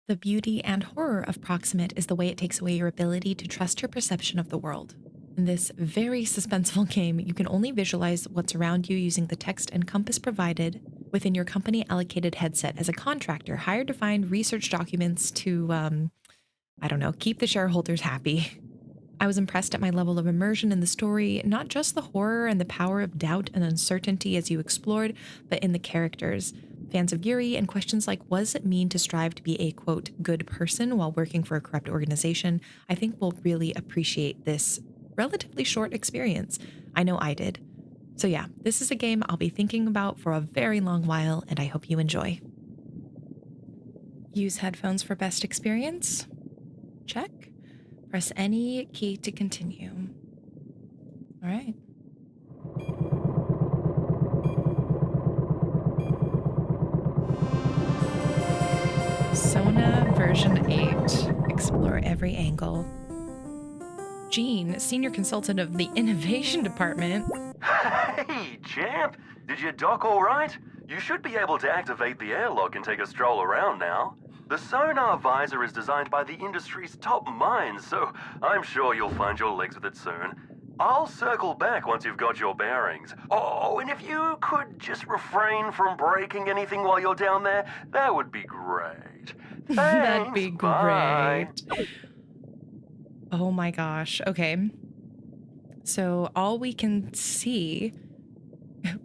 The beauty and horror of Proximate is the way it takes away your ability to trust your perception of the world. In this very suspenseful game, you can only visualize what's around you using the text and compass provided within your company allocated headset as a contractor hired to find research documents to, I don't know, keep the shareholders happy. I was impressed at my level of immersion in the story, not just the horror and the power of doubt and uncertainty as you explored, but in the characters. Fans of Yuri and questions like, what does it mean to strive to be a, quote, good person while working for a corrupt organization, I think will really appreciate this relatively short experience. I know I did. So yeah, this is a game I'll be thinking about for a very long while, and I hope you enjoy. Use headphones for best experience? Check. Press any key to continue. All right. Sona version 8. Explore every angle. Gene, senior consultant of the innovation department. Hey, champ! Did you dock all right? You should be able to activate the airlock and take a stroll around now. The sonar visor is designed by the industry's top minds, so I'm sure you'll find your legs with it soon. I'll circle back once you've got your bearings. Oh, and if you could just refrain from breaking anything while you're down there, that would be great. Thanks, That'd be bye. great. Oh my gosh. Okay. So all we can see,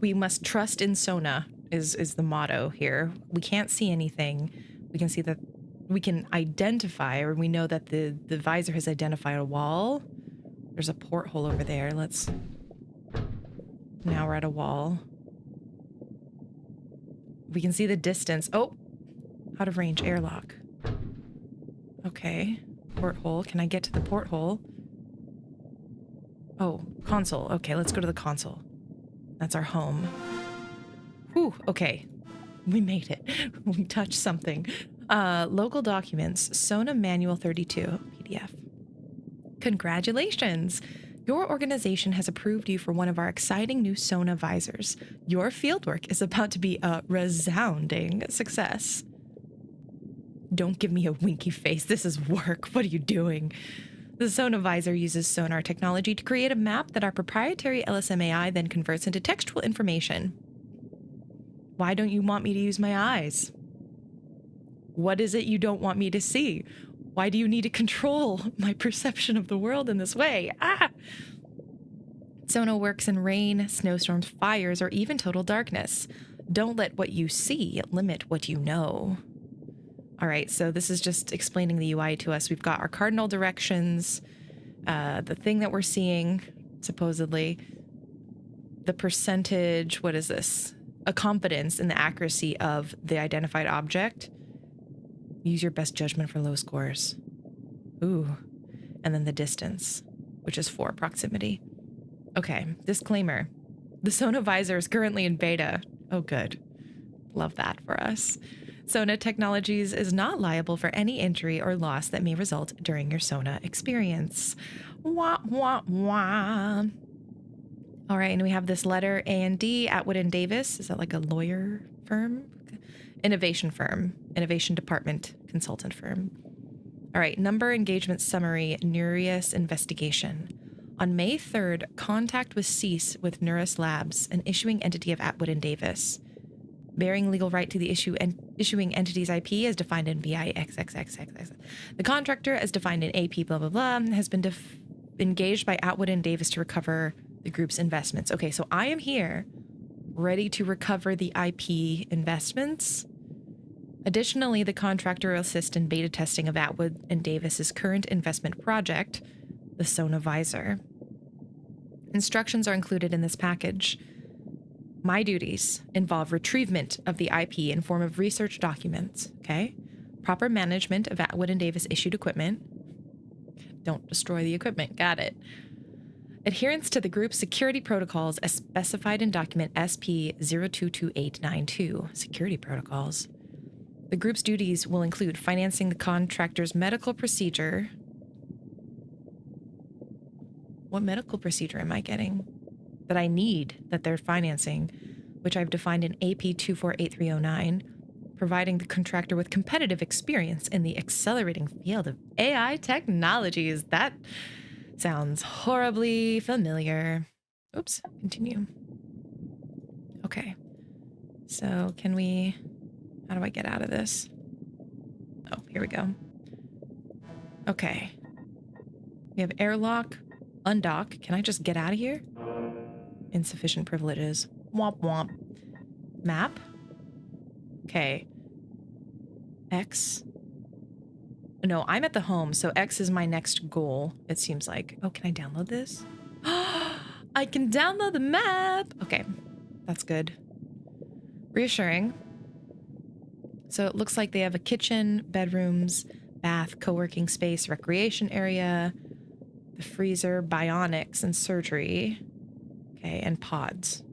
we must trust in Sona is the motto here. We can't see anything. We can see that we can identify, or we know that the visor has identified a wall. There's a porthole over there. Now we're at a wall. We can see the distance. Oh, out of range airlock. Okay. Porthole. Can I get to the porthole? Oh, console. Okay, let's go to the console. That's our home. Whew, okay. We made it. We touched something. Local documents. Sona Manual 32, PDF. Congratulations! Your organization has approved you for one of our exciting new Sona visors. Your fieldwork is about to be a resounding success. Don't give me a winky face. This is work. What are you doing? The Sona visor uses sonar technology to create a map that our proprietary LSMAI then converts into textual information. Why don't you want me to use my eyes? What is it you don't want me to see? Why do you need to control my perception of the world in this way? Sona works in rain, snowstorms, fires, or even total darkness. Don't let what you see limit what you know. All right, so this is just explaining the UI to us. We've got our cardinal directions, the thing that we're seeing, supposedly, the percentage, what is this? A confidence in the accuracy of the identified object. Use your best judgment for low scores. Ooh. And then the distance, which is 4, proximity. Okay, disclaimer. The Sona visor is currently in beta. Oh, good. Love that for us. Sona Technologies is not liable for any injury or loss that may result during your Sona experience. Wah, wah, wah. All right, and we have this letter A&D, Atwood and Davis. Is that like a lawyer firm? Innovation firm. Innovation department consultant firm. All right, number engagement summary, Neuras investigation. On May 3rd, contact was ceased with Neuras Labs, an issuing entity of Atwood and Davis, bearing legal right to the issuing entity's IP as defined in VI XXXXX. The contractor, as defined in AP blah blah blah, has been engaged by Atwood and Davis to recover the group's investments. Okay, so I am here, ready to recover the IP investments. Additionally, the contractor will assist in beta testing of Atwood and Davis's current investment project, the Sona visor. Instructions are included in this package. My duties involve retrievement of the IP in form of research documents, okay? Proper management of Atwood and Davis issued equipment. Don't destroy the equipment, got it. Adherence to the group's security protocols as specified in document SP022892, security protocols. The group's duties will include financing the contractor's medical procedure. What medical procedure am I getting that I need that they're financing, which I've defined in AP 248309, providing the contractor with competitive experience in the accelerating field of AI technologies. That sounds horribly familiar. Oops, continue. Okay. So can we, how do I get out of this? Oh, here we go. Okay. We have airlock, undock. Can I just get out of here? Insufficient privileges. Womp womp. Map. Okay. X. No, I'm at the home, so X is my next goal, it seems like. Oh, can I download this? I can download the map! Okay, that's good. Reassuring. So it looks like they have a kitchen, bedrooms, bath, co-working space, recreation area, the freezer, bionics, and surgery. Okay, and pods.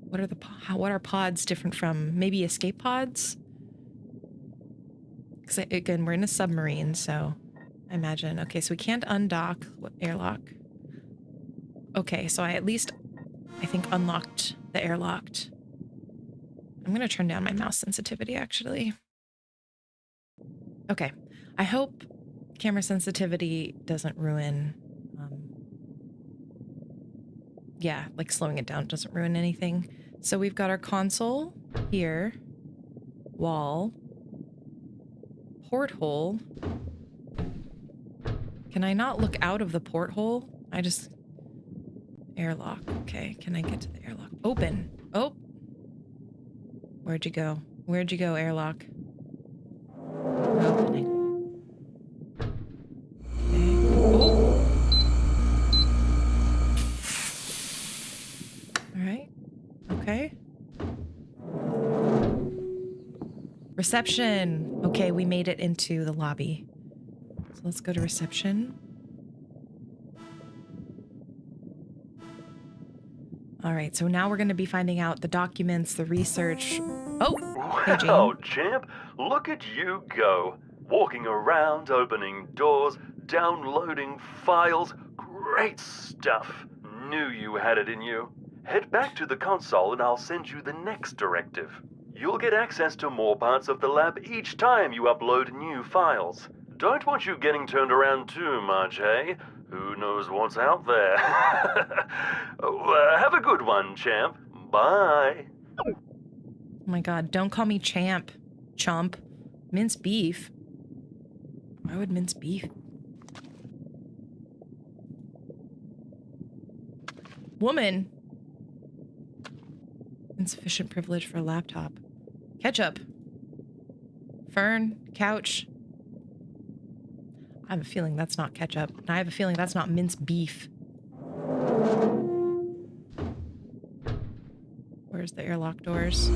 What are pods different from maybe escape pods? Because again, we're in a submarine, so I imagine. Okay, so we can't undock. What, airlock? Okay, so I think unlocked the airlocked. I'm gonna turn down my mouse sensitivity actually. Okay, I hope camera sensitivity doesn't ruin, yeah, like slowing it down doesn't ruin anything. So we've got our console here, wall, porthole. Can I not look out of the porthole? Airlock. Okay, can I get to the airlock? Open. Oh. Where'd you go? Where'd you go, airlock? Opening. Okay. Oh. All right. Okay. Reception. Okay, we made it into the lobby. So let's go to reception. All right, so now we're going to be finding out the documents, the research. Oh, hey, Jane. Wow, champ, look at you go. Walking around, opening doors, downloading files. Great stuff. Knew you had it in you. Head back to the console and I'll send you the next directive. You'll get access to more parts of the lab each time you upload new files. Don't want you getting turned around too much, eh? Who knows what's out there? Have a good one, champ. Bye. Oh my god, don't call me champ. Chump. Mince beef. Why would mince beef? Woman. Insufficient privilege for a laptop. Ketchup. Fern. Couch. I have a feeling that's not ketchup. And I have a feeling that's not minced beef. Where's the airlock doors?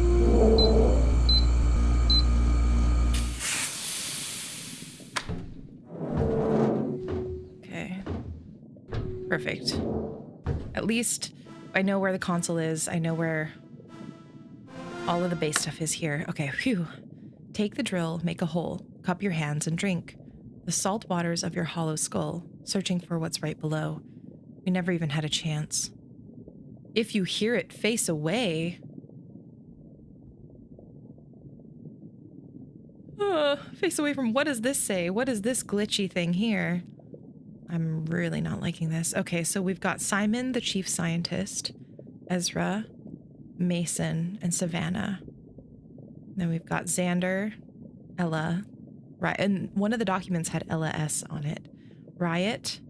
Okay. Perfect. At least I know where the console is. I know where all of the base stuff is here. Okay, phew. Take the drill, make a hole, cup your hands and drink. The salt waters of your hollow skull, searching for what's right below. We never even had a chance. If you hear it, face away. Face away from, what does this say? What is this glitchy thing here? I'm really not liking this. Okay, so we've got Simon, the chief scientist, Ezra, Mason, and Savannah. Then we've got Xander, Ella, right, and one of the documents had Ella S on it. Riot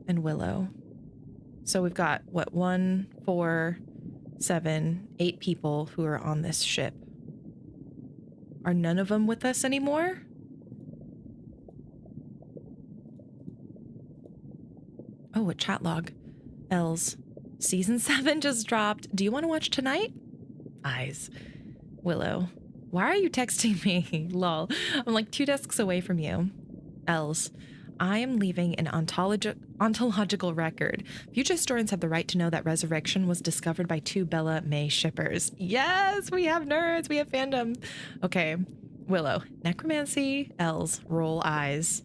and Willow. So we've got, what, 1, 4, 7, 8 people who are on this ship. Are none of them with us anymore? Oh, a chat log. Els. Season 7 just dropped. Do you want to watch tonight? Eyes. Willow. Why are you texting me? Lol. I'm like 2 desks away from you. Els. I am leaving an ontological record. Future historians have the right to know that resurrection was discovered by 2 Bella May shippers. Yes, we have nerds. We have fandom. Okay. Willow. Necromancy. Els. Roll eyes.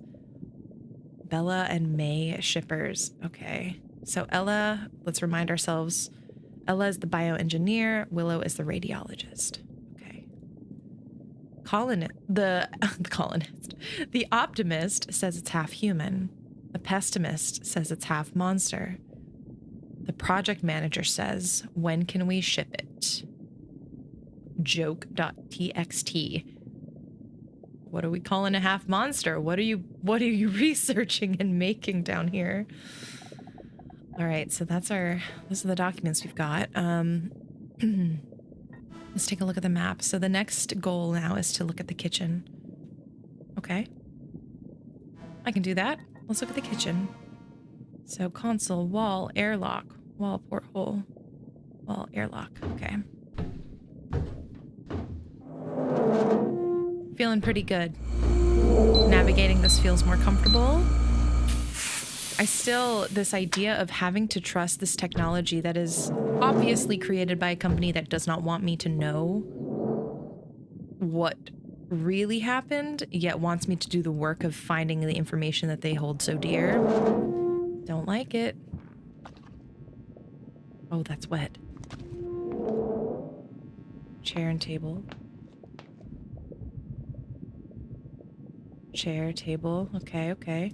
Bella and May shippers. Okay. So Ella, let's remind ourselves, Ella is the bioengineer. Willow is the radiologist. Okay. the colonist. The optimist says it's half human. The pessimist says it's half monster. The project manager says, when can we ship it? Joke.txt. What are we calling a half monster? What are you researching and making down here? All right, so those are the documents we've got. Let's take a look at the map. So the next goal now is to look at the kitchen. Okay. I can do that. Let's look at the kitchen. So console, wall, airlock, wall, porthole, wall, airlock. Okay. Feeling pretty good. Navigating this feels more comfortable. This idea of having to trust this technology that is obviously created by a company that does not want me to know what really happened, yet wants me to do the work of finding the information that they hold so dear. Don't like it. Oh, that's wet. Chair and table. Chair, table. Okay, okay.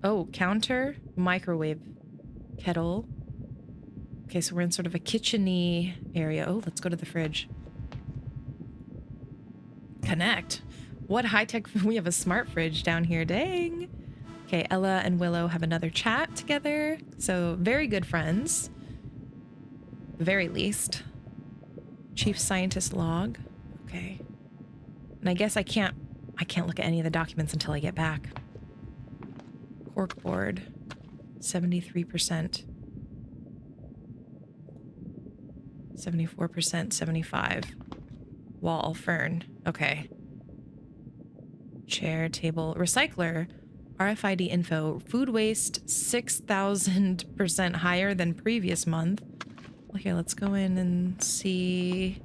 Oh, counter, microwave, kettle. Okay, so we're in sort of a kitchen-y area. Oh, let's go to the fridge. Connect. What high-tech... We have a smart fridge down here. Dang. Okay, Ella and Willow have another chat together. So, very good friends. Very least. Chief scientist log. Okay. And I guess I can't look at any of the documents until I get back. Corkboard, 73%. 74%, 75. Wall, fern. Okay. Chair, table, recycler, RFID info, food waste 6,000% higher than previous month. Okay, let's go in and see.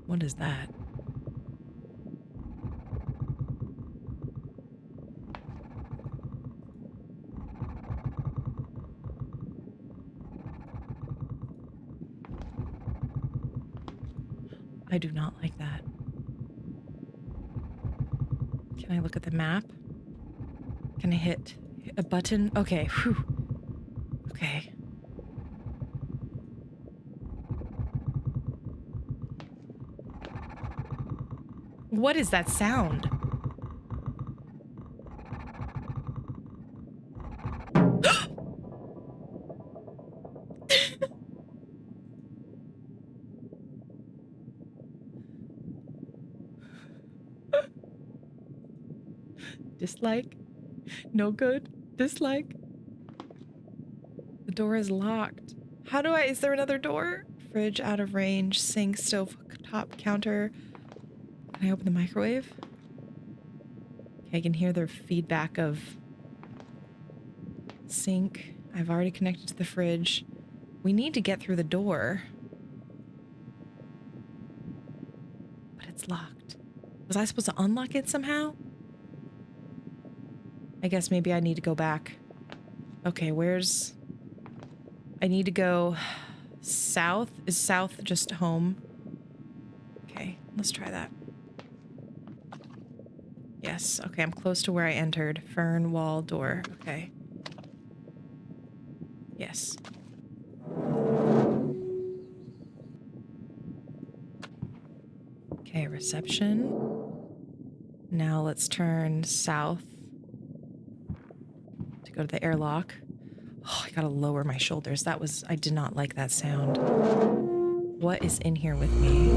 What is that? I do not like that. Can I look at the map? Can I hit a button? Okay, whew. Okay. What is that sound? Dislike. No good. Dislike. The door is locked. How do I... Is there another door? Fridge out of range. Sink, stove, top, counter. Can I open the microwave? Okay, I can hear the feedback of sink. I've already connected to the fridge. We need to get through the door. But it's locked. Was I supposed to unlock it somehow? I guess maybe I need to go back. Okay, where's... I need to go south. Is south just home? Okay, let's try that. Yes, okay, I'm close to where I entered. Fern, wall, door. Okay. Yes. Okay, reception. Now let's turn south to go to the airlock. Oh, I gotta lower my shoulders. I did not like that sound. What is in here with me?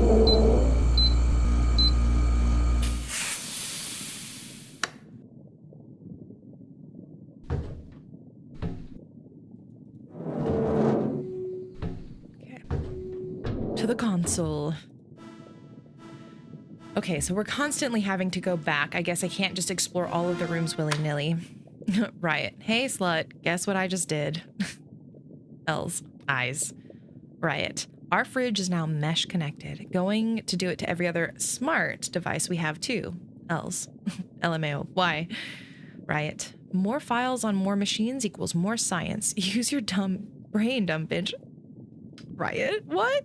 Okay. To the console. Okay, so we're constantly having to go back. I guess I can't just explore all of the rooms willy-nilly. Riot. Hey, slut. Guess what I just did? L's. Eyes. Riot. Our fridge is now mesh connected. Going to do it to every other smart device we have too. L's. LMAO. Why? Riot. More files on more machines equals more science. Use your dumb brain, dumb bitch. Riot? What?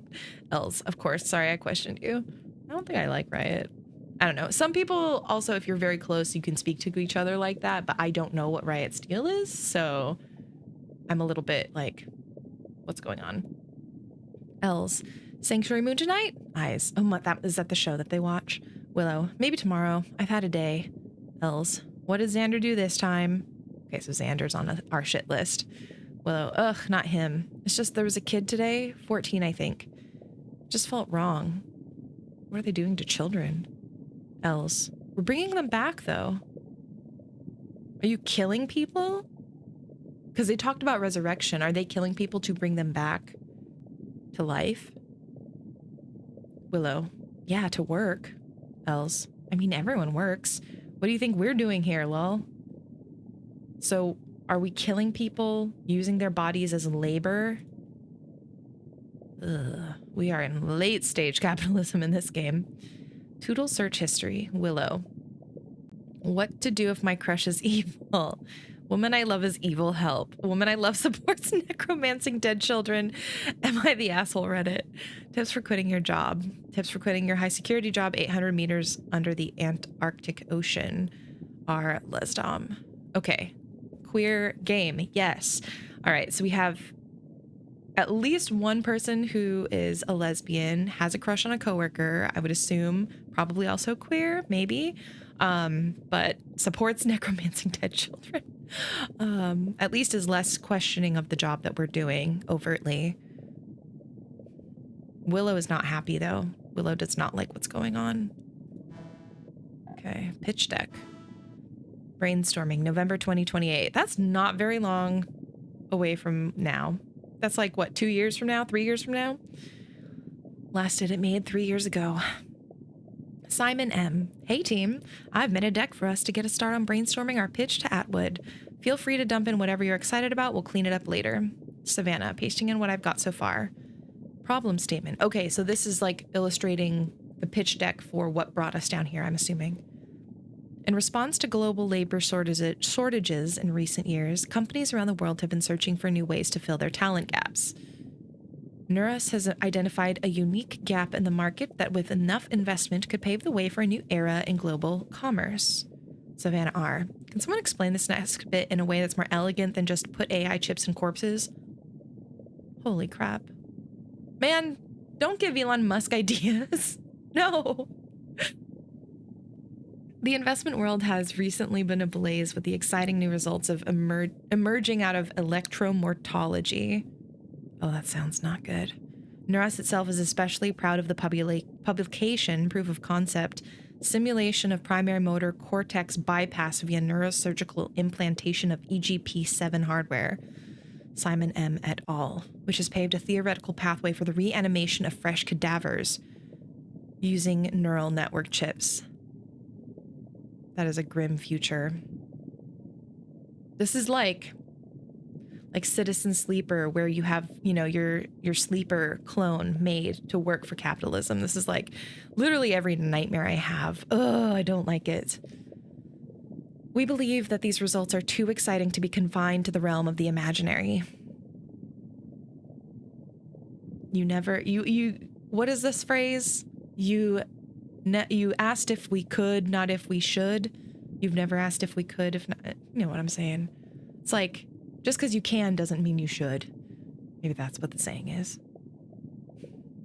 Els, of course. Sorry, I questioned you. I don't think I like Riot. I don't know. Some people also, if you're very close, you can speak to each other like that, but I don't know what Riot Steel is, so I'm a little bit like, what's going on? Els, Sanctuary Moon tonight? Eyes. Oh, is that the show that they watch? Willow, maybe tomorrow. I've had a day. Els, what did Xander do this time? Okay, so Xander's on our shit list. Willow, ugh, not him. It's just there was a kid today, 14, I think. Just felt wrong. What are they doing to children? Els, we're bringing them back, though. Are you killing people? Because they talked about resurrection. Are they killing people to bring them back to life? Willow, yeah, to work. Els, I mean, everyone works. What do you think we're doing here, lol? So, are we killing people, using their bodies as labor? Ugh, we are in late stage capitalism in this game. Toodle search history. Willow. What to do if my crush is evil? Woman I love is evil, help. Woman I love supports necromancing dead children. Am I the asshole, Reddit? Tips for quitting your job. Tips for quitting your high security job 800 meters under the Antarctic Ocean are lesdom. Okay. Queer game. Yes. All right. So we have at least one person who is a lesbian, has a crush on a coworker. I would assume probably also queer, maybe. But supports necromancing dead children. At least is less questioning of the job that we're doing overtly. Willow is not happy, though. Willow does not like what's going on. Okay, pitch deck. Brainstorming, November 2028. That's not very long away from now. That's like, what, 2 years from now? 3 years from now? Last edit made 3 years ago. Simon M. Hey team, I've made a deck for us to get a start on brainstorming our pitch to Atwood. Feel free to dump in whatever you're excited about. We'll clean it up later. Savannah, pasting in what I've got so far. Problem statement. Okay, so this is like illustrating the pitch deck for what brought us down here, I'm assuming. In response to global labor shortages in recent years, companies around the world have been searching for new ways to fill their talent gaps. Neuras has identified a unique gap in the market that with enough investment could pave the way for a new era in global commerce. Savannah R. Can someone explain this next bit in a way that's more elegant than just put AI chips in corpses? Holy crap. Man, don't give Elon Musk ideas. No. The investment world has recently been ablaze with the exciting new results of emerging out of electromorphology. Oh, that sounds not good. Neuras itself is especially proud of the publication, proof of concept, simulation of primary motor cortex bypass via neurosurgical implantation of EGP7 hardware, Simon M. et al., which has paved a theoretical pathway for the reanimation of fresh cadavers using neural network chips. That is a grim future. This is like Citizen Sleeper, where you have, you know, your sleeper clone made to work for capitalism. This is like literally every nightmare I have. Ugh, I don't like it. We believe that these results are too exciting to be confined to the realm of the imaginary. What is this phrase? You asked if we could, not if we should. You've never asked if we could, if not, you know what I'm saying? It's like, just because you can doesn't mean you should. Maybe that's what the saying is.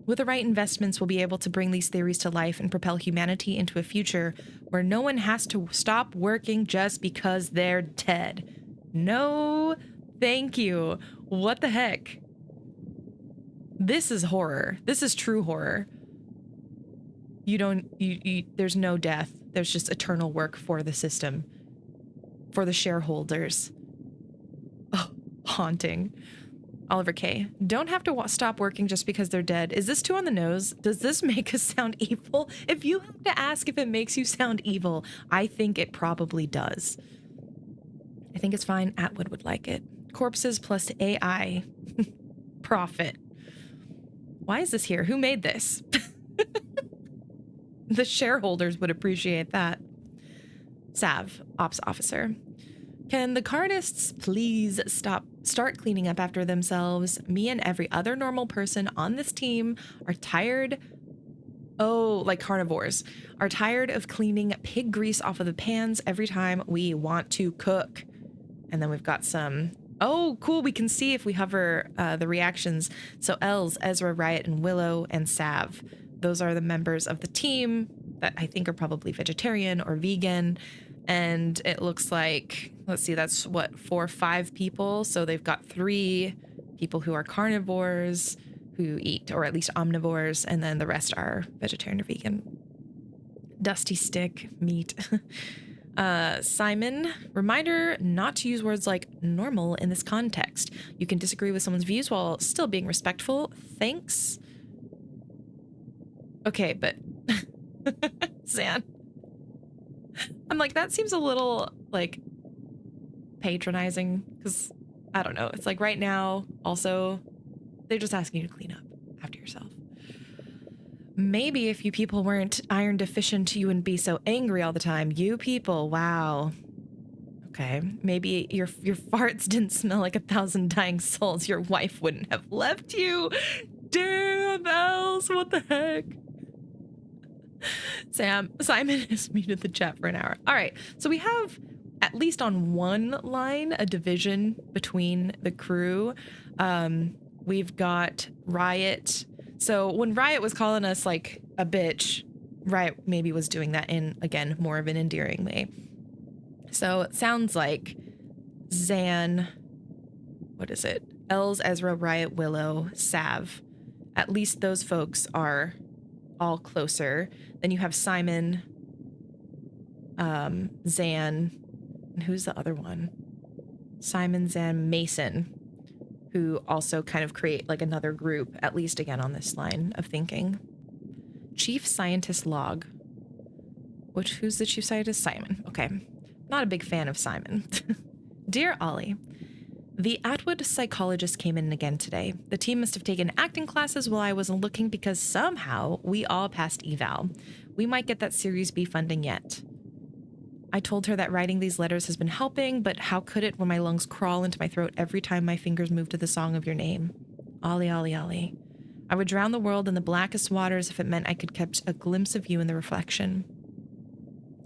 With the right investments, we'll be able to bring these theories to life and propel humanity into a future where no one has to stop working just because they're dead. No, thank you. What the heck? This is horror. This is true horror. There's no death. There's just eternal work for the system, for the shareholders. Oh, haunting. Oliver K. Don't have to stop working just because they're dead. Is this too on the nose? Does this make us sound evil? If you have to ask if it makes you sound evil, I think it probably does. I think it's fine. Atwood would like it. Corpses plus AI. Profit. Why is this here? Who made this? The shareholders would appreciate that. Sav, ops officer. Can the cardists please stop start cleaning up after themselves. Me and every other normal person on this team are tired. Oh, like carnivores are tired of cleaning pig grease off of the pans every time we want to cook. And then we've got some. Oh, cool. We can see if we hover the reactions. So Els, Ezra, Riot, and Willow, and Sav. Those are the members of the team that I think are probably vegetarian or vegan. And it looks like, let's see, that's what, 4 or 5 people. So they've got 3 people who are carnivores who eat, or at least omnivores, and then the rest are vegetarian or vegan. Dusty stick, meat. Simon, reminder not to use words like normal in this context. You can disagree with someone's views while still being respectful. Thanks. Okay, but Zan. I'm like, that seems a little like patronizing because I don't know. It's like right now, also, they're just asking you to clean up after yourself. Maybe if you people weren't iron deficient, you wouldn't be so angry all the time. You people, wow. Okay, maybe your farts didn't smell like 1,000 dying souls. Your wife wouldn't have left you. Damn, Els, what the heck? Simon has muted the chat for an hour. All right, so we have, at least on one line, a division between the crew. We've got Riot. So when Riot was calling us like a bitch, Riot maybe was doing that in, again, more of an endearing way. So it sounds like Zan, what is it? Els, Ezra, Riot, Willow, Sav. At least those folks are all closer. Then you have Simon, Zan, and who's the other one? Simon, Zan, Mason, who also kind of create like another group, at least again on this line of thinking. Chief Scientist Log. Who's the Chief Scientist? Simon. Okay. Not a big fan of Simon. Dear Ollie, the Atwood psychologist came in again today. The team must have taken acting classes while I wasn't looking because somehow we all passed eval. We might get that Series B funding yet. I told her that writing these letters has been helping, but how could it when my lungs crawl into my throat every time my fingers move to the song of your name? Ollie, Ollie, Ollie. I would drown the world in the blackest waters if it meant I could catch a glimpse of you in the reflection.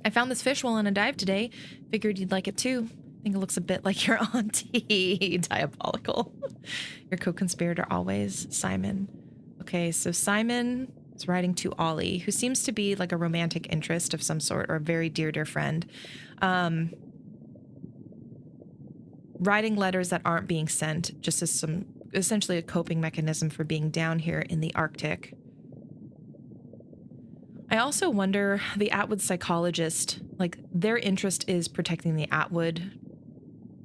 I found this fish while on a dive today. Figured you'd like it too. I think it looks a bit like your auntie. Diabolical. Your co-conspirator always, Simon. Okay, so Simon is writing to Ollie, who seems to be like a romantic interest of some sort or a very dear, dear friend. Writing letters that aren't being sent just as essentially a coping mechanism for being down here in the Arctic. I also wonder, the Atwood psychologist, like their interest is protecting the Atwood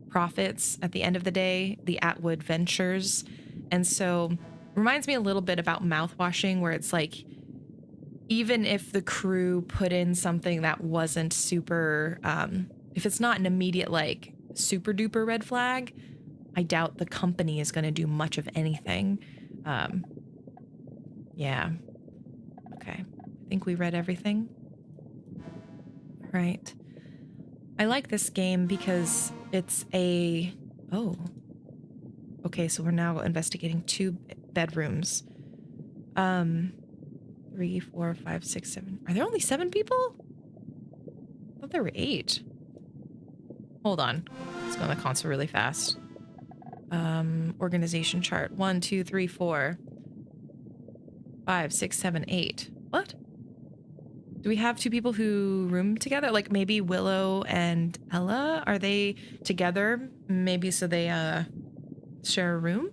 profits at the end of the day, the Atwood ventures. And so reminds me a little bit about mouthwashing, where it's like, even if the crew put in something that wasn't super, if it's not an immediate like super duper red flag, I doubt the company is going to do much of anything. Yeah. Okay. I think we read everything. Right. I like this game because it's oh. Okay, so we're now investigating 2 bedrooms. 3, 4, 5, 6, 7. Are there only 7 people? I thought there were 8. Hold on. Let's go on the console really fast. Organization chart. 1, 2, 3, 4, 5, 6, 7, 8. What? Do we have 2 people who room together? Like maybe Willow and Ella? Are they together? Maybe so they share a room?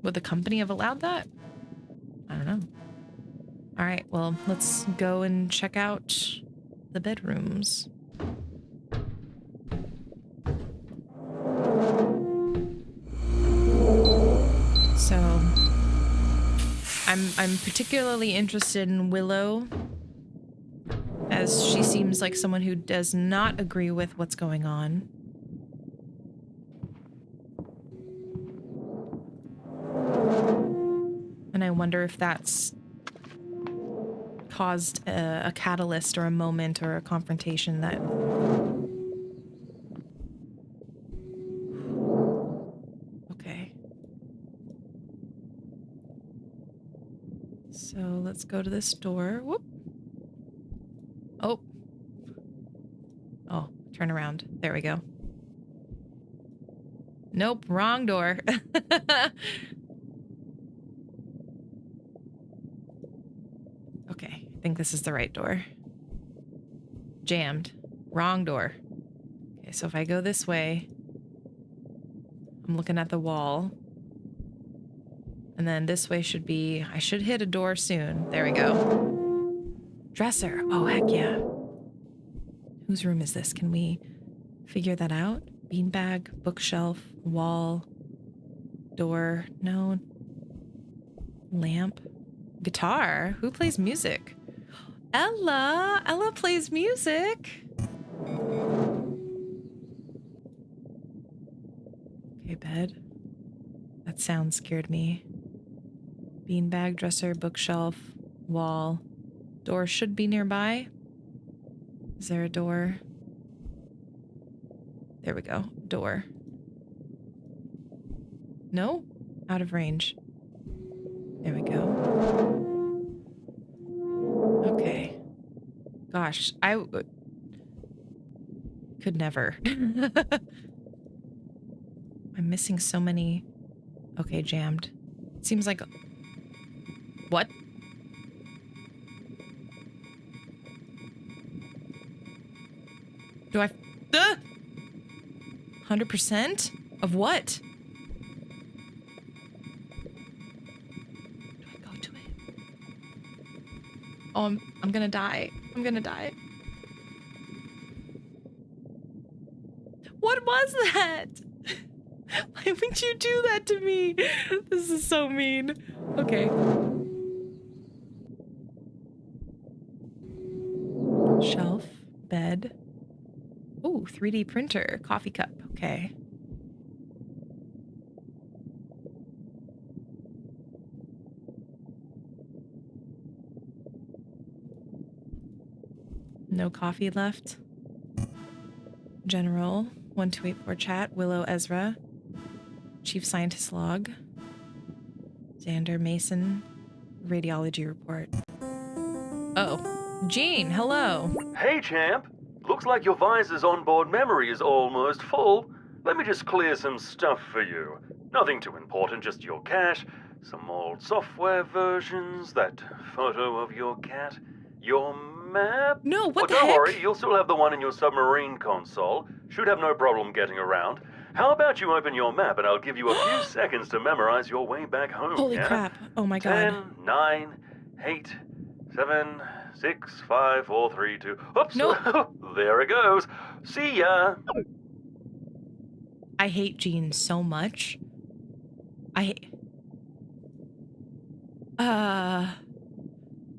Would the company have allowed that? I don't know. All right, well, let's go and check out the bedrooms. So I'm particularly interested in Willow, as she seems like someone who does not agree with what's going on. And I wonder if that's caused a catalyst or a moment or a confrontation that... go to this door. Whoop. Oh. Oh, turn around. There we go. Nope, wrong door. Okay, I think this is the right door. Jammed. Wrong door. Okay, so if I go this way, I'm looking at the wall. And then this way should be, I should hit a door soon. There we go. Dresser. Oh, heck yeah. Whose room is this? Can we figure that out? Beanbag, bookshelf, wall, door. No. Lamp. Guitar. Who plays music? Ella. Ella plays music. Okay, bed. That sound scared me. Beanbag, dresser, bookshelf, wall. Door should be nearby. Is there a door? There we go. Door. No? Out of range. There we go. Okay. Gosh, I could never. I'm missing so many. Okay, jammed. Seems like... What? Do I... 100% of what? Do I go to it? Oh, I'm gonna die. I'm gonna die. What was that? Why would you do that to me? This is so mean. Okay. Shelf, bed. Ooh, 3D printer, coffee cup. Okay. No coffee left. General, 1284 chat, Willow Ezra. Chief Scientist log. Xander Mason, radiology report. Oh, Gene, hello. Hey, champ. Looks like your visor's onboard memory is almost full. Let me just clear some stuff for you. Nothing too important, just your cache, some old software versions, that photo of your cat, your map. No, what the Don't heck? worry, you'll still have the one in your submarine console. Should have no problem getting around. How about you open your map and I'll give you a few seconds to memorize your way back home. Holy yeah? crap. Oh my god. 10, 9, 8, 7, 6, 5, 4, 3, 2. Oops. Nope. There it goes. See ya. I hate Gene so much.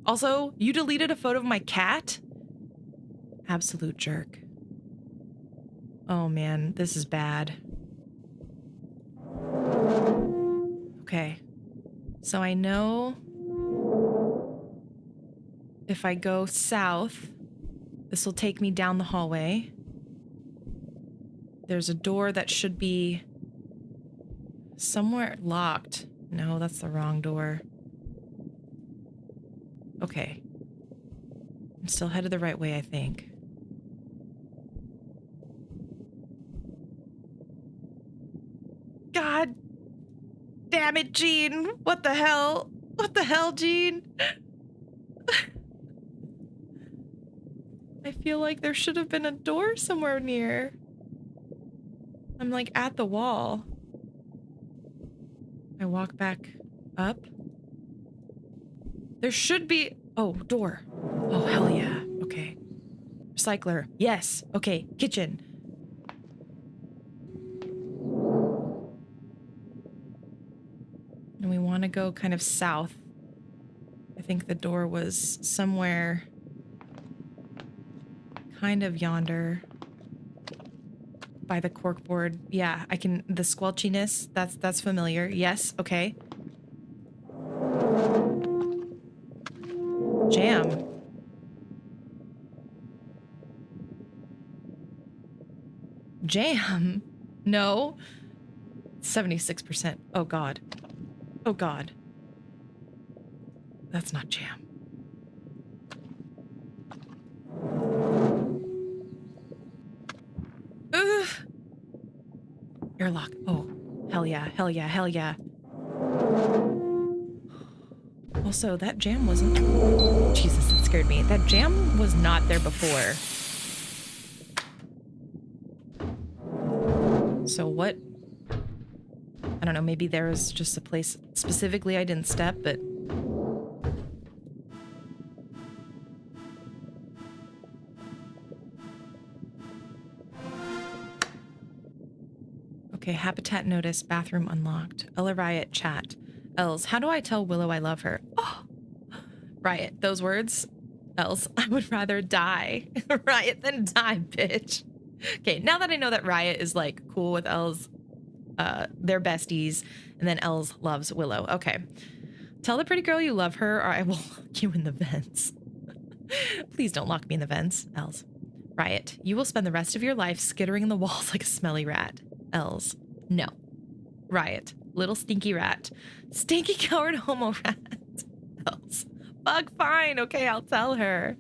Also, you deleted a photo of my cat? Absolute jerk. Oh man, this is bad. Okay. So I know if I go south, this will take me down the hallway. There's a door that should be somewhere locked. No, that's the wrong door. Okay. I'm still headed the right way, I think. God damn it, Gene. What the hell? What the hell, Gene? I feel like there should have been a door somewhere near. I'm like at the wall. I walk back up. There should be... Oh, door. Oh, hell yeah. Okay. Recycler. Yes. Okay. Kitchen. And we want to go kind of south. I think the door was somewhere kind of yonder by the corkboard. Yeah, I can... The squelchiness, that's familiar. Yes. Okay. Jam. Jam? No. 76%. Oh god. Oh god. That's not jam. Airlock. Oh, hell yeah, hell yeah, hell yeah. Also, that jam wasn't... Jesus, that scared me. That jam was not there before. So what? I don't know, maybe there was just a place specifically I didn't step, but... Okay, habitat notice, bathroom unlocked. Ella Riot chat. Els, how do I tell Willow I love her? Oh, Riot, those words. Els, I would rather die. Riot than die, bitch. Okay, now that I know that Riot is like cool with Els, they're besties, and then Els loves Willow. Okay. Tell the pretty girl you love her or I will lock you in the vents. Please don't lock me in the vents, Els. Riot, you will spend the rest of your life skittering in the walls like a smelly rat. Els, no. Riot, little stinky rat. Stinky coward homo rat. Els, fuck, fine, okay, I'll tell her.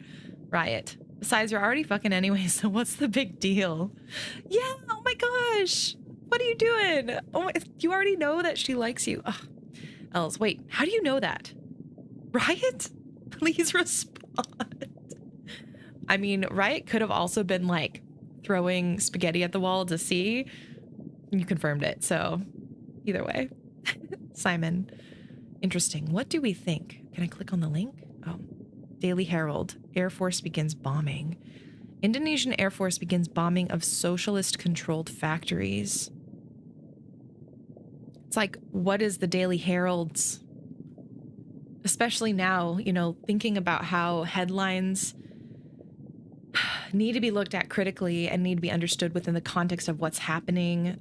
Riot, besides you're already fucking anyway, so what's the big deal? Yeah, oh my gosh. What are you doing? Oh my, you already know that she likes you. Ugh. Els, wait, how do you know that? Riot? Please respond. I mean, Riot could have also been like throwing spaghetti at the wall to see. You confirmed it, so either way. Simon, interesting. What do we think? Can I click on the link? Oh, Daily Herald. Air Force begins bombing. Indonesian Air Force begins bombing of socialist-controlled factories. It's like, what is the Daily Herald's? Especially now, you know, thinking about how headlines need to be looked at critically and need to be understood within the context of what's happening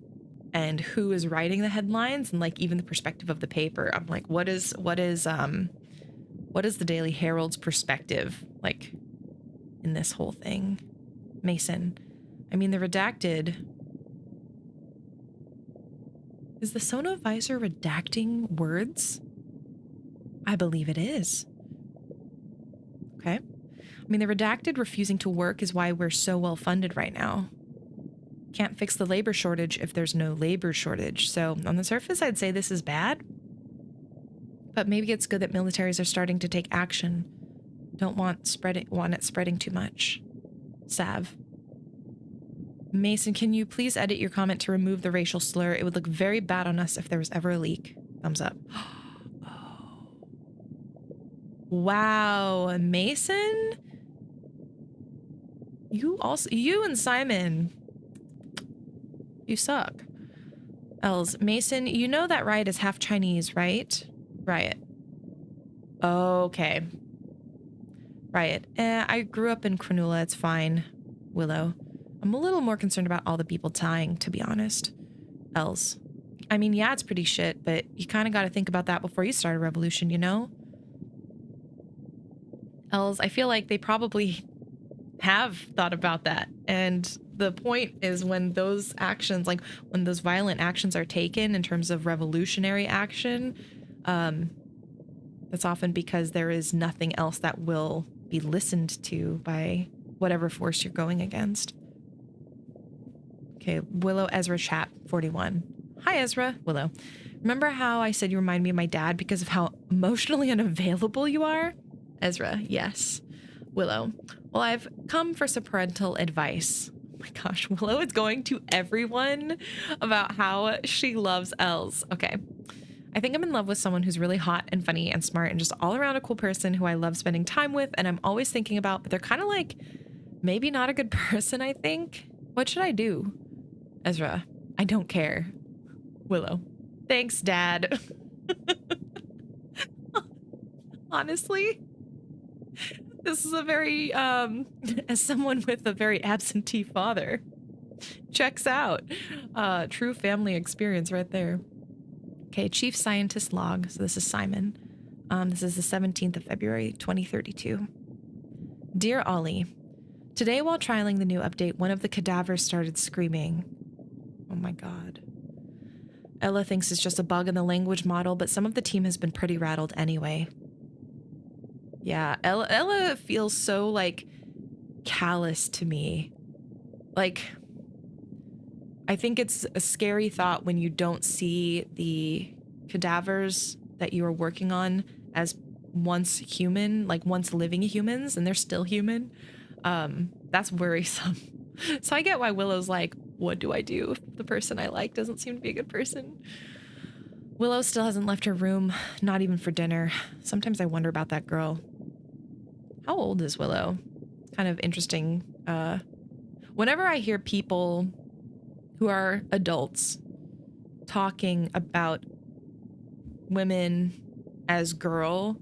and who is writing the headlines and like even the perspective of the paper. I'm like, what is the Daily Herald's perspective like in this whole thing? Mason, I mean, the redacted. Is the sonar visor redacting words? I believe it is. Okay. I mean, the redacted refusing to work is why we're so well funded right now. Can't fix the labor shortage if there's no labor shortage. So on the surface, I'd say this is bad. But maybe it's good that militaries are starting to take action. Don't want it spreading too much. Sav. Mason, can you please edit your comment to remove the racial slur? It would look very bad on us if there was ever a leak. Thumbs up. Oh. Wow, Mason? You and Simon, you suck. Els, Mason, you know that Riot is half Chinese, right? Riot. Okay. Riot. I grew up in Cronulla, it's fine. Willow. I'm a little more concerned about all the people dying, to be honest. Els. I mean, yeah, it's pretty shit, but you kind of got to think about that before you start a revolution, you know? Els, I feel like they probably have thought about that. And the point is when those actions, like when those violent actions are taken in terms of revolutionary action, that's often because there is nothing else that will be listened to by whatever force you're going against. Okay, Willow Ezra chat 41. Hi, Ezra. Willow. Remember how I said you remind me of my dad because of how emotionally unavailable you are? Ezra, yes. Willow. Well, I've come for some parental advice. Oh my gosh, Willow is going to everyone about how she loves Els. Okay. I think I'm in love with someone who's really hot and funny and smart and just all around a cool person who I love spending time with and I'm always thinking about, but they're kind of like maybe not a good person, I think. What should I do? Ezra, I don't care. Willow, thanks, Dad. Honestly, this is a very, as someone with a very absentee father, checks out. True family experience right there. Okay, Chief Scientist log. So this is Simon. This is the 17th of February, 2032. Dear Ollie, today while trialing the new update, one of the cadavers started screaming. Oh my God. Ella thinks it's just a bug in the language model, but some of the team has been pretty rattled anyway. Yeah, Ella feels so, like, callous to me. Like, I think it's a scary thought when you don't see the cadavers that you are working on as once human, like once living humans, and they're still human. That's worrisome. So I get why Willow's like, what do I do if the person I like doesn't seem to be a good person? Willow still hasn't left her room, not even for dinner. Sometimes I wonder about that girl. How old is Willow? Kind of interesting. Whenever I hear people who are adults talking about women as girl,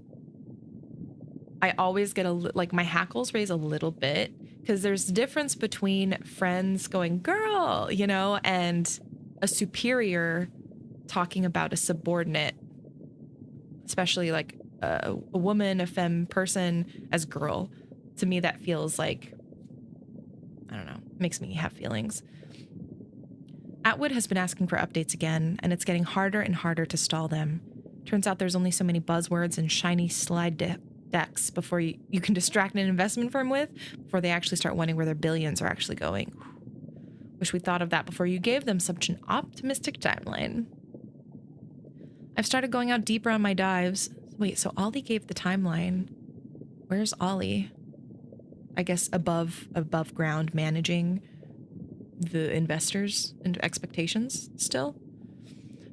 I always get like my hackles raise a little bit, because there's a difference between friends going girl, you know, and a superior talking about a subordinate, especially like a woman, a femme person as girl. To me, that feels like, I don't know, makes me have feelings. Atwood has been asking for updates again, and it's getting harder and harder to stall them. Turns out there's only so many buzzwords and shiny slide decks before you can distract an investment firm with, before they actually start wondering where their billions are actually going. Wish we thought of that before you gave them such an optimistic timeline. I've started going out deeper on my dives. Wait, so Ollie gave the timeline. Where's Ollie? I guess above ground, managing the investors and expectations still.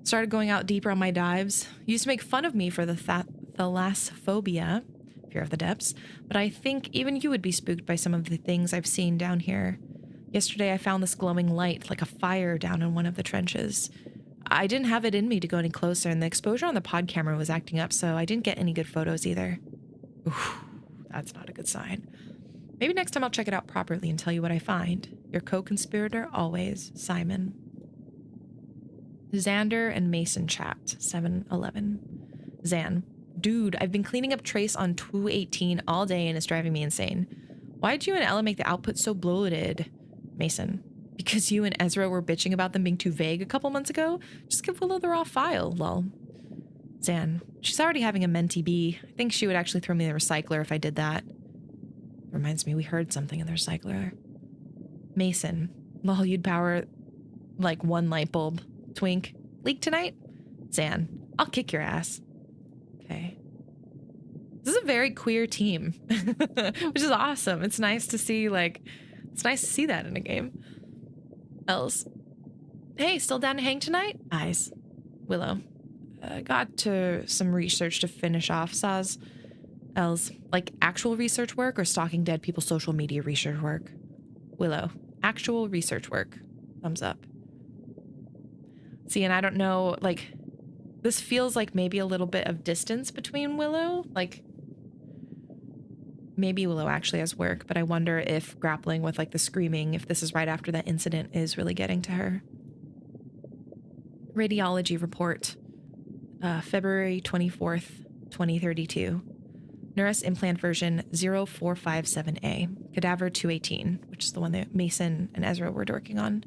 Started going out deeper on my dives. Used to make fun of me for the thalassophobia, fear of the depths, but I think even you would be spooked by some of the things I've seen down here. Yesterday I found this glowing light like a fire down in one of the trenches. I didn't have it in me to go any closer, and the exposure on the pod camera was acting up, so I didn't get any good photos either. Oof, that's not a good sign. Maybe next time I'll check it out properly and tell you what I find. Your co-conspirator always, Simon. Xander and Mason chat, 7-11. Xan, dude, I've been cleaning up trace on 218 all day and it's driving me insane. Why'd you and Ella make the output so bloated? Mason, because you and Ezra were bitching about them being too vague a couple months ago? Just give Willow the raw file, lol. Xan, she's already having a mentee bee. I think she would actually throw me in the recycler if I did that. Reminds me, we heard something in the recycler. Mason, lol, you'd power like one light bulb. Twink, leak tonight? Xan, I'll kick your ass. Okay. This is a very queer team, which is awesome. It's nice to see, it's nice to see that in a game. Els, hey, still down to hang tonight? Eyes. Willow, got to some research to finish off, Saz. Els, like actual research work or stalking dead people's social media research work? Willow, actual research work. Thumbs up. See, and I don't know, this feels like maybe a little bit of distance between Willow. Maybe Willow actually has work, but I wonder if grappling with the screaming, if this is right after that incident, is really getting to her. Radiology report, February 24th, 2032. Neuras implant version 0457A, cadaver 218, which is the one that Mason and Ezra were working on.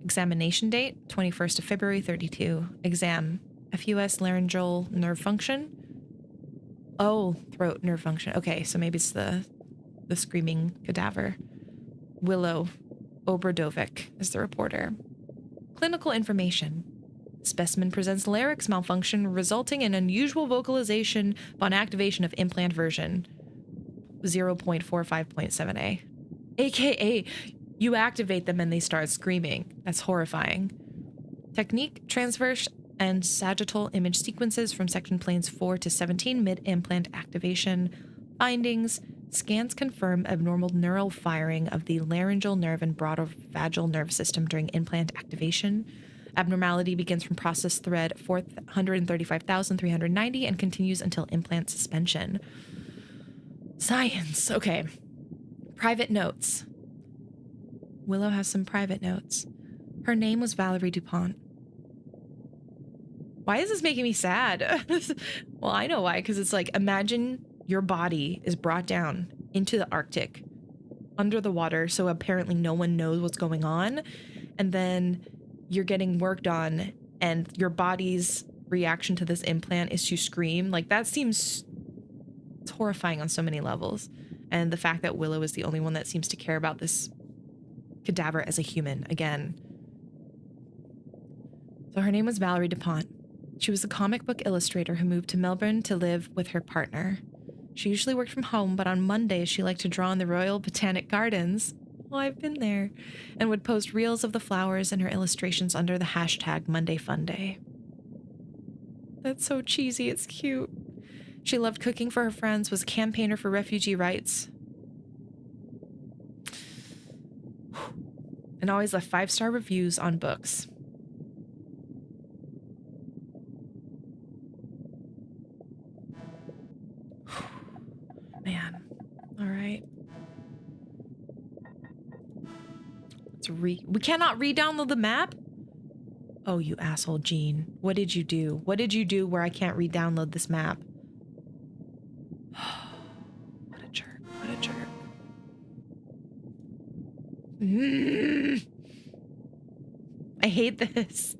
Examination date, 21st of February 32. Exam, FUS laryngeal nerve function. Oh, throat nerve function. Okay, so maybe it's the screaming cadaver. Willow Obradovic is the reporter. Clinical information. Specimen presents larynx malfunction resulting in unusual vocalization upon activation of implant version 0.45.7a. AKA, you activate them and they start screaming. That's horrifying. Technique, transverse and sagittal image sequences from section planes 4 to 17 mid-implant activation. Findings, scans confirm abnormal neural firing of the laryngeal nerve and broadovagal nerve system during implant activation. Abnormality begins from process thread 435,390 and continues until implant suspension. Science. Okay. Private notes. Willow has some private notes. Her name was Valerie DuPont. Why is this making me sad? Well, I know why, because it's imagine your body is brought down into the Arctic, under the water, so apparently no one knows what's going on, and then you're getting worked on, and your body's reaction to this implant is to scream. That seems it's horrifying on so many levels. And the fact that Willow is the only one that seems to care about this cadaver as a human, again, So her name was Valerie DuPont. She was a comic book illustrator who moved to Melbourne to live with her partner. She usually worked from home, but on Mondays she liked to draw in the Royal Botanic Gardens. Oh, I've been there. And would post reels of the flowers and her illustrations under the hashtag Monday Fun Day. That's so cheesy, it's cute. She loved cooking for her friends, was a campaigner for refugee rights, and always left 5-star reviews on books. Man. All right. We cannot re-download the map? Oh, you asshole, Gene. What did you do? What did you do where I can't re-download this map? What a jerk. What a jerk. I hate this.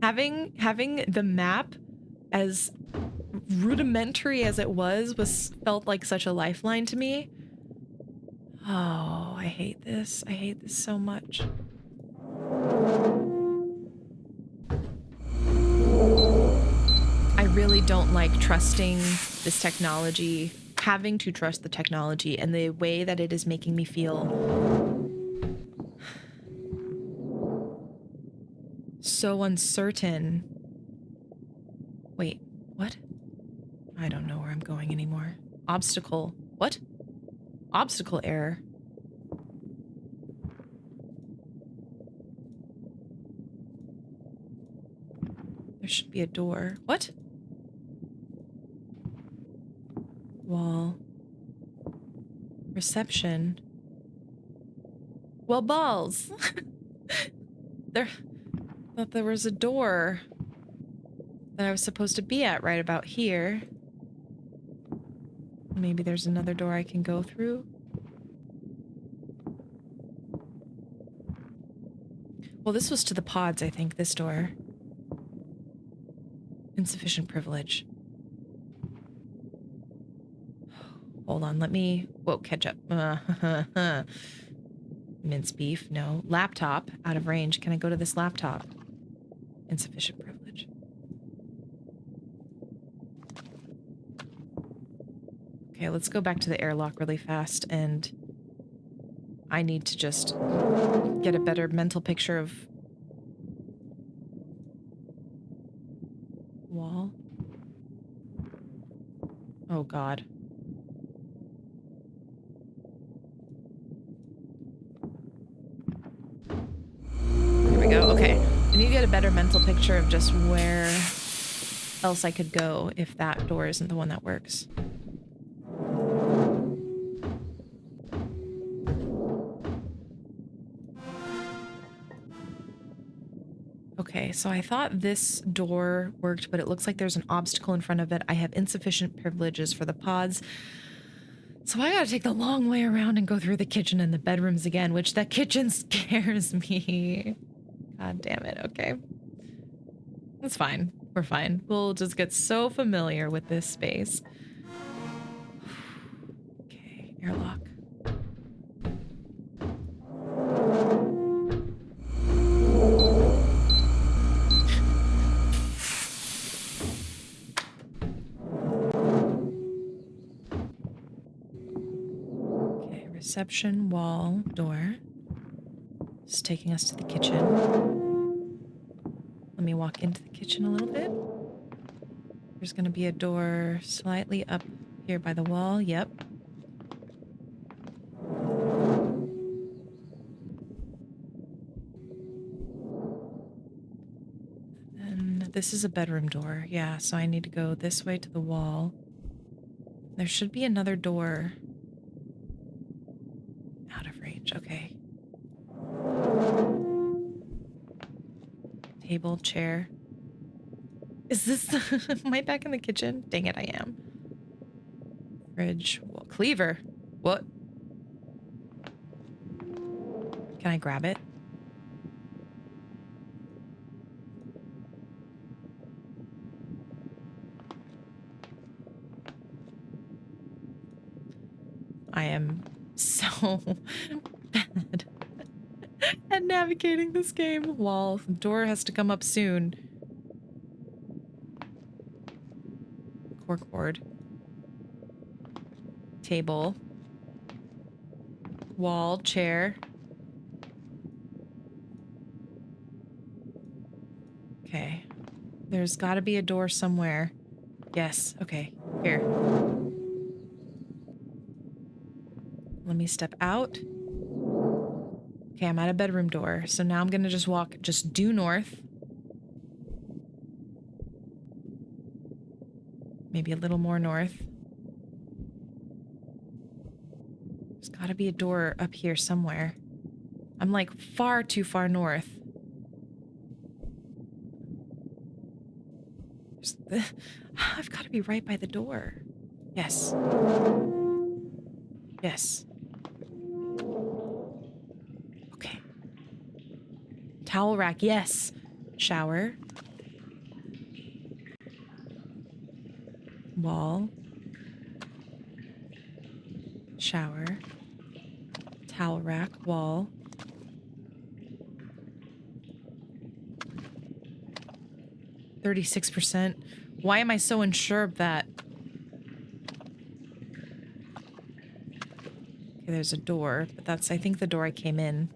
Having the map, as rudimentary as it was felt like such a lifeline to me. Oh, I hate this. I hate this so much. I really don't like trusting this technology, having to trust the technology and the way that it is making me feel so uncertain. Wait, what? I don't know where I'm going anymore. Obstacle. What? Obstacle error. There should be a door. What? Wall. Reception. Well, balls. Thought there was a door that I was supposed to be at right about here. Maybe there's another door I can go through. Well, this was to the pods, I think, this door. Insufficient privilege. Hold on, let me... Whoa, ketchup. Mince beef, no. Laptop, out of range. Can I go to this laptop? Insufficient privilege. Okay, let's go back to the airlock really fast, and I need to just get a better mental picture of wall. Oh, God. Here we go. Okay. I need to get a better mental picture of just where else I could go if that door isn't the one that works. Okay, so I thought this door worked, but it looks like there's an obstacle in front of it. I have insufficient privileges for the pods. So I gotta take the long way around and go through the kitchen and the bedrooms again, which that kitchen scares me. God damn it, okay. That's fine. We're fine. We'll just get so familiar with this space. Okay, airlock. Reception, wall, door. Just taking us to the kitchen. Let me walk into the kitchen a little bit. There's going to be a door slightly up here by the wall. Yep. And this is a bedroom door. Yeah, so I need to go this way to the wall. There should be another door. Okay. Table, chair. Is this... Am I back in the kitchen? Dang it, I am. Fridge. Well, cleaver. What? Can I grab it? I am so bad at at navigating this game. Wall. Door has to come up soon. Corkboard. Table. Wall. Chair. Okay. There's got to be a door somewhere. Yes. Okay. Here. Let me step out. Okay, I'm at a bedroom door. So now I'm going to just walk just due north. Maybe a little more north. There's got to be a door up here somewhere. I'm like far too far north. I've got to be right by the door. Yes. Yes. Okay. Towel rack, yes. Shower. Wall. Shower. Towel rack, wall. %. Why am I so unsure of that? Okay, there's a door, but that's, I think, the door I came in.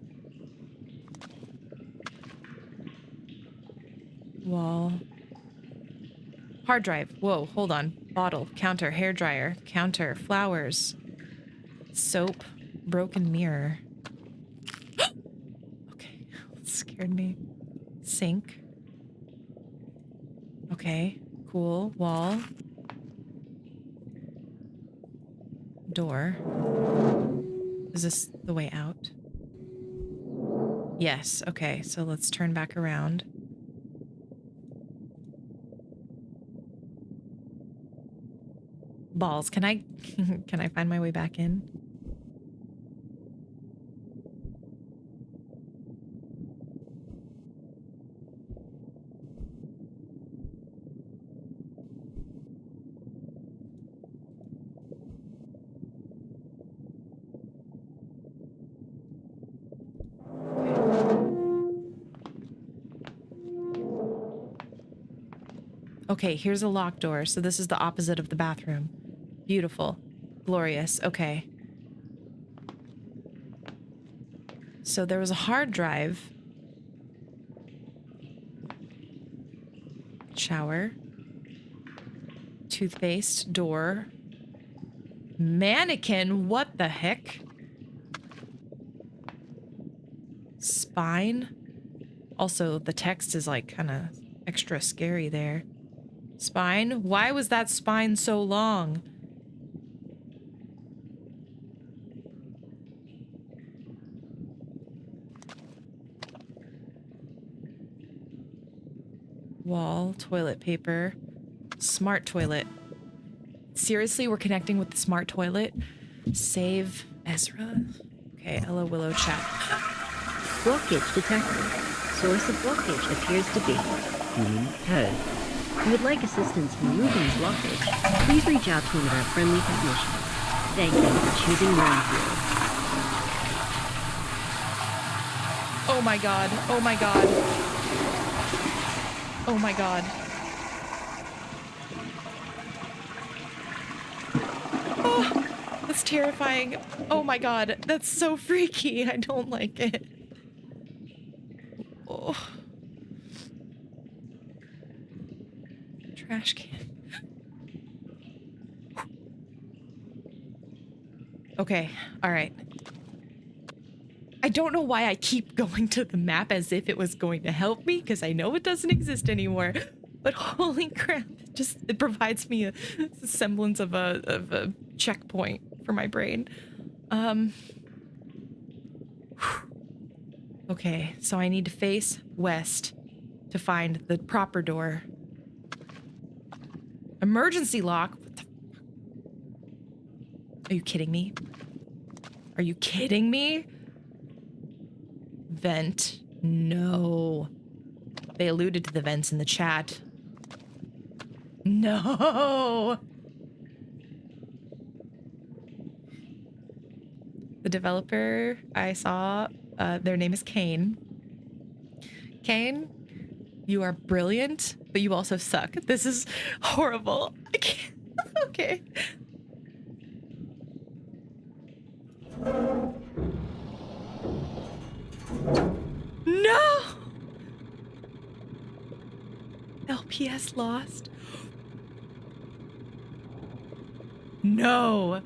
Wall. Hard drive. Whoa, hold on. Bottle. Counter. Hair dryer. Counter. Flowers. Soap. Broken mirror. Okay, that scared me. Sink. Okay, cool. Wall. Door. Is this the way out? Yes, okay, so let's turn back around. Balls, can I can I find my way back in? Okay, here's a locked door. So this is the opposite of the bathroom. Beautiful. Glorious. Okay. So there was a hard drive. Shower. Toothpaste. Door. Mannequin? What the heck? Spine? Also, the text is like kind of extra scary there. Spine? Why was that spine so long? Wall, toilet paper, smart toilet. Seriously, we're connecting with the smart toilet? Save Ezra? Okay, Ella Willow chat. Blockage detected. Source of blockage appears to be human head. If you would like assistance removing the blockage, please reach out to one of our friendly technicians. Thank you for choosing Rainfield. Oh my god. Oh my god. Oh my god. Oh, that's terrifying. Oh my god. That's so freaky. I don't like it. Oh. Trash can. Okay. All right. I don't know why I keep going to the map as if it was going to help me, because I know it doesn't exist anymore. But holy crap, it provides me a semblance of a checkpoint for my brain. Okay, so I need to face west to find the proper door. Emergency lock? What the fuck? Are you kidding me? Are you kidding me? Vent. No. They alluded to the vents in the chat. No. The developer I saw Their name is Kane. Kane, you are brilliant, but you also suck. This is horrible. I can't. Okay. No! LPS lost. No.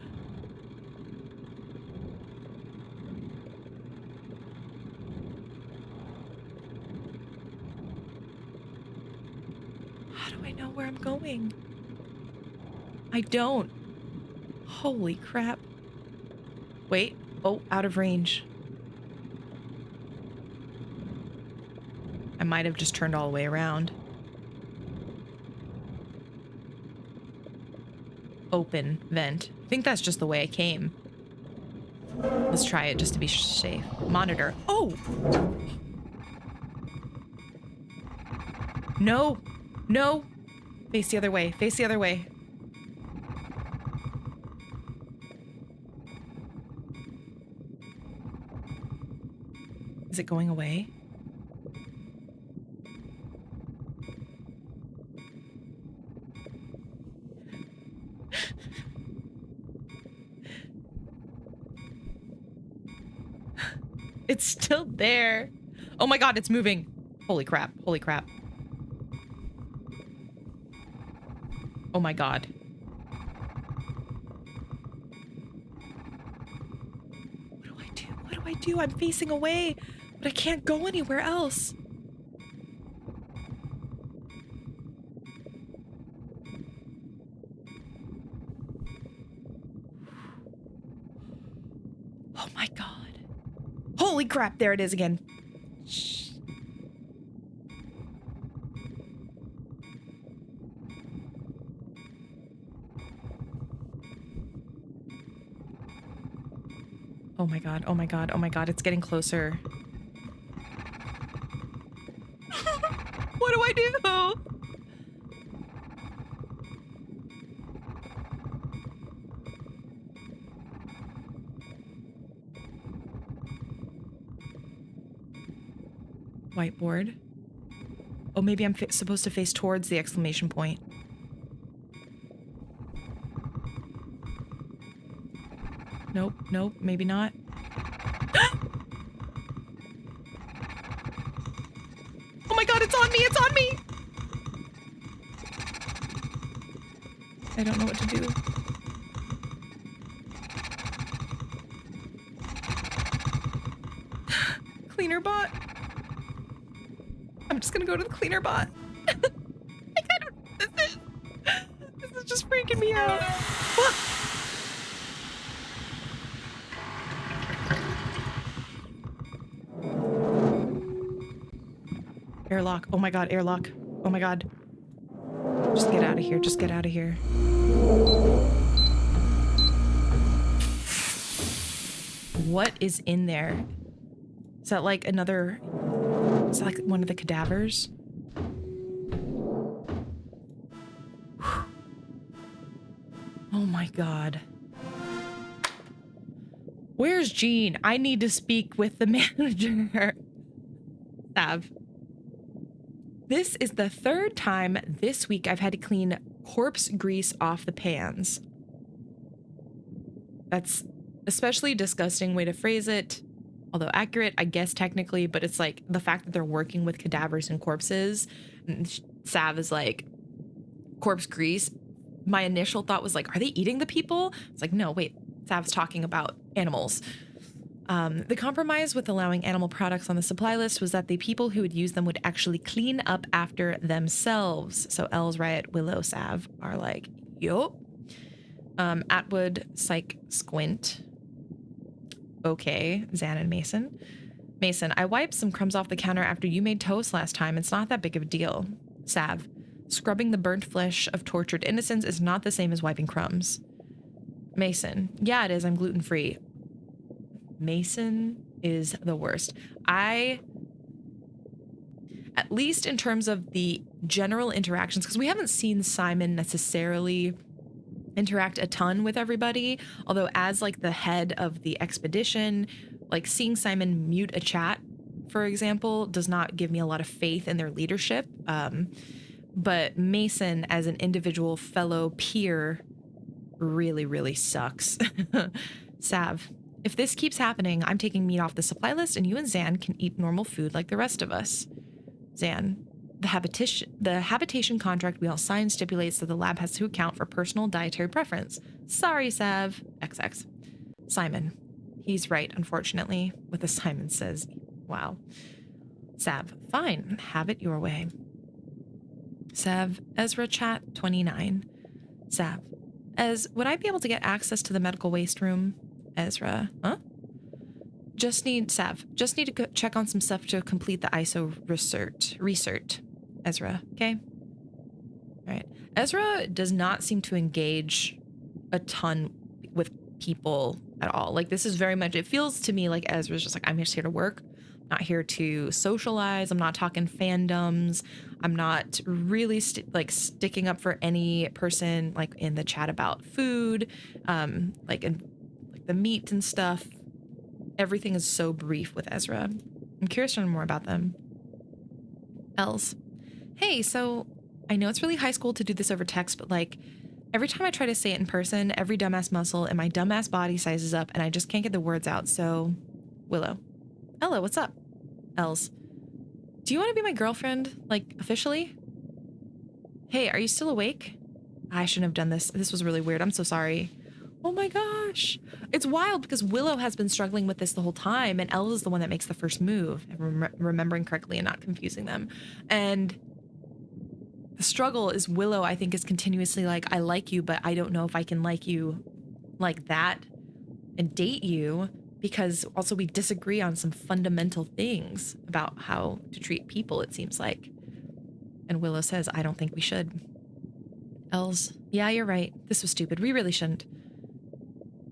How do I know where I'm going? I don't. Holy crap. Wait. Oh, out of range. I might have just turned all the way around. Open vent. I think that's just the way I came. Let's try it just to be safe. Monitor. Oh! No! No! Face the other way. Face the other way. Is it going away? It's still there. Oh my god, it's moving. Holy crap. Holy crap. Oh my god. What do I do? What do I do? I'm facing away, but I can't go anywhere else. Oh my god. Holy crap, there it is again. Shh. Oh my god, oh my god, oh my god, it's getting closer. What do I do? Whiteboard. Oh, maybe I'm supposed to face towards the exclamation point. Nope, nope, maybe not. Oh my god, it's on me, it's on me! I don't know what to do. Cleaner bot. I'm just gonna go to the cleaner bot. This is just freaking me out. Airlock. Oh my god, airlock. Oh my god. Just get out of here. Just get out of here. What is in there? Is that like another... Is that like one of the cadavers? Oh my god. Where's Jean? I need to speak with the manager. Sav. This is the third time this week I've had to clean corpse grease off the pans. That's especially disgusting way to phrase it. Although accurate, I guess technically, but it's like the fact that they're working with cadavers and corpses. And Sav is like, corpse grease. My initial thought was like, are they eating the people? It's like, no, wait, Sav's talking about animals. The compromise with allowing animal products on the supply list was that the people who would use them would actually clean up after themselves. So Els, Riot, Willow, Sav are like, yup. Atwood, Psych, Squint. Okay, Zan and Mason. Mason, I wiped some crumbs off the counter after you made toast last time. It's not that big of a deal. Sav, scrubbing the burnt flesh of tortured innocents is not the same as wiping crumbs. Mason, yeah, it is. I'm gluten-free. Mason is the worst. At least in terms of the general interactions, because we haven't seen Simon necessarily interact a ton with everybody, although as like the head of the expedition, Like seeing Simon mute a chat, for example, does not give me a lot of faith in their leadership. But Mason, as an individual fellow peer, really, really sucks. Sav, if this keeps happening, I'm taking meat off the supply list and you and Zan can eat normal food like the rest of us. Zan, the habitation contract we all signed stipulates that the lab has to account for personal dietary preference. Sorry, Sav. XX. Simon. He's right, unfortunately. With a Simon says, wow. Sav, fine. Have it your way. Sav, Ezra chat 29. Sav, would I be able to get access to the medical waste room? Ezra, huh? Just need to go check on some stuff to complete the ISO research. Ezra, okay? All right. Ezra does not seem to engage a ton with people at all. Like, this is very much, it feels to me like Ezra's just like, I'm just here to work, not here to socialize. I'm not talking fandoms. I'm not really sticking up for any person like in the chat about food, like the meat and stuff. Everything is so brief with Ezra. I'm curious to learn more about them. Els. Hey, so I know it's really high school to do this over text, but like every time I try to say it in person, every dumbass muscle in my dumbass body sizes up and I just can't get the words out. So, Willow. Ella, what's up? Els. Do you want to be my girlfriend, like officially? Hey, are you still awake? I shouldn't have done this. This was really weird. I'm so sorry. Oh my gosh. It's wild because Willow has been struggling with this the whole time and Elle is the one that makes the first move, if I'm remembering correctly and not confusing them. And the struggle is Willow, I think, is continuously like, I like you, but I don't know if I can like you like that and date you, because also we disagree on some fundamental things about how to treat people, it seems like. And Willow says, I don't think we should. Els, yeah, you're right. This was stupid. We really shouldn't.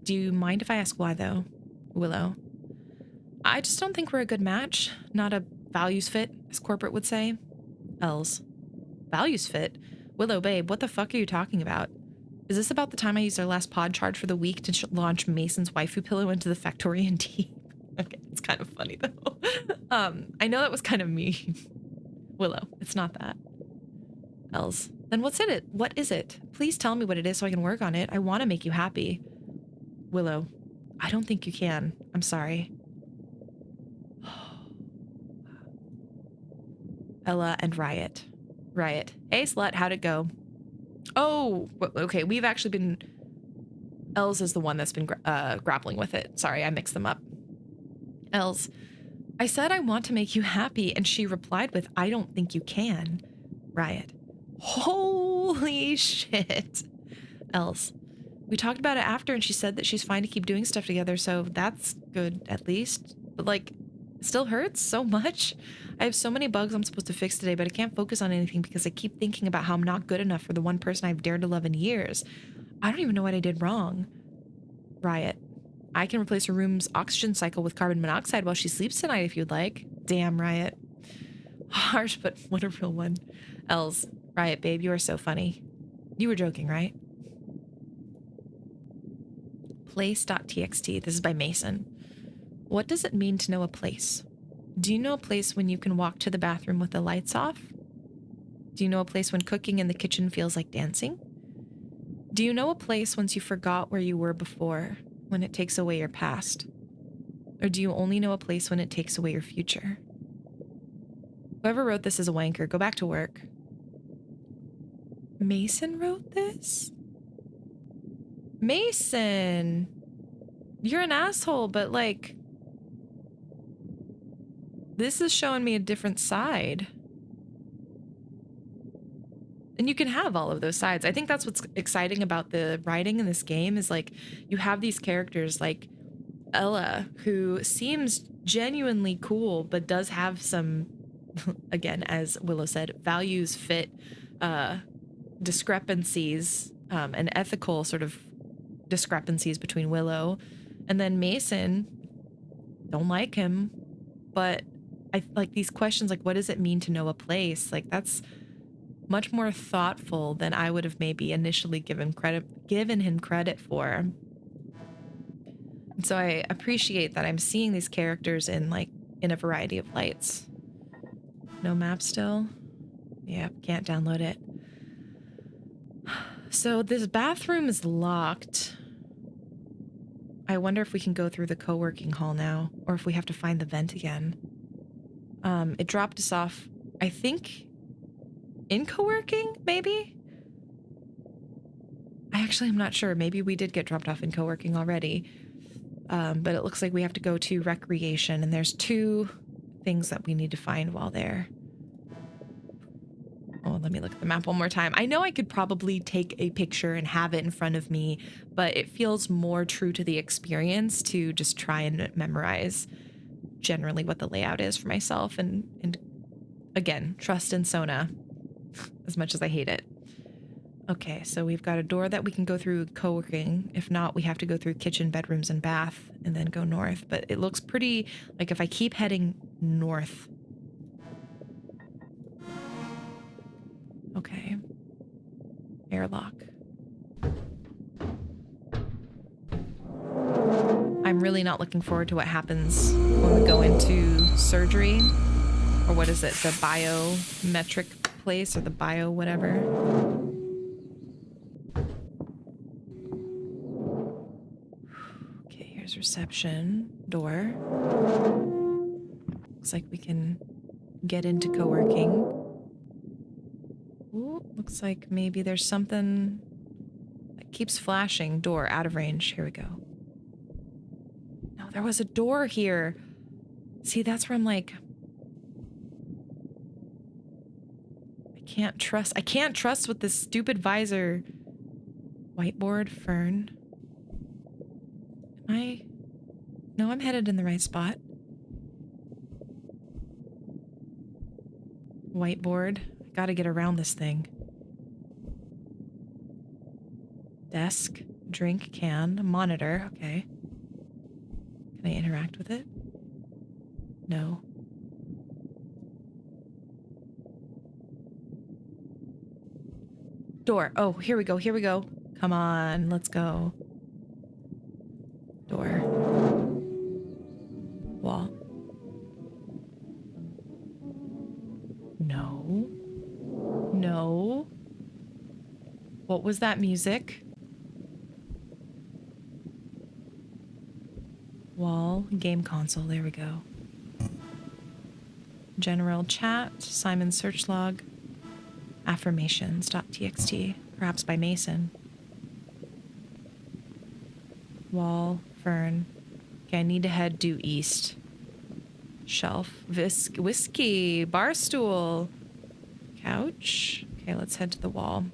Do you mind if I ask why, though? Willow. I just don't think we're a good match. Not a values fit, as corporate would say. Els. Values fit? Willow, babe, what the fuck are you talking about? Is this about the time I used our last pod charge for the week to launch Mason's waifu pillow into the Factorian deep? Okay, it's kind of funny, though. I know that was kind of mean. Willow, it's not that. Els. Then what's in it? What is it? Please tell me what it is so I can work on it. I want to make you happy. Willow, I don't think you can. I'm sorry. Ella and Riot. Riot. Hey, slut, how'd it go? Oh, okay. We've actually been... Els is the one that's been grappling with it. Sorry, I mixed them up. Els. I said I want to make you happy, and she replied with, I don't think you can. Riot. Holy shit. Els. We talked about it after and she said that she's fine to keep doing stuff together, so that's good at least. But like, it still hurts so much. I have so many bugs I'm supposed to fix today, but I can't focus on anything because I keep thinking about how I'm not good enough for the one person I've dared to love in years. I don't even know what I did wrong. Riot. I can replace her room's oxygen cycle with carbon monoxide while she sleeps tonight if you'd like. Damn, Riot. Harsh, but what a real one. Els. Riot, babe, you are so funny. You were joking, right? Place.txt. This is by Mason. What does it mean to know a place? Do you know a place when you can walk to the bathroom with the lights off? Do you know a place when cooking in the kitchen feels like dancing? Do you know a place once you forgot where you were before, when it takes away your past? Or do you only know a place when it takes away your future? Whoever wrote this is a wanker. Go back to work. Mason wrote this? Mason! You're an asshole, but like... This is showing me a different side. And you can have all of those sides. I think that's what's exciting about the writing in this game is like, you have these characters like Ella, who seems genuinely cool, but does have some, again, as Willow said, values fit discrepancies and ethical sort of discrepancies between Willow. And then Mason, don't like him, but I like these questions like, what does it mean to know a place? Like, that's much more thoughtful than I would have maybe initially given him credit for. And so I appreciate that I'm seeing these characters in a variety of lights. No map still? Yep, can't download it. So this bathroom is locked. I wonder if we can go through the co-working hall now, or if we have to find the vent again. It dropped us off, I think, in co-working, maybe? I actually am not sure. Maybe we did get dropped off in co-working already. But it looks like we have to go to recreation, and there's 2 things that we need to find while there. Oh, let me look at the map one more time. I know I could probably take a picture and have it in front of me, but it feels more true to the experience to just try and memorize generally what the layout is for myself, and again, trust in Sona as much as I hate it. Okay, so we've got a door that we can go through co-working. If not, we have to go through kitchen, bedrooms, and bath and then go north. But it looks pretty, like if I keep heading north. Okay. Airlock. I'm really not looking forward to what happens when we go into surgery. Or what is it? The biometric place or the bio whatever. Okay, here's reception. Door. Looks like we can get into co-working. Ooh, looks like maybe there's something that keeps flashing. Door, out of range. Here we go. No, there was a door here. See, that's where I'm like... I can't trust with this stupid visor. Whiteboard, fern. Am I... No, I'm headed in the right spot. Whiteboard. I gotta get around this thing. Desk, drink can, monitor. Okay. Can I interact with it? No. Door. Oh, here we go. Here we go. Come on. Let's go. Door. Wall. No. No. What was that music? Wall. Game console. There we go. General chat. Simon search log. Affirmations.txt, perhaps by Mason. Wall, fern. Okay, I need to head due east. Shelf, whiskey, bar stool, couch. Okay, let's head to the wall.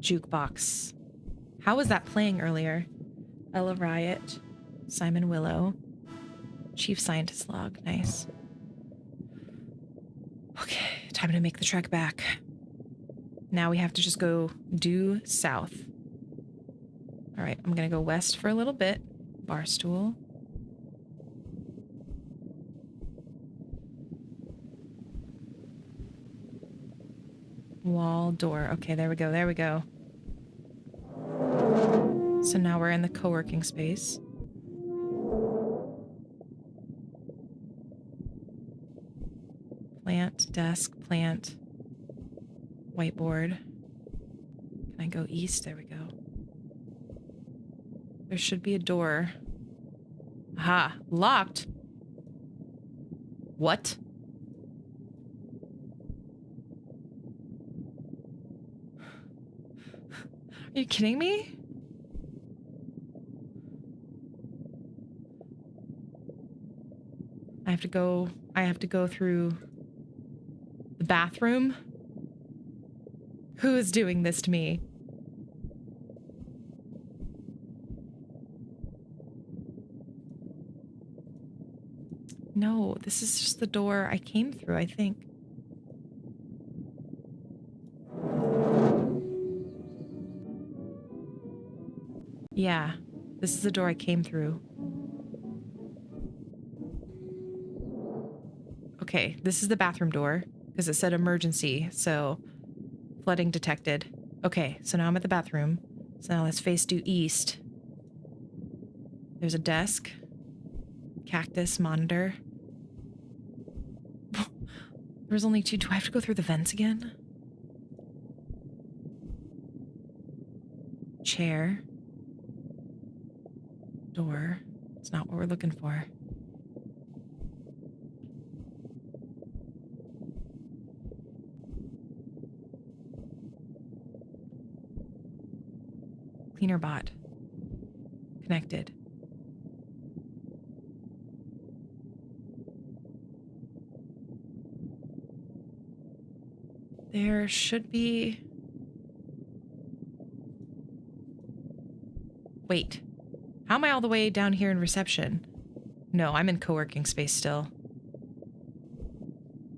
Jukebox. How was that playing earlier? Ella Riot. Simon Willow. Chief Scientist log. Nice. Okay, time to make the trek back. Now we have to just go due south. All right, I'm gonna go west for a little bit. Bar stool. Wall, door. Okay, there we go, there we go. So now we're in the co-working space. Plant, desk, plant, whiteboard. Can I go east? There we go. There should be a door. Aha, locked. What? Are you kidding me? I have to go through the bathroom? Who is doing this to me? No, this is just the door I came through, I think. Yeah, this is the door I came through. Okay, this is the bathroom door, because it said emergency, so Flooding detected. Okay, so now I'm at the bathroom. So now let's face due east. There's a desk. Cactus, monitor. There's only 2. Do I have to go through the vents again? Chair. Door. It's not what we're looking for. Cleaner bot. Connected. There should be... Wait. How am I all the way down here in reception? No, I'm in co-working space still.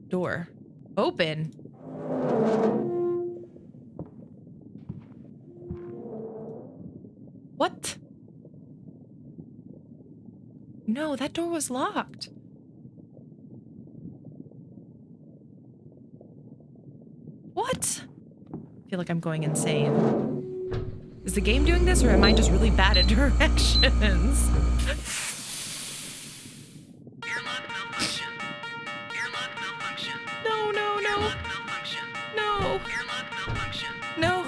Door. Open. What? No, that door was locked. What? I feel like I'm going insane. Is the game doing this, or am I just really bad at directions? No, no, no. No. No.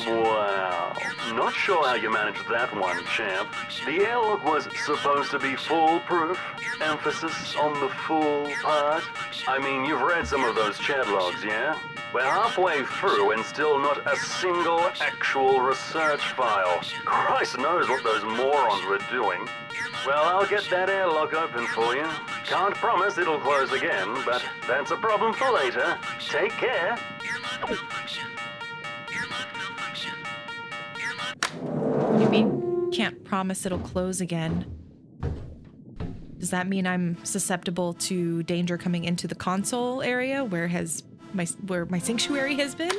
Wow. Not sure how you managed that one, champ. The airlock was supposed to be foolproof. Emphasis on the fool part. I mean, you've read some of those chat logs, yeah? We're halfway through and still not a single actual research file. Christ knows what those morons were doing. Well, I'll get that airlock open for you. Can't promise it'll close again, but that's a problem for later. Take care. What do you mean, can't promise it'll close again? Does that mean I'm susceptible to danger coming into the console area where my sanctuary has been?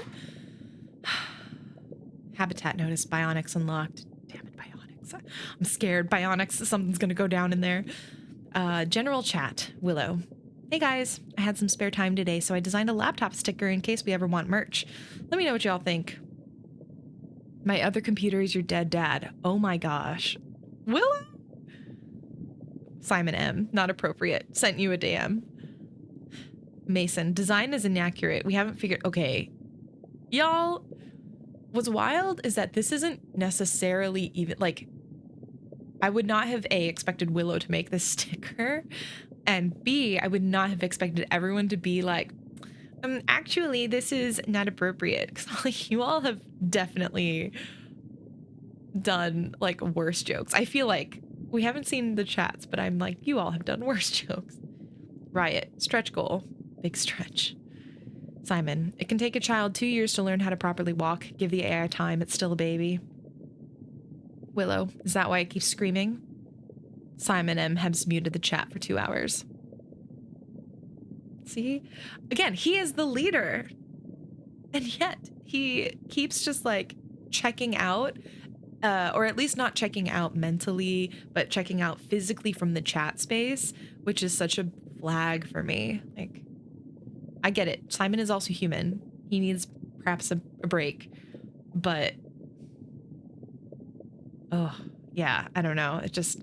Habitat notice, Bionics unlocked. Damn it, Bionics. I'm scared. Bionics, something's gonna go down in there. General chat, Willow. Hey guys, I had some spare time today, so I designed a laptop sticker in case we ever want merch. Let me know what y'all think. My other computer is your dead dad. Oh my gosh. Willow? Simon M. Not appropriate. Sent you a DM. Mason. Design is inaccurate. We haven't figured... Okay. Y'all, what's wild is that this isn't necessarily even... Like, I would not have, A, expected Willow to make this sticker, and B, I would not have expected everyone to be like, actually, this is not appropriate. Because like, you all have definitely done, like, worse jokes. I feel like we haven't seen the chats, but I'm like, you all have done worse jokes. Riot. Stretch goal. Big stretch. Simon. It can take a child 2 years to learn how to properly walk. Give the AI time. It's still a baby. Willow. Is that why it keeps screaming? Simon M. has muted the chat for 2 hours. See? Again, he is the leader. And yet he keeps just like checking out, or at least not checking out mentally, but checking out physically from the chat space, which is such a flag for me. Like, I get it. Simon is also human. He needs perhaps a break, but oh, yeah, I don't know. It just,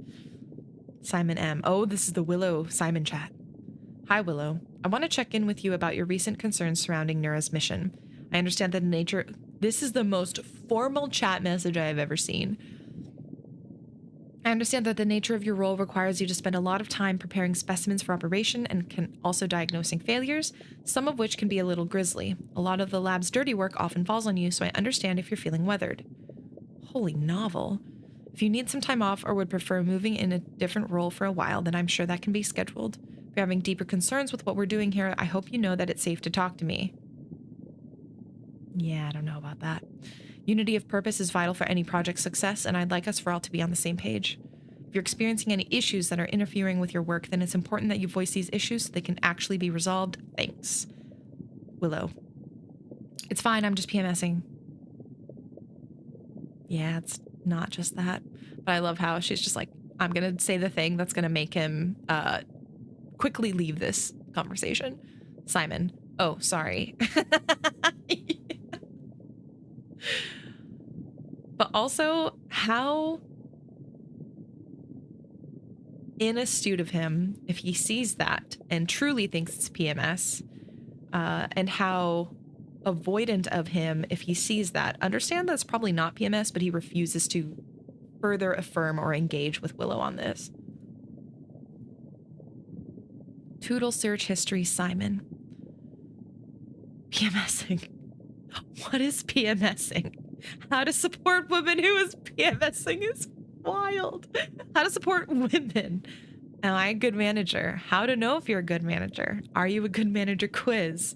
Simon M. Oh, this is the Willow Simon chat. Hi, Willow. I want to check in with you about your recent concerns surrounding Neuras' mission. I understand that in nature... This is the most formal chat message I have ever seen. I understand that the nature of your role requires you to spend a lot of time preparing specimens for operation and can also diagnosing failures, some of which can be a little grisly. A lot of the lab's dirty work often falls on you, so I understand if you're feeling weathered. Holy novel. If you need some time off or would prefer moving in a different role for a while, then I'm sure that can be scheduled. If you're having deeper concerns with what we're doing here, I hope you know that it's safe to talk to me. Yeah, I don't know about that. Unity of purpose is vital for any project success, and I'd like us for all to be on the same page. If you're experiencing any issues that are interfering with your work, then it's important that you voice these issues so they can actually be resolved. Thanks. Willow. It's fine, I'm just PMSing. Yeah, it's not just that. But I love how she's just like, I'm going to say the thing that's going to make him quickly leave this conversation. Simon. Oh, sorry. Also, how inastute of him if he sees that and truly thinks it's PMS, and how avoidant of him if he sees that. Understand that's probably not PMS, but he refuses to further affirm or engage with Willow on this. Toodle search history, Simon. PMSing. What is PMSing? How to support women who is PMSing is wild. How to support women. Am I a good manager? How to know if you're a good manager? Are you a good manager quiz?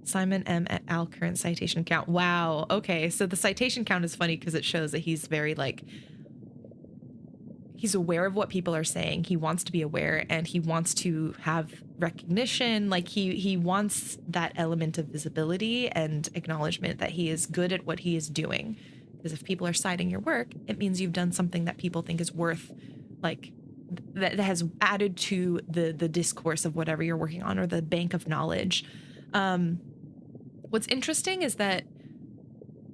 Simon M. et al. Current citation count. Wow. Okay. So the citation count is funny because it shows that he's very he's aware of what people are saying. He wants to be aware and he wants to have recognition. Like he wants that element of visibility and acknowledgement that he is good at what he is doing. Because if people are citing your work, it means you've done something that people think is worth, like, that has added to the discourse of whatever you're working on or the bank of knowledge. What's interesting is that,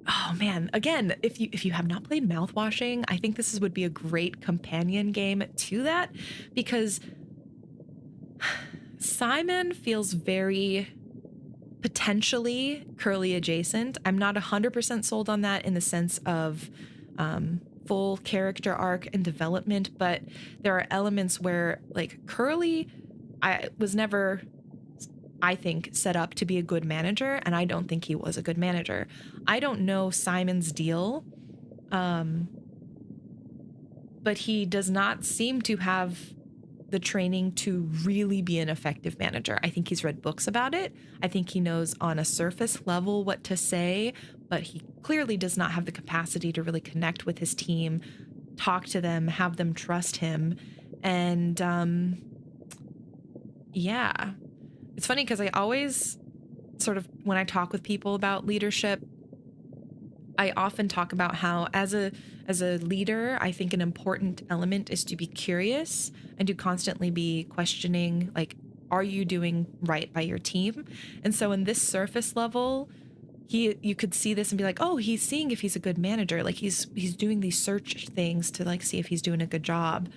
oh man, again, if you have not played Mouthwashing, I think this would be a great companion game to that, because Simon feels very potentially Curly adjacent. I'm not 100% sold on that in the sense of full character arc and development, but there are elements where, like, Curly, I was never, I think, set up to be a good manager, and I don't think he was a good manager. I don't know Simon's deal, but he does not seem to have the training to really be an effective manager. I think he's read books about it. I think he knows on a surface level what to say, but he clearly does not have the capacity to really connect with his team, talk to them, have them trust him. And yeah, it's funny because I always sort of, when I talk with people about leadership, I often talk about how as a leader, I think an important element is to be curious and to constantly be questioning, like, are you doing right by your team? And so in this surface level, you could see this and be like, oh, he's seeing if he's a good manager. Like he's doing these search things to, like, see if he's doing a good job.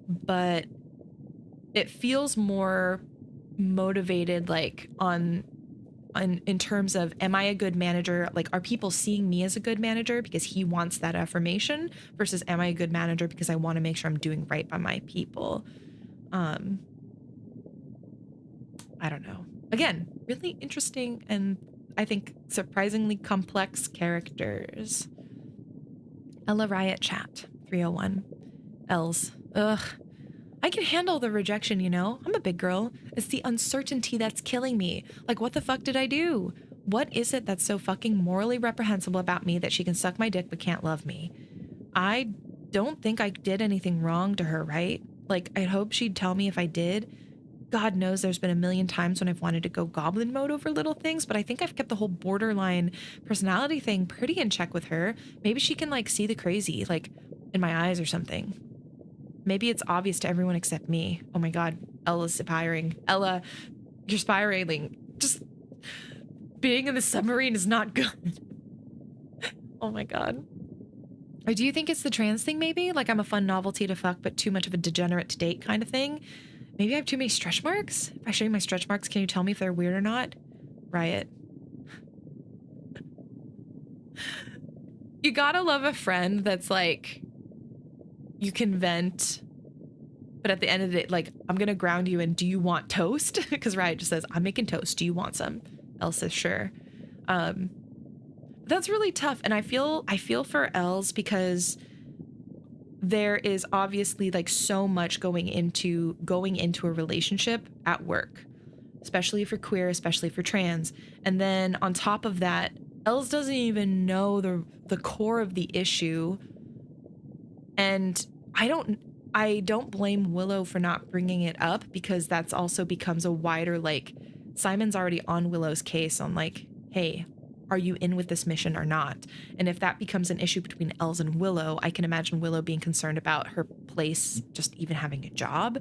But it feels more motivated, like, in terms of, am I a good manager? Like, are people seeing me as a good manager because he wants that affirmation, versus am I a good manager because I want to make sure I'm doing right by my people? I don't know. Again, really interesting and I think surprisingly complex characters. Ella Riot Chat 301. Els. Ugh. I can handle the rejection, you know? I'm a big girl. It's the uncertainty that's killing me. Like, what the fuck did I do? What is it that's so fucking morally reprehensible about me that she can suck my dick but can't love me? I don't think I did anything wrong to her, right? Like, I'd hope she'd tell me if I did. God knows there's been a million times when I've wanted to go goblin mode over little things, but I think I've kept the whole borderline personality thing pretty in check with her. Maybe she can, like, see the crazy, like, in my eyes or something. Maybe it's obvious to everyone except me. Oh my God, Ella's spiraling. Ella, you're spiraling. Just being in the submarine is not good. Oh my God. Or do you think it's the trans thing maybe? Like, I'm a fun novelty to fuck, but too much of a degenerate to date kind of thing? Maybe I have too many stretch marks? If I show you my stretch marks, can you tell me if they're weird or not? Riot. You gotta love a friend that's like, you can vent, but at the end of the day, like, I'm gonna ground you in, do you want toast? Because Riot just says, I'm making toast. Do you want some? Elle says, sure. That's really tough. And I feel for Els because there is obviously, like, so much going into a relationship at work, especially for queer, especially for trans. And then on top of that, Els doesn't even know the core of the issue. And I don't blame Willow for not bringing it up, because that's also becomes a wider, like, Simon's already on Willow's case on, like, hey, are you in with this mission or not? And if that becomes an issue between Els and Willow, I can imagine Willow being concerned about her place, just even having a job.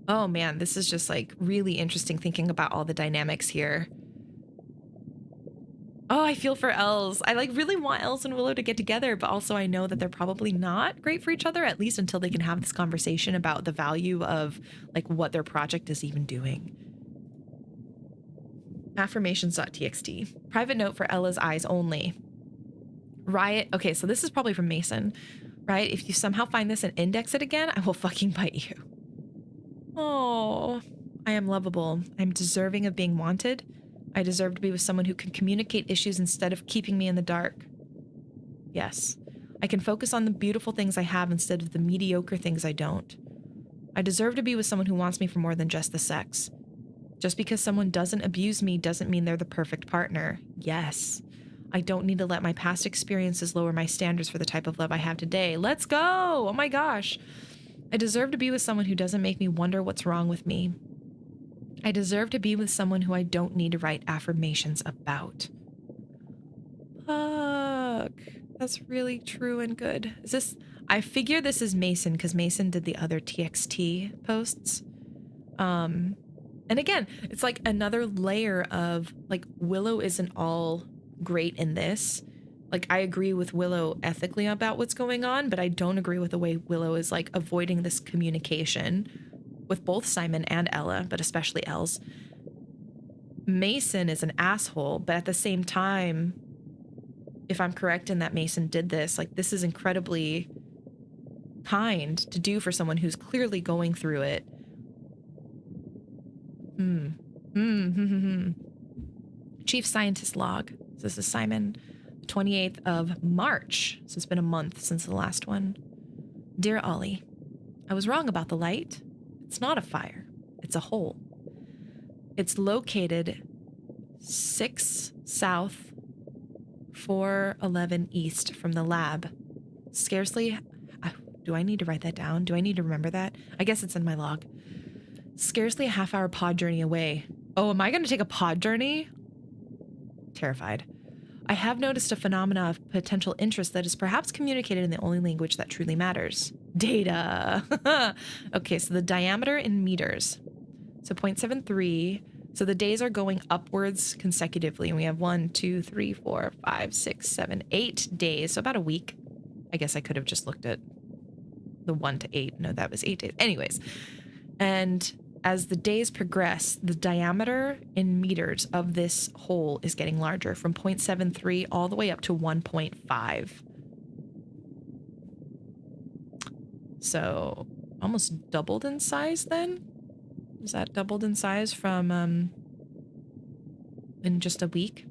Oh man, this is just, like, really interesting thinking about all the dynamics here. Oh, I feel for Els. I like really want Els and Willow to get together, but also I know that they're probably not great for each other, at least until they can have this conversation about the value of like what their project is even doing. Affirmations.txt. Private note for Ella's eyes only. Riot. Okay, so this is probably from Mason. Right? If you somehow find this and index it again, I will fucking bite you. Oh, I am lovable. I'm deserving of being wanted. I deserve to be with someone who can communicate issues instead of keeping me in the dark. Yes. I can focus on the beautiful things I have instead of the mediocre things I don't. I deserve to be with someone who wants me for more than just the sex. Just because someone doesn't abuse me doesn't mean they're the perfect partner. Yes. I don't need to let my past experiences lower my standards for the type of love I have today. Let's go! Oh my gosh. I deserve to be with someone who doesn't make me wonder what's wrong with me. I deserve to be with someone who I don't need to write affirmations about. Fuck. That's really true and good. Is this... I figure this is Mason because Mason did the other TXT posts. And again, it's like another layer of like Willow isn't all great in this. Like I agree with Willow ethically about what's going on, but I don't agree with the way Willow is like avoiding this communication with both Simon and Ella, but especially Els. Mason is an asshole, but at the same time, if I'm correct in that Mason did this, like this is incredibly kind to do for someone who's clearly going through it. Chief Scientist Log. This is Simon. 28th of March. So it's been a month since the last one. Dear Ollie, I was wrong about the light. It's not a fire. It's a hole. It's located 6 south, 411 east from the lab. Scarcely... Do I need to write that down? Do I need to remember that? I guess it's in my log. Scarcely a half-hour pod journey away. Oh, am I going to take a pod journey? Terrified. I have noticed a phenomena of potential interest that is perhaps communicated in the only language that truly matters. Data. Okay, so the diameter in meters. So 0.73. So the days are going upwards consecutively. And we have 1, 2, 3, 4, 5, 6, 7, 8 days. So about a week. I guess I could have just looked at the 1 to 8. No, that was 8 days. Anyways. And as the days progress, the diameter in meters of this hole is getting larger from 0.73 all the way up to 1.5. So almost doubled in size then? Is that doubled in size from in just a week?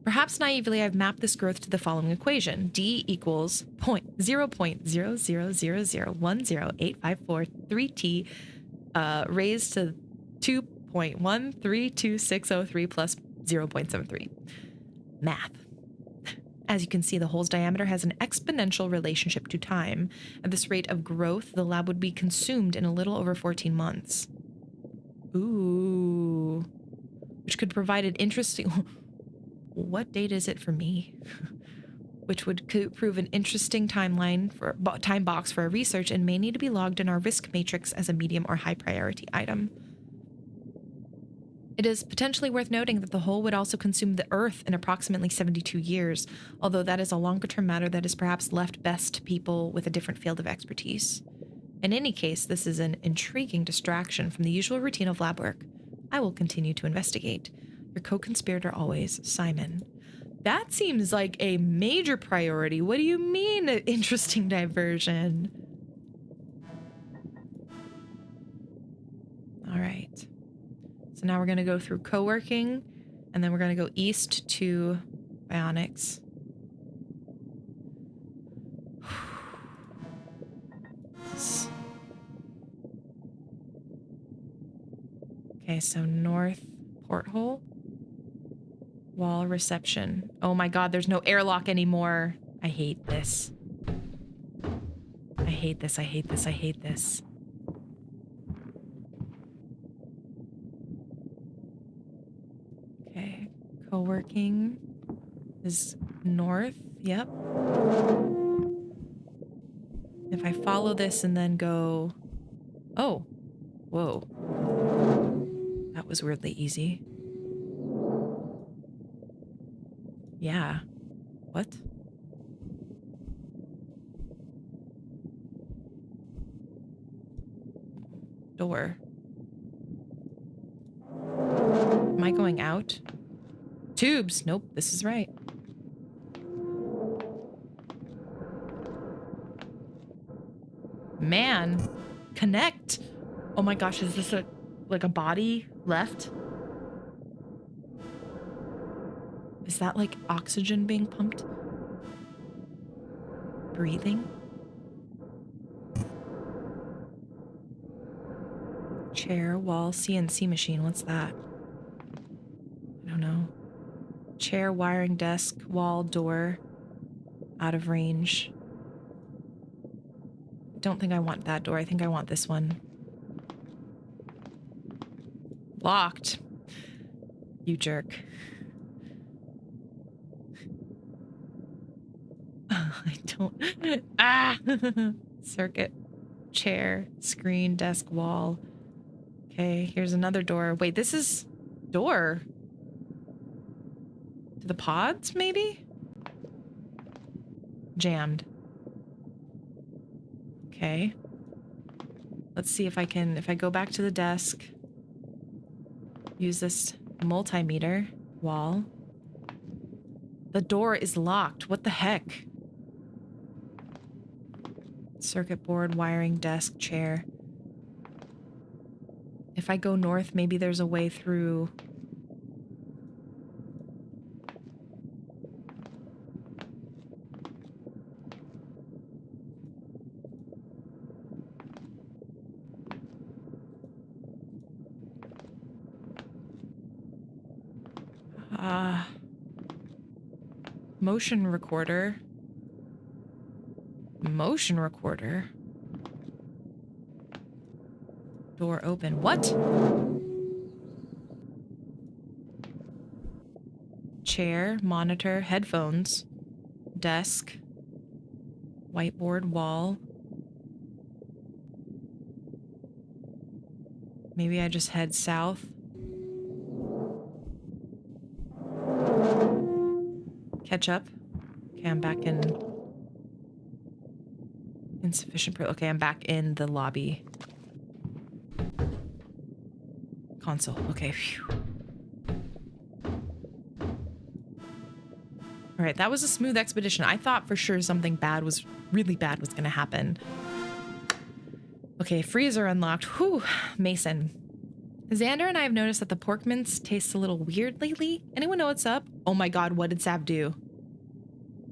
Perhaps naively, I've mapped this growth to the following equation. D equals 0.000108543t raised to 2.132603 plus 0.73. Math. As you can see, the hole's diameter has an exponential relationship to time. At this rate of growth, the lab would be consumed in a little over 14 months. Ooh. Which could provide an interesting... What date is it for me? Which could prove an interesting timeline for time box for our research and may need to be logged in our risk matrix as a medium or high priority item. It is potentially worth noting that the hole would also consume the Earth in approximately 72 years, although that is a longer-term matter that is perhaps left best to people with a different field of expertise. In any case, this is an intriguing distraction from the usual routine of lab work. I will continue to investigate. Your co-conspirator always, Simon. That seems like a major priority. What do you mean, an interesting diversion? All right. So now we're going to go through co-working, and then we're going to go east to Bionics. Okay, so north porthole. Wall reception. Oh my god, there's no airlock anymore. I hate this. I hate this, I hate this, I hate this. Okay, co-working is north, yep. If I follow this and then go... Oh, whoa. That was weirdly easy. Yeah. What? Door. Am I going out? Tubes. Nope, this is right. Man, connect. Oh my gosh, is this like a body left? Is that like oxygen being pumped? Breathing? Chair, wall, CNC machine. What's that? I don't know. Chair, wiring, desk, wall, door. Out of range. Don't think I want that door. I think I want this one. Locked. You jerk. I don't. Ah! Circuit. Chair. Screen. Desk. Wall. Okay, here's another door. Wait, this is door. To the pods, maybe? Jammed. Okay. Let's see if I can, if I go back to the desk, use this multimeter wall. The door is locked. What the heck? Circuit board, wiring, desk, chair. If I go north, maybe there's a way through. Motion recorder. Motion recorder. Door open. What? Chair, monitor, headphones, desk, whiteboard, wall. Maybe I just head south. Ketchup. Okay, I'm back in. Insufficient. Okay, I'm back in the lobby. Console. Okay. Phew. All right, that was a smooth expedition. I thought for sure something bad was really bad was going to happen. Okay, freezer unlocked. Whew, Mason. Xander and I have noticed that the pork mince tastes a little weird lately. Anyone know what's up? Oh my god, what did Sav do?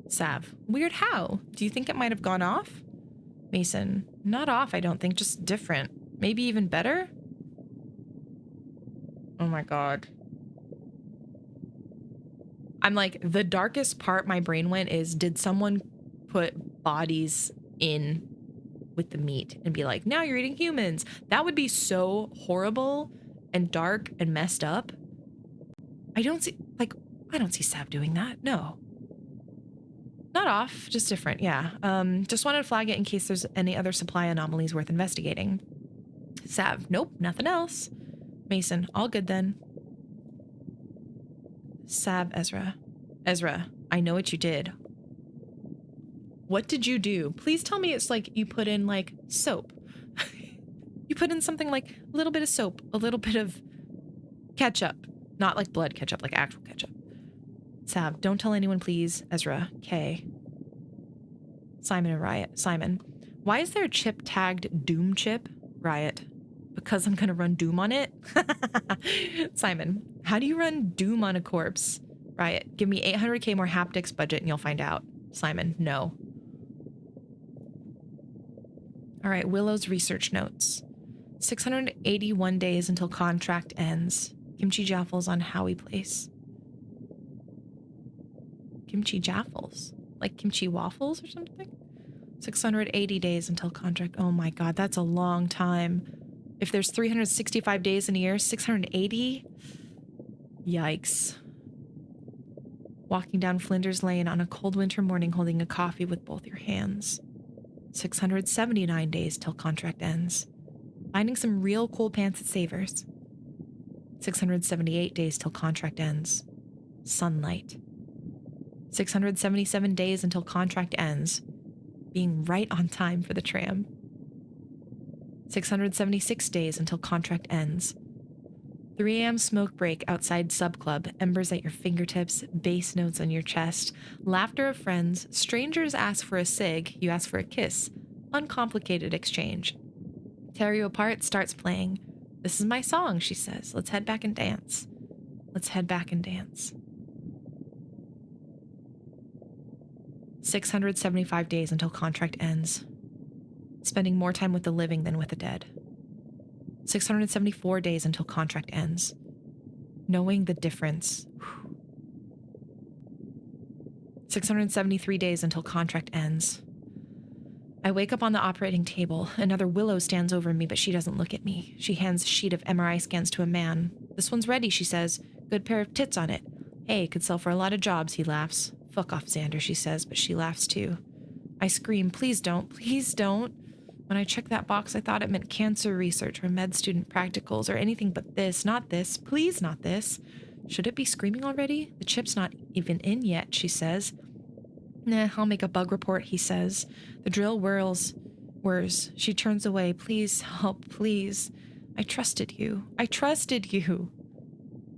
Sav. Weird how? Do you think it might have gone off? Mason. Not off, I don't think, just different. Maybe even better? Oh my god. I'm like, the darkest part my brain went is, did someone put bodies in with the meat and be like, now you're eating humans? That would be so horrible and dark and messed up. I don't see Sav doing that. No. Not off, just different, yeah. Just wanted to flag it in case there's any other supply anomalies worth investigating. Sav, nope, nothing else. Mason, all good then. Sav, Ezra. Ezra, I know what you did. What did you do? Please tell me it's like you put in like soap. You put in something like a little bit of soap, a little bit of ketchup. Not like blood ketchup, like actual ketchup. Sav, don't tell anyone please. Ezra, K. Simon and Riot. Simon, why is there a chip tagged Doom chip? Riot, because I'm gonna run Doom on it. Simon, how do you run Doom on a corpse? Riot, give me 800k more haptics budget and you'll find out. Simon, no. All right, Willow's research notes. 681 days until contract ends. Kimchi Jaffles on Howie Place. Kimchi Jaffles? Like kimchi waffles or something? 680 days until contract. Oh my god, that's a long time. If there's 365 days in a year, 680? Yikes. Walking down Flinders Lane on a cold winter morning holding a coffee with both your hands. 679 days till contract ends. Finding some real cool pants at Savers. 678 days till contract ends. Sunlight. 677 days until contract ends. Being right on time for the tram. 676 days until contract ends. 3 a.m. smoke break outside sub club, embers at your fingertips, bass notes on your chest, laughter of friends, strangers ask for a cig, you ask for a kiss. Uncomplicated exchange. Tear You Apart starts playing. This is my song, she says. Let's head back and dance. Let's head back and dance. 675 days until contract ends. Spending more time with the living than with the dead. 674 days until contract ends. Knowing the difference. 673 days until contract ends. I wake up on the operating table. Another Willow stands over me, but she doesn't look at me. She hands a sheet of MRI scans to a man. This one's ready, she says. Good pair of tits on it. Hey, could sell for a lot of jobs, he laughs. Fuck off, Xander, she says, but she laughs too. I scream, please don't, please don't. When I checked that box, I thought it meant cancer research or med student practicals or anything but this, not this, please not this. Should it be screaming already? The chip's not even in yet, she says. Nah, I'll make a bug report, he says. The drill whirs. She turns away. Please help, please. I trusted you. I trusted you.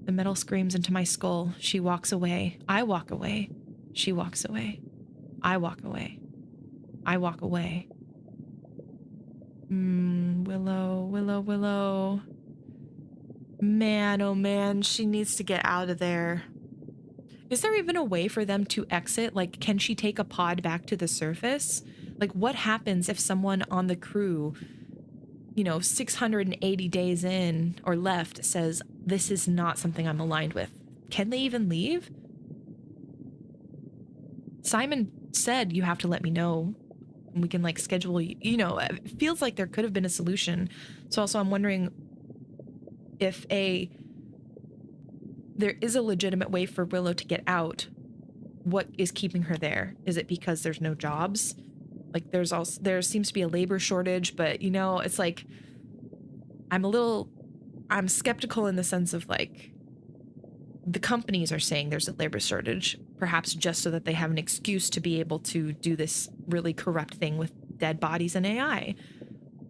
The metal screams into my skull. She walks away. I walk away. She walks away. I walk away. I walk away. Willow, Willow, Willow. Man, oh man, she needs to get out of there. Is there even a way for them to exit? Like, can she take a pod back to the surface? Like, what happens if someone on the crew, 680 days in or left says, this is not something I'm aligned with? Can they even leave? Simon said, you have to let me know. And we can schedule, it feels like there could have been a solution. So also I'm wondering if there is a legitimate way for Willow to get out. What is keeping her there? Is it because there's no jobs? There seems to be a labor shortage, but it's like, I'm skeptical in the sense of the companies are saying there's a labor shortage, perhaps just so that they have an excuse to be able to do this really corrupt thing with dead bodies and AI.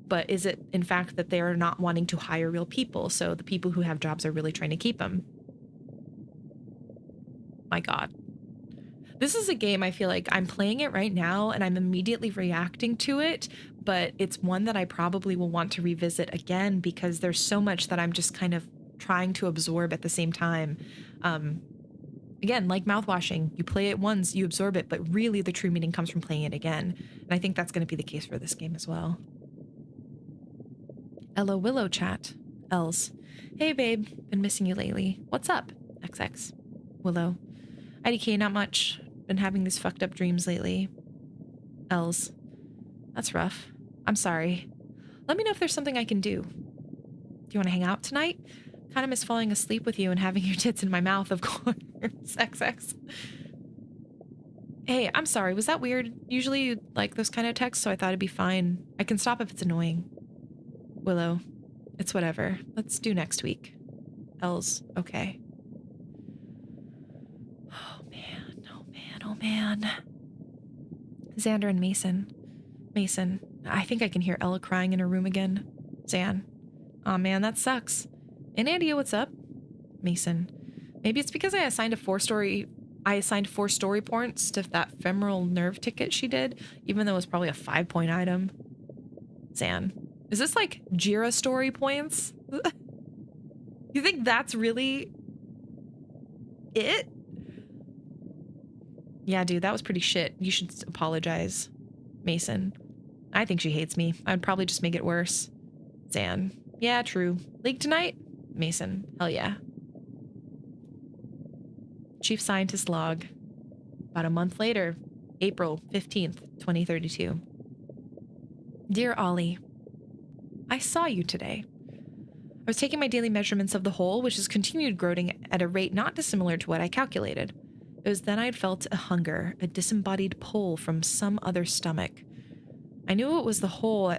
But is it, in fact, that they are not wanting to hire real people, so the people who have jobs are really trying to keep them? My God. This is a game I feel like I'm playing it right now, and I'm immediately reacting to it, but it's one that I probably will want to revisit again because there's so much that I'm just kind of trying to absorb at the same time. Again, like mouthwashing, you play it once, you absorb it, but really the true meaning comes from playing it again. And I think that's going to be the case for this game as well. Hello, Willow chat. Els. Hey, babe. Been missing you lately. What's up? XX. Willow. IDK, not much. Been having these fucked up dreams lately. Els. That's rough. I'm sorry. Let me know if there's something I can do. Do you want to hang out tonight? Kind of miss falling asleep with you and having your tits in my mouth, of course. XX. Hey, I'm sorry. Was that weird? Usually you like those kind of texts, so I thought it'd be fine. I can stop if it's annoying. Willow. It's whatever. Let's do next week. Els. Okay. Oh, man. Oh, man. Oh, man. Xander and Mason. Mason. I think I can hear Ella crying in her room again. Zan. Aw, man, that sucks. And Andy, what's up? Mason. Maybe it's because I assigned 4 story points to that femoral nerve ticket she did, even though it was probably a 5-point item. Zan. Is this like Jira story points? You think that's really it? Yeah, dude, that was pretty shit. You should apologize. Mason. I think she hates me. I'd probably just make it worse. Zan. Yeah, true. League tonight? Mason. Hell yeah. Chief Scientist log. About a month later, April 15th, 2032. Dear Ollie, I saw you today. I was taking my daily measurements of the hole, which has continued growing at a rate not dissimilar to what I calculated. It was then I'd felt a hunger, a disembodied pull from some other stomach. I knew it was the hole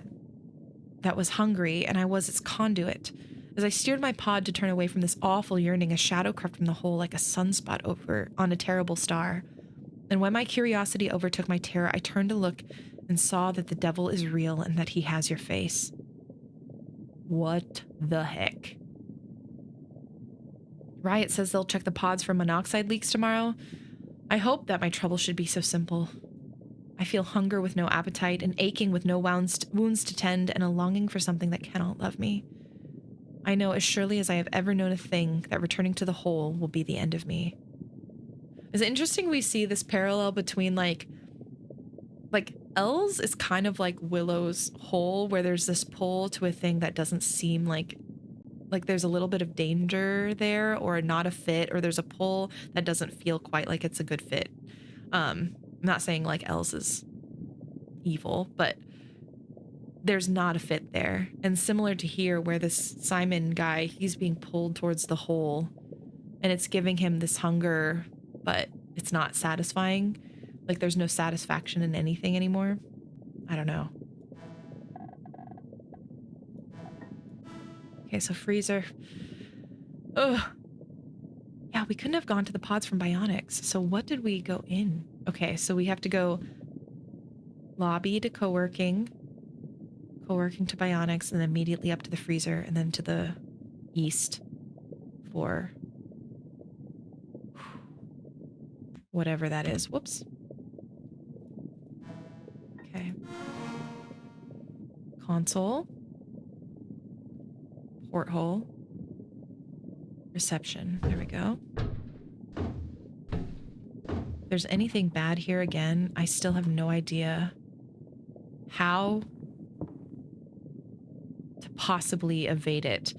that was hungry, and I was its conduit. As I steered my pod to turn away from this awful yearning, a shadow crept from the hole like a sunspot over on a terrible star. And when my curiosity overtook my terror, I turned to look and saw that the devil is real and that he has your face. What the heck? Riot says they'll check the pods for monoxide leaks tomorrow. I hope that my trouble should be so simple. I feel hunger with no appetite, an aching with no wounds to tend, and a longing for something that cannot love me. I know as surely as I have ever known a thing that returning to the hole will be the end of me. It's interesting we see this parallel between like Elle's is kind of like Willow's hole, where there's this pull to a thing that doesn't seem like there's a little bit of danger there, or not a fit, or there's a pull that doesn't feel quite like it's a good fit. I'm not saying like Elle's is evil, but there's not a fit there. And similar to here, where this Simon guy, he's being pulled towards the hole, and it's giving him this hunger, but it's not satisfying. Like there's no satisfaction in anything anymore. I don't know. Okay, so freezer. Ugh. Yeah, we couldn't have gone to the pods from Bionics. So what did we go in? Okay, so we have to go lobby to co-working to Bionics, and then immediately up to the freezer, and then to the east for whatever that is. Whoops. Okay. Console. Porthole. Reception. There we go. If there's anything bad here again, I still have no idea how to possibly evade it.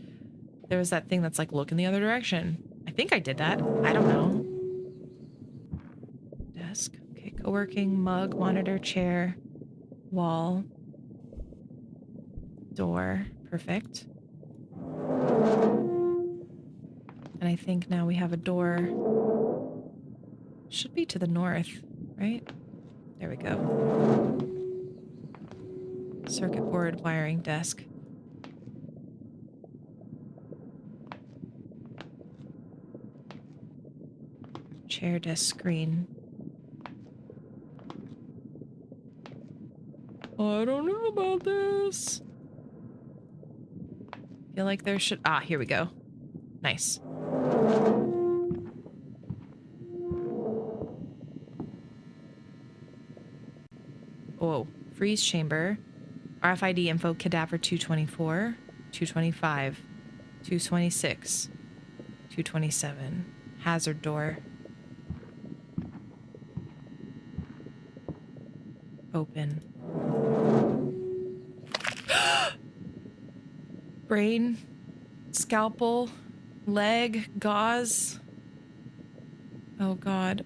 There was that thing that's like, look in the other direction. I think I did that. I don't know. Desk. Okay, co-working, mug, monitor, chair, wall, door. Perfect. And I think now we have a door. Should be to the north, right? There we go. Circuit board, wiring, desk. Chair, desk, screen. I don't know about this. Feel like there should... Ah, here we go. Nice. Whoa. Freeze chamber. RFID info cadaver 224, 225, 226, 227. Hazard door. Open. Brain. Scalpel. Leg. Gauze. Oh god.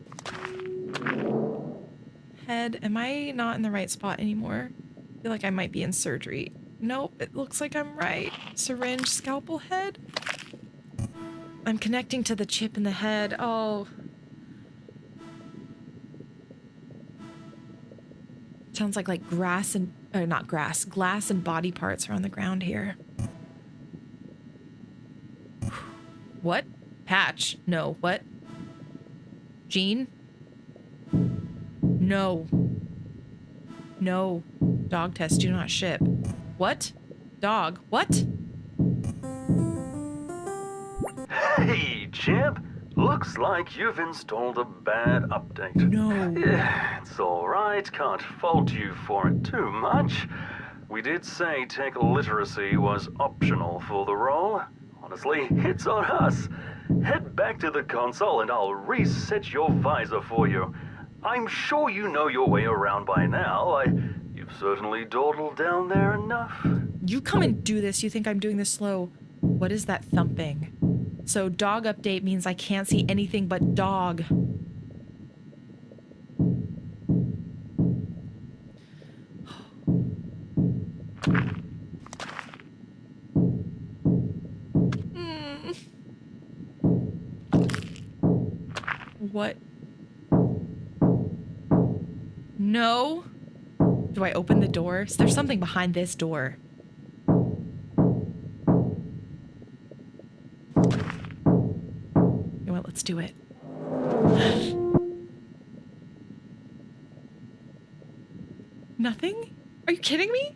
Head. Am I not in the right spot anymore? I feel like I might be in surgery. Nope, it looks like I'm right. Syringe, scalpel, head. I'm connecting to the chip in the head. Oh. Sounds like grass and... Or not grass. Glass and body parts are on the ground here. What? Patch. No. What? Gene? No. No. Dog test. Do not ship. What? Dog. What? Hey, champ. Looks like you've installed a bad update. No. Yeah, it's alright. Can't fault you for it too much. We did say tech literacy was optional for the role. Honestly, it's on us. Head back to the console and I'll reset your visor for you. I'm sure you know your way around by now. You've certainly dawdled down there enough. You come and do this. You think I'm doing this slow. What is that thumping? So dog update means I can't see anything but dog. What? No. Do I open the door? There's something behind this door. You know what? Let's do it. Nothing? Are you kidding me?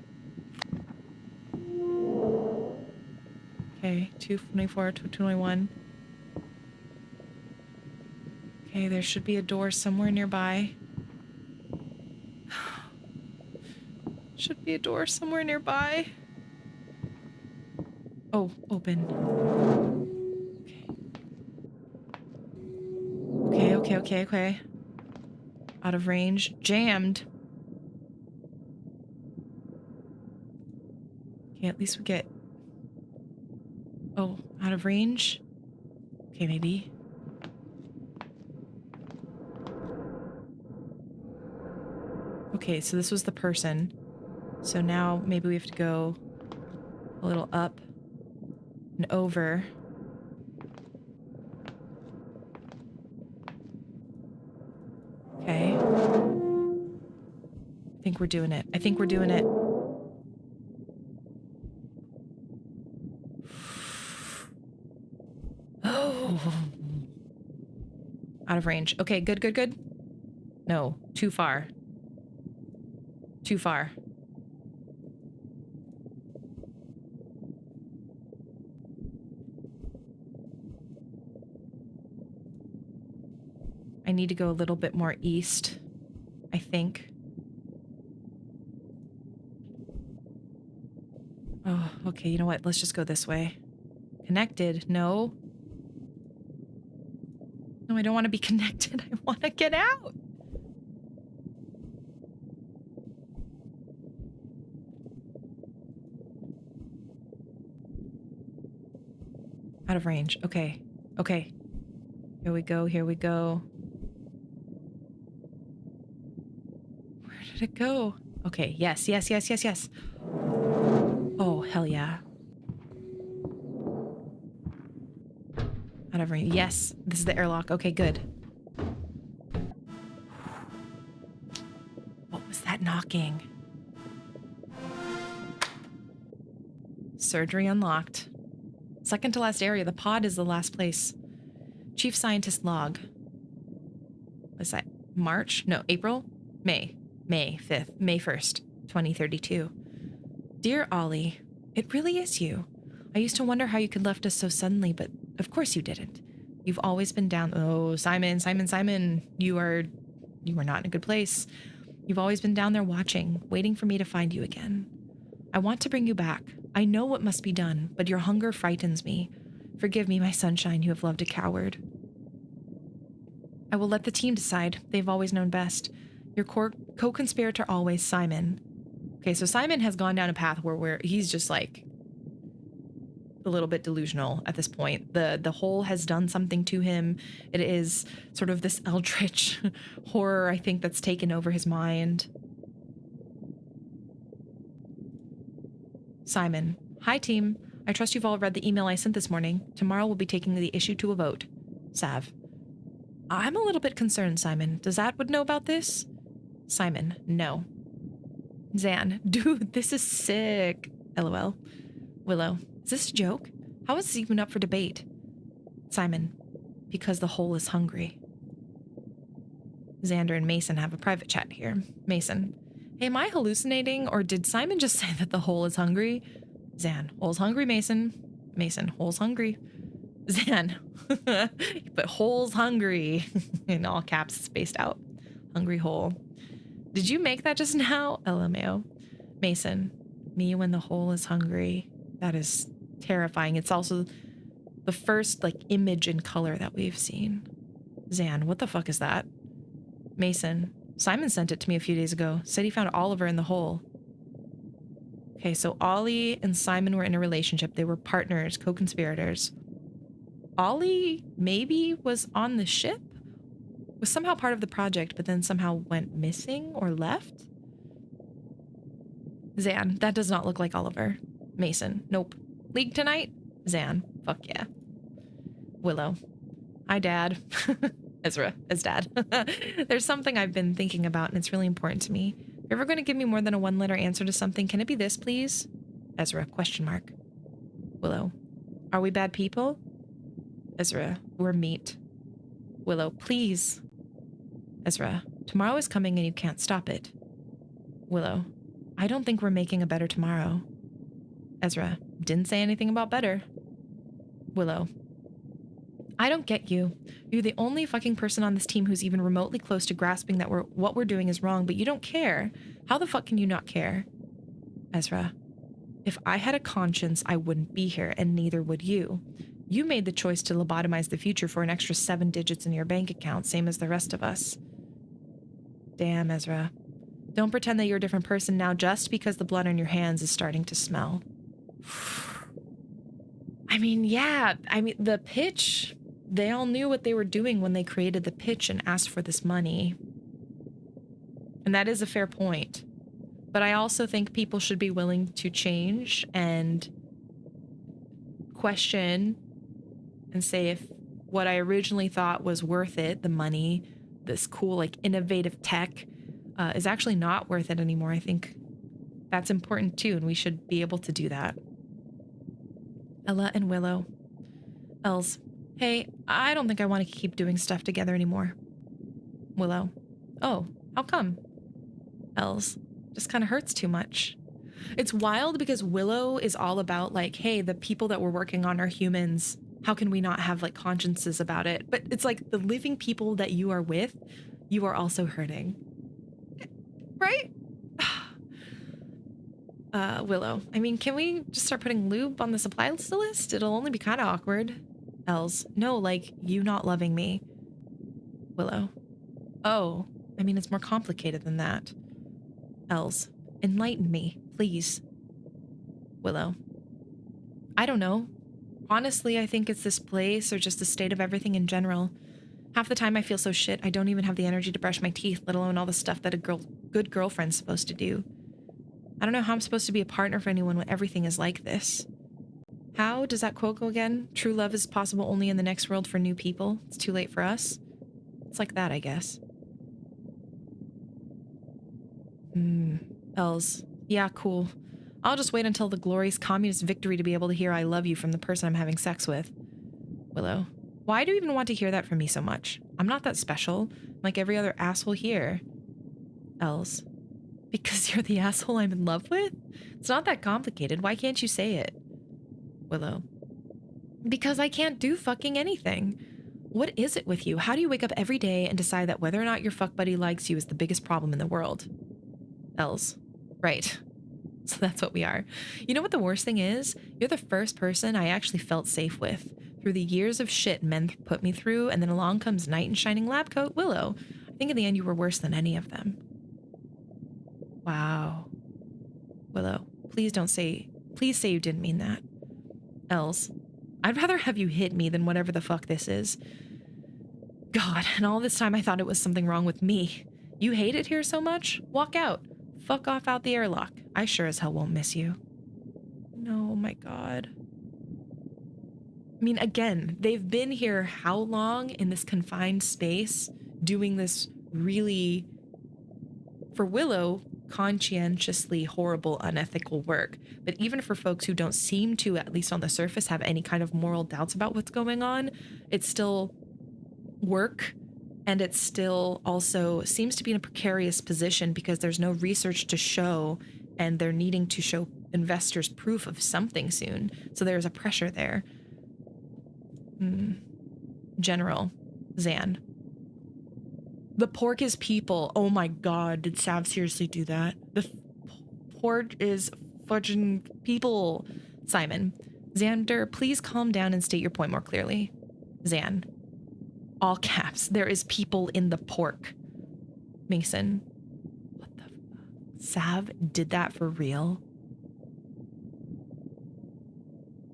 Okay, 224, 221. Okay, there should be a door somewhere nearby. Should be a door somewhere nearby. Oh, open. Okay. Out of range. Jammed. Okay, at least we get... Oh, out of range? Okay, maybe. Okay, so this was the person. So now maybe we have to go a little up and over. Okay. I think we're doing it. Oh. Out of range. Okay, good. No, too far. Too far. I need to go a little bit more east, I think. Oh, okay, you know what? Let's just go this way. Connected? No. No, I don't want to be connected. I want to get out. Out of range. Okay. Here we go. Where did it go? Okay, yes. Oh, hell yeah. Out of range. Yes, this is the airlock. Okay, good. What was that knocking? Surgery unlocked. Second to last area. The pod is the last place. Chief Scientist log. What's that? March? No, April? May 5th. May 1st, 2032. Dear Ollie, it really is you. I used to wonder how you could left us so suddenly, but of course you didn't. You've always been down. Oh, Simon. You are not in a good place. You've always been down there watching, waiting for me to find you again. I want to bring you back. I know what must be done, but your hunger frightens me. Forgive me, my sunshine, you have loved a coward. I will let the team decide. They've always known best. Your co-conspirator always, Simon. Okay, so Simon has gone down a path where he's just like a little bit delusional at this point. The hole has done something to him. It is sort of this eldritch horror, I think, that's taken over his mind. Simon. Hi, team. I trust you've all read the email I sent this morning. Tomorrow we'll be taking the issue to a vote. Sav. I'm a little bit concerned, Simon. Does Atwood know about this? Simon. No. Zan. Dude, this is sick. LOL. Willow. Is this a joke? How is this even up for debate? Simon. Because the hole is hungry. Xander and Mason have a private chat here. Mason. Hey, am I hallucinating, or did Simon just say that the hole is hungry? Zan. Hole's hungry, Mason. Mason. Hole's hungry. Zan. But hole's hungry. In all caps, spaced out. Hungry hole. Did you make that just now? LMAO. Mason. Me when the hole is hungry. That is terrifying. It's also the first, image in color that we've seen. Zan. What the fuck is that? Mason. Simon sent it to me a few days ago. Said he found Oliver in the hole. Okay, so Ollie and Simon were in a relationship. They were partners, co-conspirators. Ollie maybe was on the ship? Was somehow part of the project, but then somehow went missing or left? Zan, that does not look like Oliver. Mason, nope. League tonight? Zan, fuck yeah. Willow. Hi, Dad. Ezra, as Dad. There's something I've been thinking about, and it's really important to me. If you're ever going to give me more than a one-letter answer to something, can it be this, please? Ezra, question mark. Willow. Are we bad people? Ezra, we're meat. Willow, please. Ezra, tomorrow is coming and you can't stop it. Willow, I don't think we're making a better tomorrow. Ezra, didn't say anything about better. Willow, I don't get you. You're the only fucking person on this team who's even remotely close to grasping that what we're doing is wrong, but you don't care. How the fuck can you not care? Ezra, if I had a conscience, I wouldn't be here, and neither would you. You made the choice to lobotomize the future for an extra 7 digits in your bank account, same as the rest of us. Damn, Ezra. Don't pretend that you're a different person now just because the blood on your hands is starting to smell. I mean, yeah. The pitch, they all knew what they were doing when they created the pitch and asked for this money. And that is a fair point. But I also think people should be willing to change and question and say if what I originally thought was worth it, the money, this cool, like, innovative tech, is actually not worth it anymore. I think that's important too, and we should be able to do that. Ella and Willow. Els, hey, I don't think I want to keep doing stuff together anymore. Willow. Oh, how come? Els, just kind of hurts too much. It's wild because Willow is all about like, hey, the people that we're working on are humans. How can we not have like consciences about it? But it's like the living people that you are with, you are also hurting. Right? Willow, I mean, can we just start putting lube on the supply list? It'll only be kind of awkward. Els, no, like you not loving me. Willow, oh, I mean, it's more complicated than that. Els, enlighten me, please. Willow, I don't know. Honestly, I think it's this place or just the state of everything in general. Half the time I feel so shit, I don't even have the energy to brush my teeth, let alone all the stuff that a good girlfriend's supposed to do. I don't know how I'm supposed to be a partner for anyone when everything is like this. How does that quote go again? True love is possible only in the next world for new people. It's too late for us. It's like that, I guess. Els. Yeah, cool. I'll just wait until the glorious communist victory to be able to hear I love you from the person I'm having sex with. Willow. Why do you even want to hear that from me so much? I'm not that special. I'm like every other asshole here. Els. Because you're the asshole I'm in love with? It's not that complicated. Why can't you say it? Willow. Because I can't do fucking anything. What is it with you? How do you wake up every day and decide that whether or not your fuck buddy likes you is the biggest problem in the world? Els. Right. So that's what we are. You know what the worst thing is? You're the first person I actually felt safe with. Through the years of shit men put me through, and then along comes knight in shining lab coat, Willow. I think in the end you were worse than any of them. Wow. Willow, please say you didn't mean that. Els, I'd rather have you hit me than whatever the fuck this is. God, and all this time I thought it was something wrong with me. You hate it here so much? Walk out. Fuck off out the airlock. I sure as hell won't miss you. No, my God. I mean, again, they've been here how long in this confined space doing this really, for Willow, conscientiously horrible, unethical work. But even for folks who don't seem to, at least on the surface, have any kind of moral doubts about what's going on, it's still work. And it still also seems to be in a precarious position because there's no research to show, and they're needing to show investors proof of something soon. So there's a pressure there. General, Zan. The pork is people. Oh my God, did Sav seriously do that? The pork is fudging people. Simon. Xander, please calm down and state your point more clearly. Zan. All caps. There is people in the pork. Mason. What the fuck? Sav did that for real?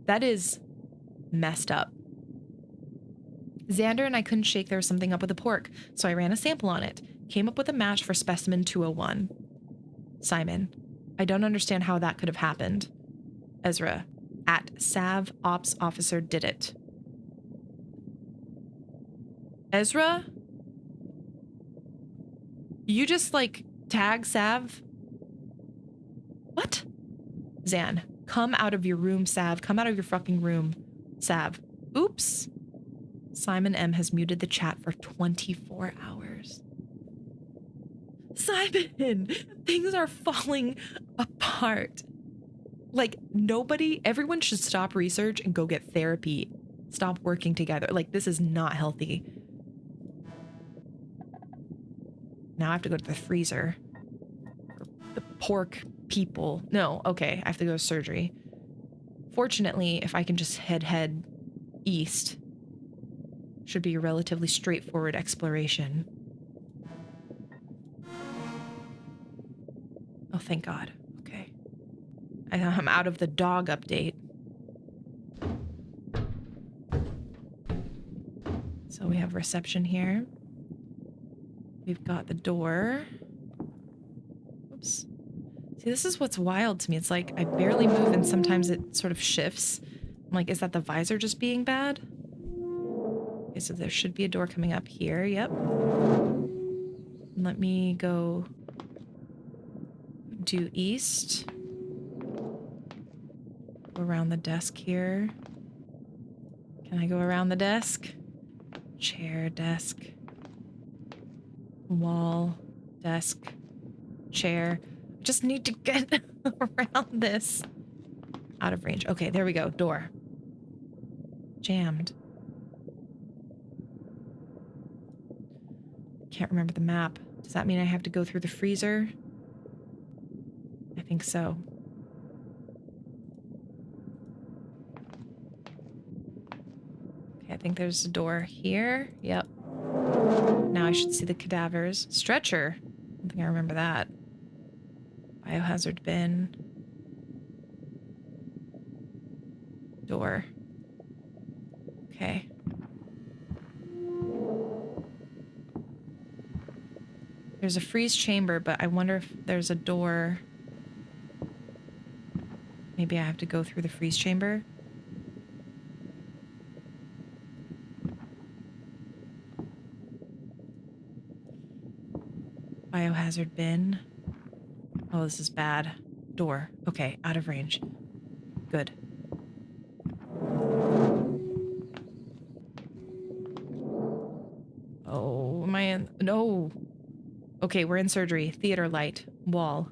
That is messed up. Xander and I couldn't shake there was something up with the pork, so I ran a sample on it. Came up with a match for specimen 201. Simon. I don't understand how that could have happened. Ezra. At Sav Ops Officer did it. Ezra? You just, like, tag Sav? What? Zan, come out of your room, Sav. Come out of your fucking room. Sav. Oops. Simon M. has muted the chat for 24 hours. Simon, things are falling apart. Like, everyone should stop research and go get therapy. Stop working together. Like, this is not healthy. Now I have to go to the freezer. The pork people. No, okay, I have to go to surgery. Fortunately, if I can just head east, should be a relatively straightforward exploration. Oh, thank God. Okay. I'm out of the dog update. So we have reception here. We've got the door. Oops. See, this is what's wild to me. It's like I barely move and sometimes it sort of shifts. I'm like, is that the visor just being bad? Okay, so there should be a door coming up here. Yep. Let me go due east. Go around the desk here. Can I go around the desk? Chair, desk. Wall, desk, chair. Just need to get around this. Out of range. Okay, there we go. Door. Jammed. Can't remember the map. Does that mean I have to go through the freezer? I think so. Okay, I think there's a door here. Yep. Now I should see the cadavers. Stretcher. I don't think I remember that. Biohazard bin. Door. Okay. There's a freeze chamber, but I wonder if there's a door. Maybe I have to go through the freeze chamber. Biohazard bin. Oh, this is bad. Door. Okay, out of range. Good. Oh, am I in? No. Okay, we're in surgery. Theater light. Wall.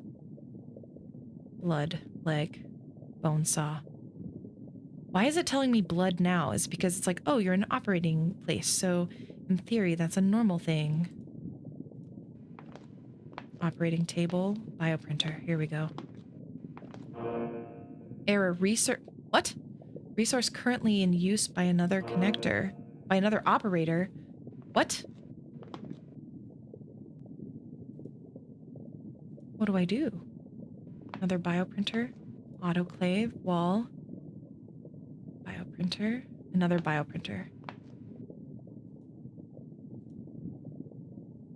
Blood. Leg. Bone saw. Why is it telling me blood now? Is it because it's like, oh, you're in an operating place, so in theory, that's a normal thing. Operating table. Bioprinter. Here we go. Error. Research. What? Resource currently in use by another connector. By another operator. What? What do I do? Another bioprinter. Autoclave. Wall. Bioprinter. Another bioprinter.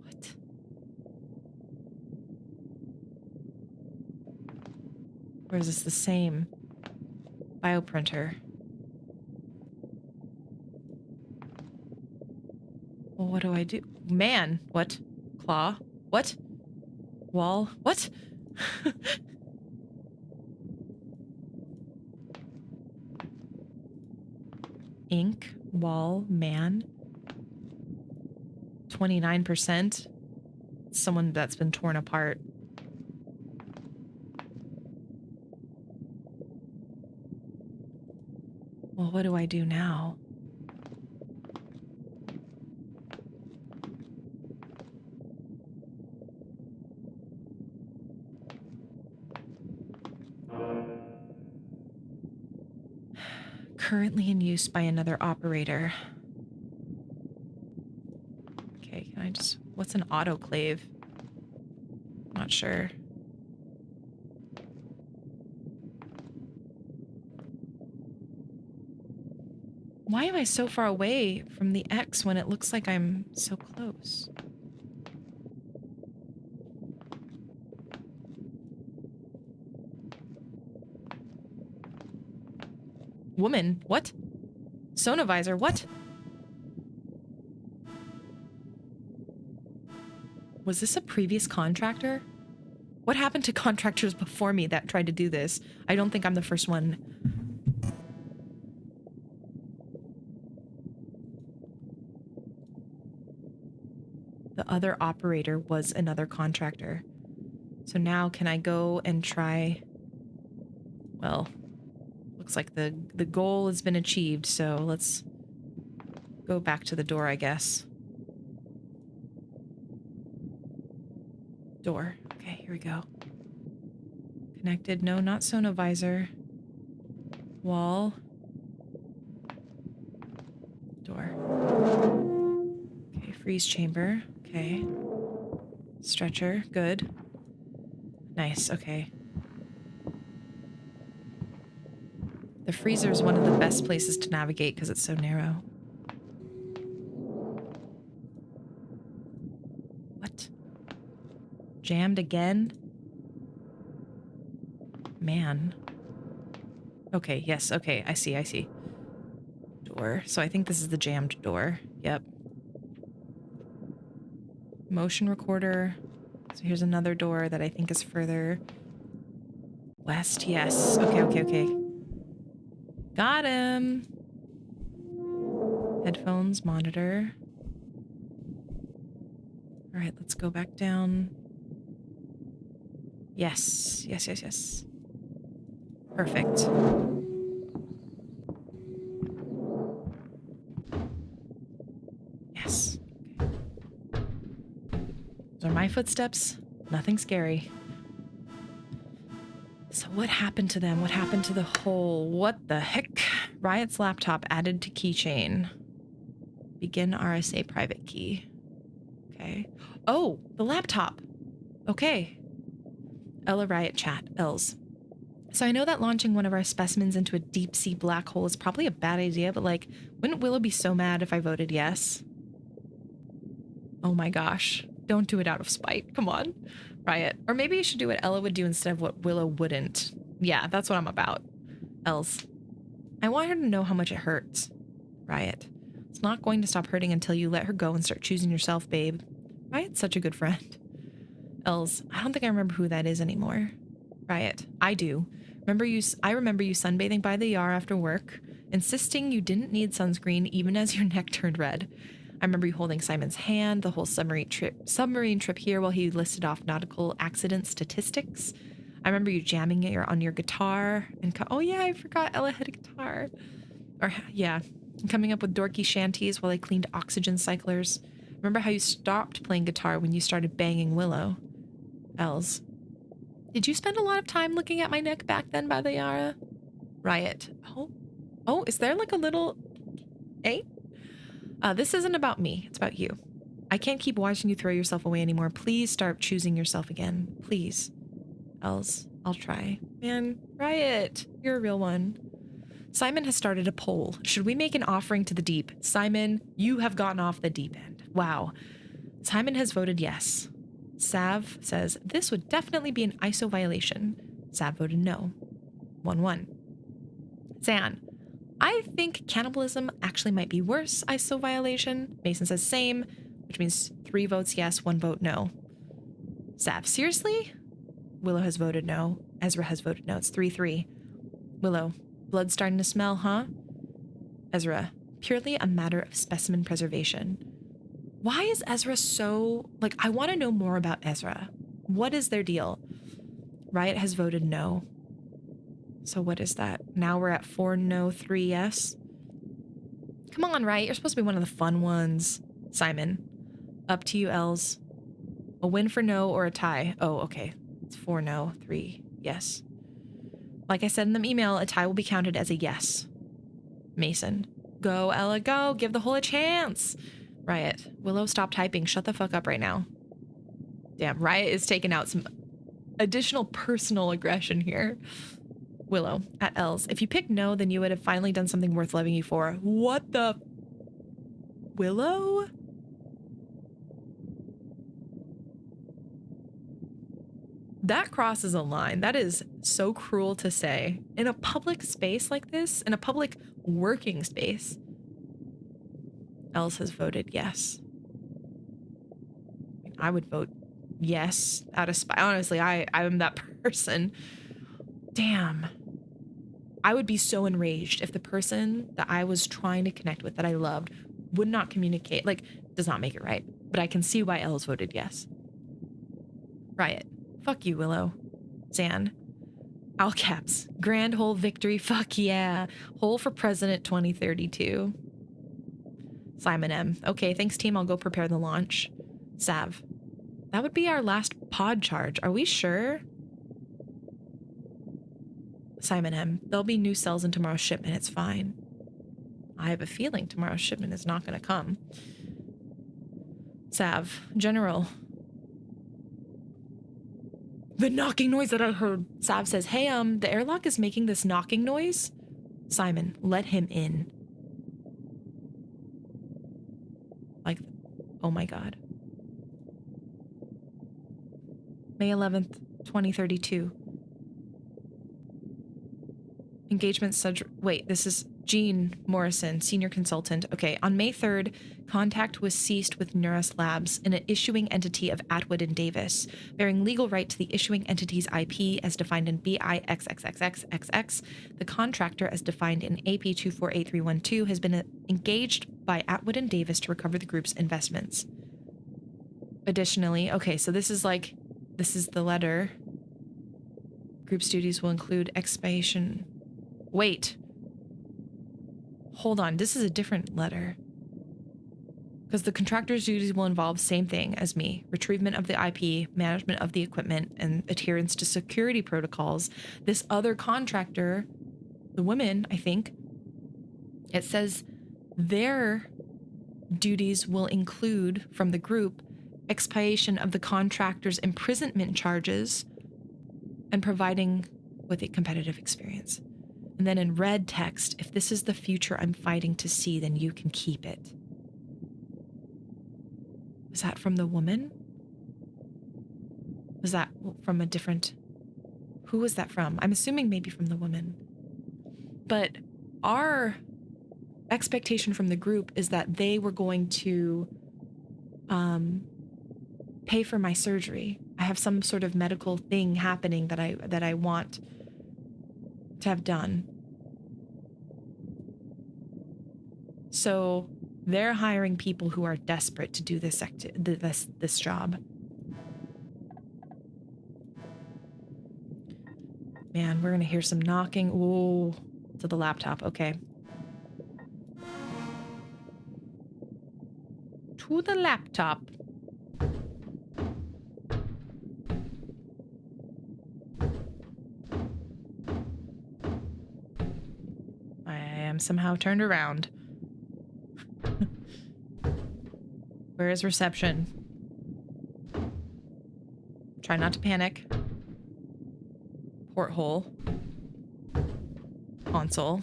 What? Or is this the same? Bioprinter. Well, what do I do? Man. What? Claw. What? Wall. What? Ink. Wall. Man. 29%. Someone that's been torn apart. Well, what do I do now? Currently in use by another operator. Okay, can I just... What's an autoclave? Not sure. Why am I so far away from the X when it looks like I'm so close? Woman, what? Sonovisor, what? Was this a previous contractor? What happened to contractors before me that tried to do this? I don't think I'm the first one. The other operator was another contractor. So now can I go and try... Well, looks like the goal has been achieved, so let's go back to the door, I guess. Door. Okay, here we go. Connected. No, not sonovisor. Wall. Door. Okay, freeze chamber. Okay. Stretcher. Good. Nice, okay. The freezer is one of the best places to navigate because it's so narrow. What? Jammed again? Man. Okay, yes, okay, I see. Door. So I think this is the jammed door. Yep. Motion recorder. So here's another door that I think is further west. Yes. Okay. Got him. Headphones, monitor. All right, let's go back down. Yes. Perfect. Yes. Okay. Those are my footsteps. Nothing scary. So what happened to them? What happened to the whole... What the heck? Riot's laptop added to keychain. Begin RSA private key. Okay. Oh, the laptop. Okay. Ella Riot chat. Els. So I know that launching one of our specimens into a deep sea black hole is probably a bad idea, but like, wouldn't Willow be so mad if I voted yes? Oh my gosh. Don't do it out of spite. Come on. Riot. Or maybe you should do what Ella would do instead of what Willow wouldn't. Yeah, that's what I'm about. Els. I want her to know how much it hurts. Riot. It's not going to stop hurting until you let her go and start choosing yourself, babe. Riot's such a good friend. Els. I don't think I remember who that is anymore. Riot. I do. I remember you sunbathing by the Yar after work, insisting you didn't need sunscreen even as your neck turned red. I remember you holding Simon's hand the whole submarine trip here while he listed off nautical accident statistics. I remember you jamming it on your guitar and oh yeah, I forgot Ella had a guitar. Or yeah, and coming up with dorky shanties while I cleaned oxygen cyclers. Remember how you stopped playing guitar when you started banging Willow. Els. Did you spend a lot of time looking at my neck back then by the Yara? Riot. Oh, is there like a little... Eh? This isn't about me. It's about you. I can't keep watching you throw yourself away anymore. Please start choosing yourself again. Please. Els. I'll try. Man, Riot. You're a real one. Simon has started a poll. Should we make an offering to the deep? Simon, you have gotten off the deep end. Wow. Simon has voted yes. Sav says, this would definitely be an ISO violation. Sav voted no. 1-1. Zan, I think cannibalism actually might be worse ISO violation. Mason says same, which means 3 votes yes, 1 vote no. Sav, seriously? Willow has voted no. Ezra has voted no. It's 3-3. Willow, blood starting to smell, huh? Ezra, purely a matter of specimen preservation. Why is Ezra so... Like, I want to know more about Ezra. What is their deal? Riot has voted no. So what is that? Now we're at 4 no, 3 yes? Come on, Riot. You're supposed to be one of the fun ones. Simon. Up to you, Els. A win for no or a tie. Oh, okay. It's 4 no, 3 yes. Like I said in the email, a tie will be counted as a yes. Mason. Go, Ella, go. Give the hole a chance. Riot. Willow, stop typing. Shut the fuck up right now. Damn, Riot is taking out some additional personal aggression here. Willow, at Els. If you picked no, then you would have finally done something worth loving you for. What the... Willow? That crosses a line. That is so cruel to say. In a public space like this, in a public working space, Els has voted yes. I would vote yes out of spite. Honestly, I'm that person. Damn. I would be so enraged if the person that I was trying to connect with, that I loved, would not communicate. Like, does not make it right. but I can see why Els voted yes. Riot. Fuck you, Willow. Zan. All caps. Grand hole victory. Fuck yeah. Hole for president 2032. Simon M. Okay, thanks team. I'll go prepare the launch. Sav. That would be our last pod charge. Are we sure? Simon M. There'll be new cells in tomorrow's shipment. It's fine. I have a feeling tomorrow's shipment is not going to come. Sav. General. The knocking noise that I heard. Sav says, hey, the airlock is making this knocking noise. Simon, let him in. Like, oh my God. May 11th, 2032. Engagement wait, this is Jean Morrison, senior consultant. Okay, on May 3rd, contact was ceased with Neuras Labs, an issuing entity of Atwood and Davis, bearing legal right to the issuing entity's IP as defined in BIXXXXXX. The contractor, as defined in AP 248312, has been engaged by Atwood and Davis to recover the group's investments. Additionally, okay, so this is the letter. Group's duties will include expiation. Wait. Hold on, this is a different letter. Because the contractor's duties will involve same thing as me. Retrievement of the IP, management of the equipment, and adherence to security protocols. This other contractor, the women, I think, it says their duties will include, from the group, expiation of the contractor's imprisonment charges and providing with a competitive experience. And then in red text, if this is the future I'm fighting to see, then you can keep it. Is that from the woman? Was that from a different... Who was that from? I'm assuming maybe from the woman. But our expectation from the group is that they were going to pay for my surgery. I have some sort of medical thing happening that I want to have done. So they're hiring people who are desperate to do this job. Man, we're gonna hear some knocking. Ooh, to the laptop. Okay. To the laptop. I am somehow turned around. Where is reception? Try not to panic. Porthole. Console.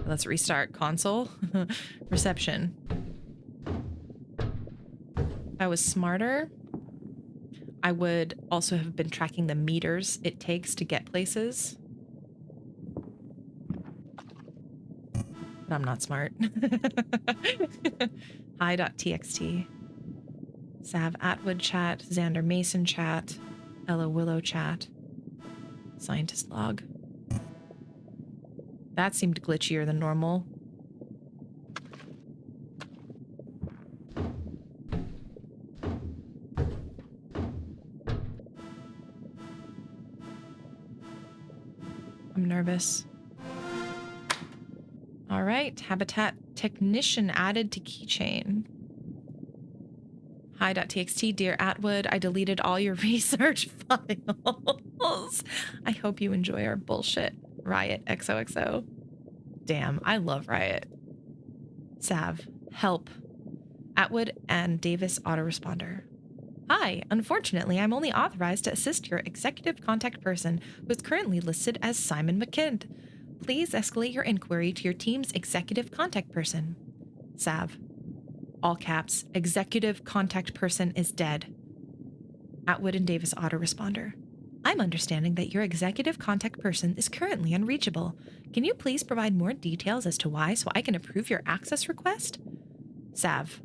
Let's restart. Console. Reception. If I was smarter, I would also have been tracking the meters it takes to get places. But I'm not smart. Hi.txt. Sav Atwood chat. Xander Mason chat. Ella Willow chat. Scientist log. That seemed glitchier than normal. I'm nervous. All right, habitat technician added to keychain. Hi.txt, dear Atwood, I deleted all your research files. I hope you enjoy our bullshit. Riot XOXO. Damn, I love Riot. Sav, help. Atwood and Davis autoresponder. Hi, unfortunately, I'm only authorized to assist your executive contact person, who is currently listed as Simon McKind. Please escalate your inquiry to your team's executive contact person. Sav. All caps. Executive contact person is dead. Atwood and Davis autoresponder. I'm understanding that your executive contact person is currently unreachable. Can you please provide more details as to why so I can approve your access request? Sav.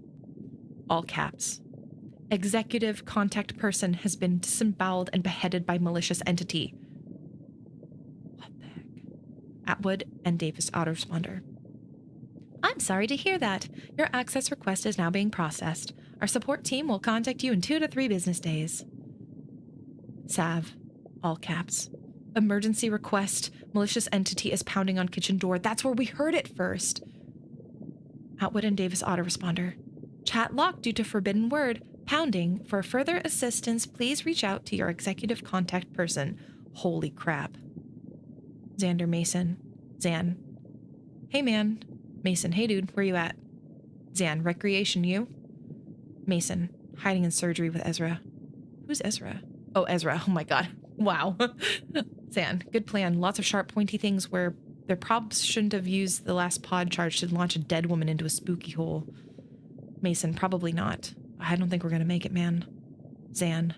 All caps. Executive contact person has been disemboweled and beheaded by malicious entity. Atwood and Davis autoresponder. I'm sorry to hear that. Your access request is now being processed. Our support team will contact you in 2 to 3 business days. Sav, all caps. Emergency request. Malicious entity is pounding on kitchen door. That's where we heard it first. Atwood and Davis autoresponder. Chat locked due to forbidden word. Pounding. For further assistance, please reach out to your executive contact person. Holy crap. Xander Mason. Zan. Hey, man. Mason. Hey, dude. Where you at? Zan. Recreation, you? Mason. Hiding in surgery with Ezra. Who's Ezra? Oh, Ezra. Oh, my God. Wow. Zan. Good plan. Lots of sharp, pointy things where their probs shouldn't have used the last pod charge to launch a dead woman into a spooky hole. Mason. Probably not. I don't think we're gonna make it, man. Zan.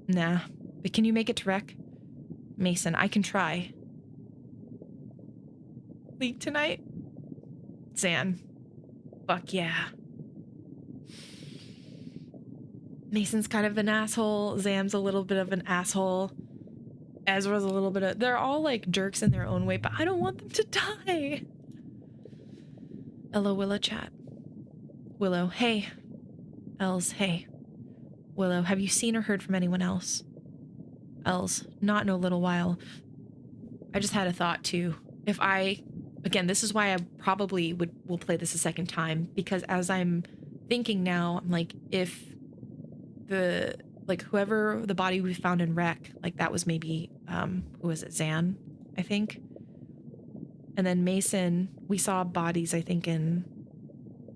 Nah. But can you make it to rec? Mason. I can try. Leak tonight? Zan. Fuck yeah. Mason's kind of an asshole. Zam's a little bit of an asshole. Ezra's a little bit of... They're all like jerks in their own way, but I don't want them to die. Ella Willow chat. Willow, hey. Els, hey. Willow, have you seen or heard from anyone else? Els, not in a little while. I just had a thought too. If I... Again, this is why I probably will play this a second time, because as I'm thinking now, I'm like, if the, like, whoever the body we found in wreck, like, that was maybe, who was it, Zan, I think? And then Mason, we saw bodies, I think, in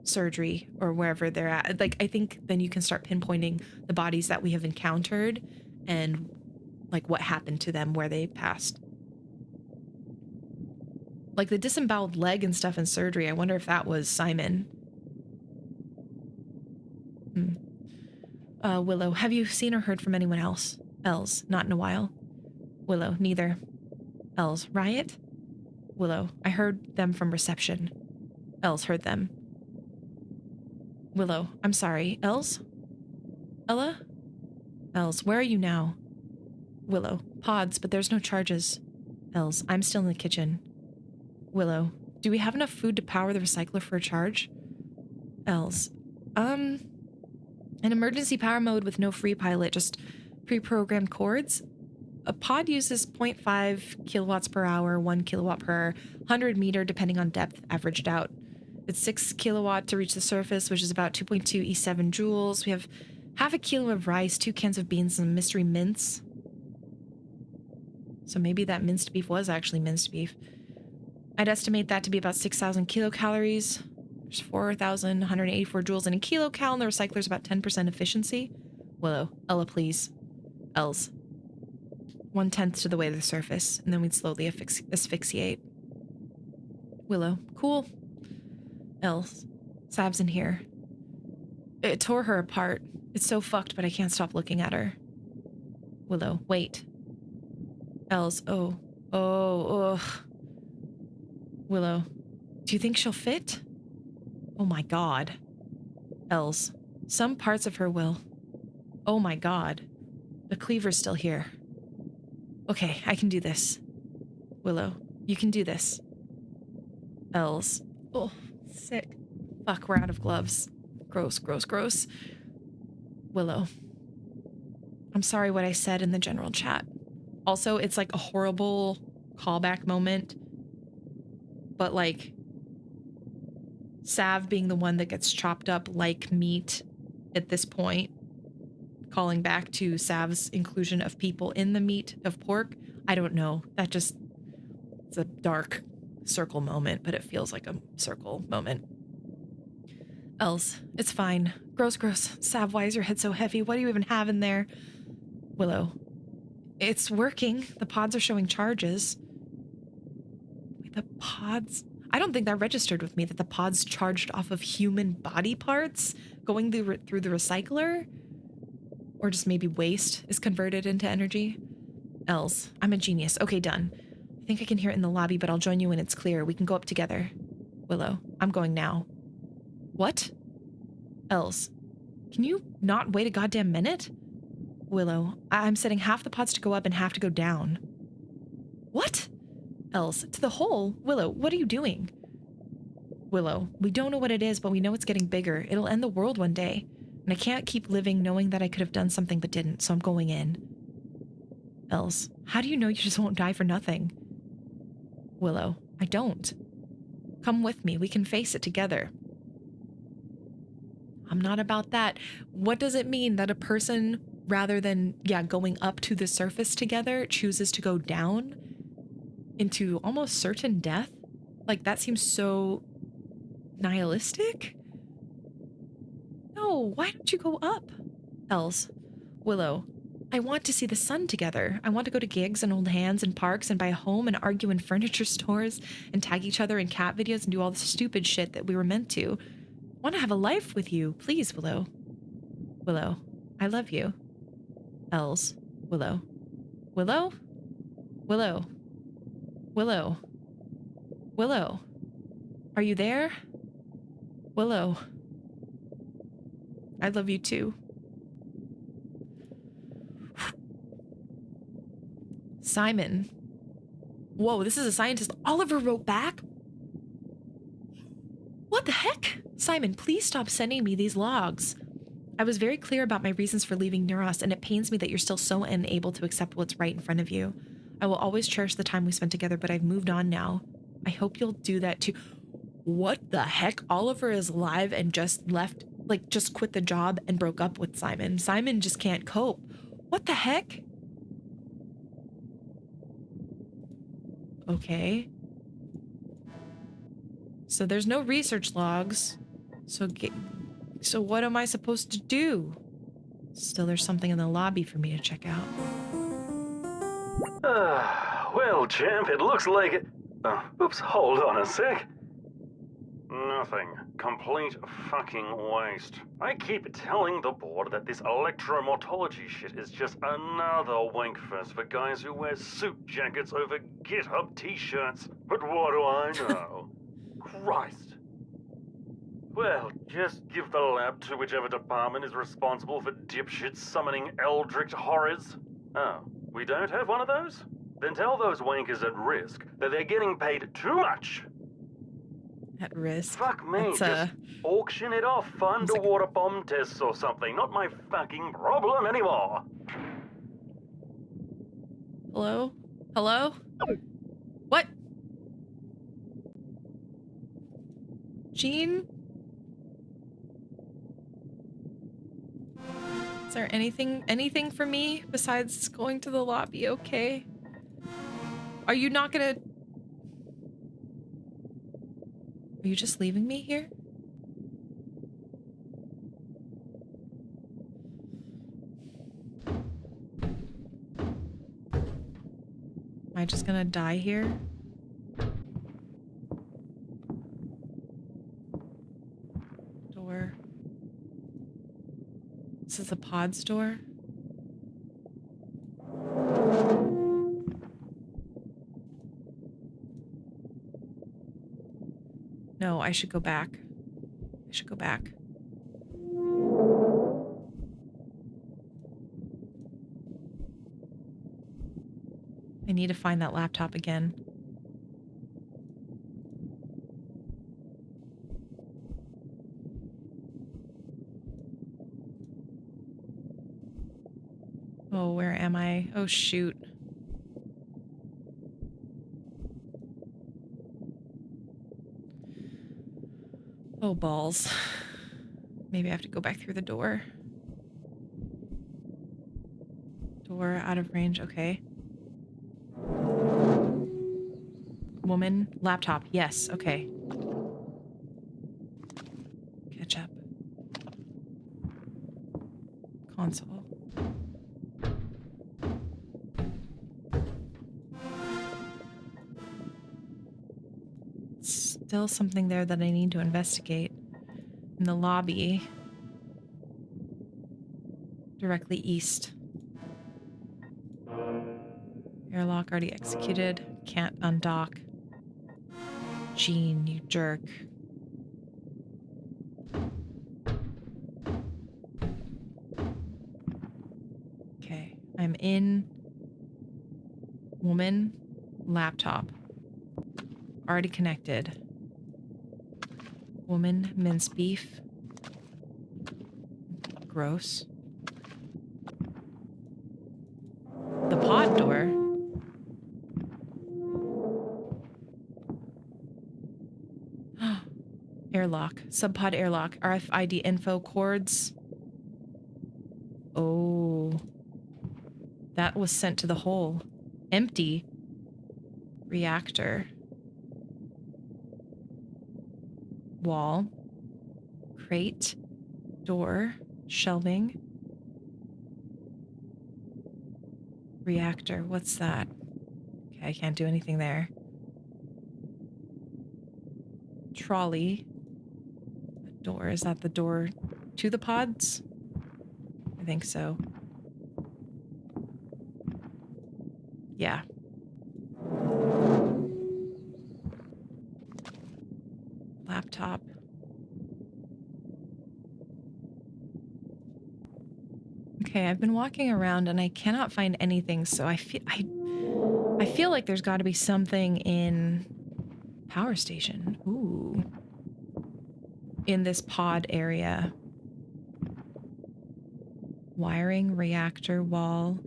surgery or wherever they're at. Like, I think then you can start pinpointing the bodies that we have encountered and, like, what happened to them, where they passed. Like the disemboweled leg and stuff in surgery, I wonder if that was Simon. Willow, have you seen or heard from anyone else? Els, not in a while. Willow, neither. Els, riot? Willow, I heard them from reception. Els, heard them. Willow, I'm sorry. Els? Ella? Els, where are you now? Willow, pods, but there's no charges. Els, I'm still in the kitchen. Willow, do we have enough food to power the recycler for a charge? Els, an emergency power mode with no free pilot, just pre-programmed cords. A pod uses 0.5 kilowatts per hour, 1 kilowatt per 100 meter, depending on depth, averaged out. It's 6 kilowatt to reach the surface, which is about 2.2 E7 joules. We have half a kilo of rice, 2 cans of beans, and mystery mince. So maybe that minced beef was actually minced beef. I'd estimate that to be about 6,000 kilocalories. There's 4,184 joules in a kilocal, and the recycler's about 10% efficiency. Willow, Ella, please. Els. 1/10 to the way to the surface, and then we'd slowly asphyxiate. Willow, cool. Els. Sav's in here. It tore her apart. It's so fucked, but I can't stop looking at her. Willow, wait. Els, ugh. Willow, do you think she'll fit? Oh my God. Els, some parts of her will. Oh my God. The cleaver's still here. Okay, I can do this. Willow, you can do this. Els, oh, sick. Fuck, we're out of gloves. Gross, gross, gross. Willow, I'm sorry what I said in the general chat. Also, it's like a horrible callback moment. But like, Sav being the one that gets chopped up like meat at this point, calling back to Sav's inclusion of people in the meat of pork. I don't know. That just, it's a dark circle moment, but it feels like a circle moment. Els, it's fine. Gross, gross. Sav, why is your head so heavy? What do you even have in there? Willow, it's working. The pods are showing charges. Wait, the pods? I don't think that registered with me, that the pods charged off of human body parts going through the recycler, or just maybe waste is converted into energy. Els, I'm a genius. Okay, done. I think I can hear it in the lobby, but I'll join you when it's clear. We can go up together. Willow, I'm going now. What? Els, can you not wait a goddamn minute? Willow, I'm setting half the pods to go up and half to go down. What? Els, to the hole? Willow, what are you doing? Willow, we don't know what it is, but we know it's getting bigger. It'll end the world one day. And I can't keep living knowing that I could have done something but didn't, so I'm going in. Els, how do you know you just won't die for nothing? Willow, I don't. Come with me. We can face it together. I'm not about that. What does it mean that a person, rather than, going up to the surface together, chooses to go down into almost certain death? Like, that seems so nihilistic? No, why don't you go up? Els, Willow, I want to see the sun together. I want to go to gigs and hold hands in parks and buy a home and argue in furniture stores and tag each other in cat videos and do all the stupid shit that we were meant to. I want to have a life with you. Please, Willow. Willow, I love you. Els, Willow. Willow? Willow. Willow. Willow. Are you there? Willow. I love you too. Simon. Whoa, this is a scientist. Oliver wrote back? What the heck? Simon, please stop sending me these logs. I was very clear about my reasons for leaving Neuras, and it pains me that you're still so unable to accept what's right in front of you. I will always cherish the time we spent together, but I've moved on now. I hope you'll do that too. What the heck? Oliver is alive and just left, like, just quit the job and broke up with Simon. Simon just can't cope. What the heck? Okay. So there's no research logs. So what am I supposed to do? Still, there's something in the lobby for me to check out. Well, champ, it looks like it... oops, hold on a sec. Nothing. Complete fucking waste. I keep telling the board that this electromortology shit is just another wankfest for guys who wear suit jackets over GitHub t-shirts. But what do I know? Christ. Well, just give the lab to whichever department is responsible for dipshits summoning eldritch horrors. Oh, we don't have one of those? Then tell those wankers at risk that they're getting paid too much. At risk? Fuck me, just auction it off for underwater bomb tests or something. Not my fucking problem anymore. Hello? Hello? What? Jean? Is there anything for me besides going to the lobby? Okay. Are you not gonna... Are you just leaving me here? Am I just gonna die here? Door. This is the pod's door. No, I should go back. I should go back. I need to find that laptop again. Oh, where am I? Oh, shoot. Oh, balls. Maybe I have to go back through the door. Door out of range, okay. Woman, laptop, yes, okay. Ketchup. Console. Still something there that I need to investigate. In the lobby. Directly east. Airlock already executed. Can't undock. Jean, you jerk. Okay, I'm in. Woman, laptop. Already connected. Woman, minced beef. gross. The pod door. Airlock. Subpod airlock. RFID info cords. Oh. That was sent to the hole. Empty. Reactor. Wall. Crate. Door. Shelving. Reactor. What's that? Okay, I can't do anything there. Trolley. Door. Is that the door to the pods? I think so. Yeah. Laptop. Okay, I've been walking around and I cannot find anything, so I feel like there's got to be something in power station. Ooh. In this pod area. Wiring, reactor, wall.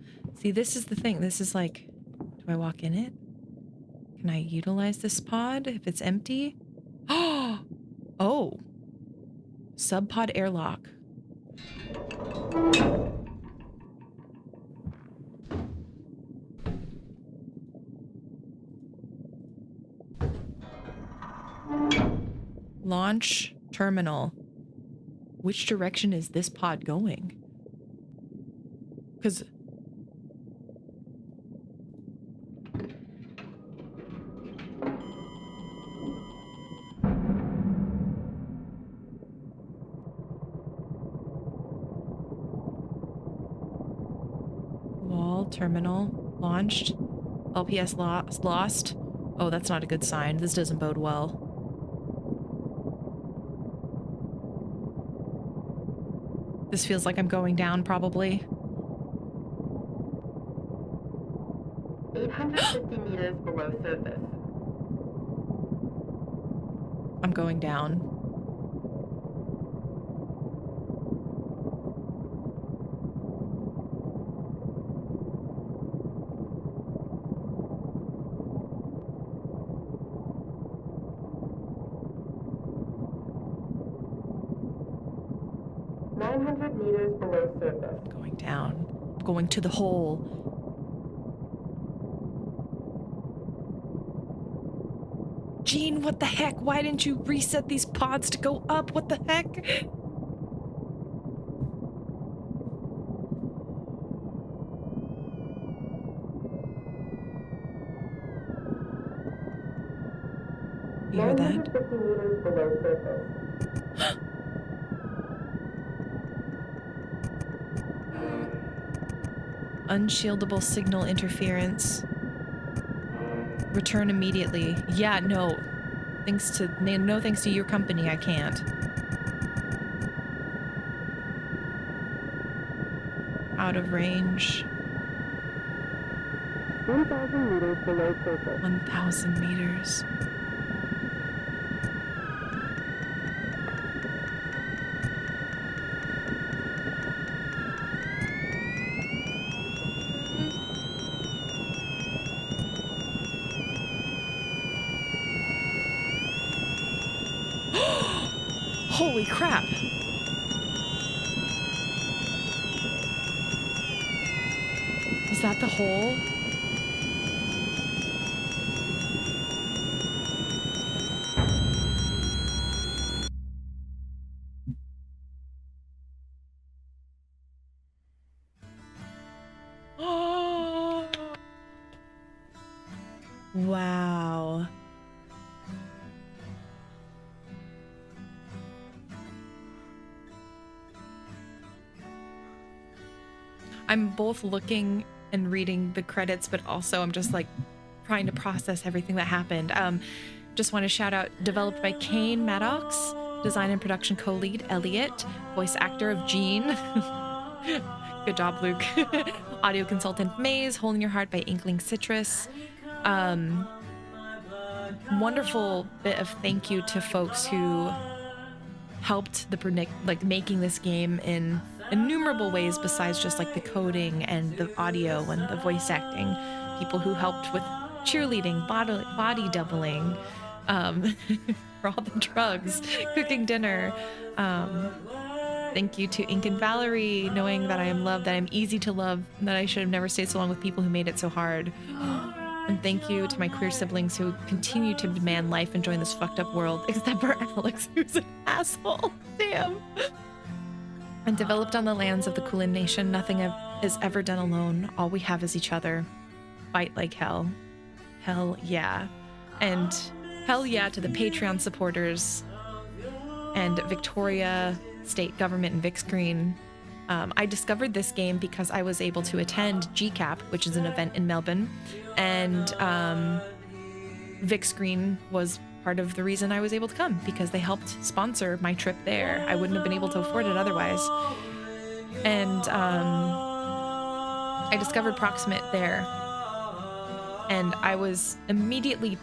See, this is the thing. This is like, do I walk in it? Can I utilize this pod if it's empty? Oh. Subpod airlock. Launch terminal. Which direction is this pod going? Because wall terminal launched. LPS lost. Oh, that's not a good sign. This doesn't bode well. This feels like I'm going down, probably. 850 meters below surface. I'm going down. Meters below surface. I'm going down. I'm going to the hole. Gene, what the heck? Why didn't you reset these pods to go up? What the heck? You hear that? 950 meters below surface. Unshieldable signal interference. Return immediately. Yeah, no. No thanks to your company, I can't. Out of range. 1,000 meters below surface. 1,000 meters. Holy crap. Is that the hole? Oh. Wow. I'm both looking and reading the credits, but also I'm just like trying to process everything that happened. Just want to shout out, developed by Kane Maddox, design and production co-lead Elliot, voice actor of Gene. Good job, Luke. Audio consultant Maze, Hole in Your Heart by Inkling Citrus. Wonderful bit of thank you to folks who helped making this game in innumerable ways besides just like the coding and the audio and the voice acting. People who helped with cheerleading, body doubling, for all the drugs, cooking dinner. Thank you to Ink and Valerie, knowing that I am loved, that I'm easy to love, and that I should have never stayed so long with people who made it so hard. And thank you to my queer siblings who continue to demand life and join this fucked up world, except for Alex, who's an asshole. Damn. And developed on the lands of the Kulin Nation, nothing is ever done alone. All we have is each other. Fight like hell. Hell yeah. And hell yeah to the Patreon supporters and Victoria State Government and Vic Screen. I discovered this game because I was able to attend GCAP, which is an event in Melbourne, and Vic Screen was part of the reason I was able to come, because they helped sponsor my trip there. I wouldn't have been able to afford it otherwise. And I discovered Proximate there, and I was immediately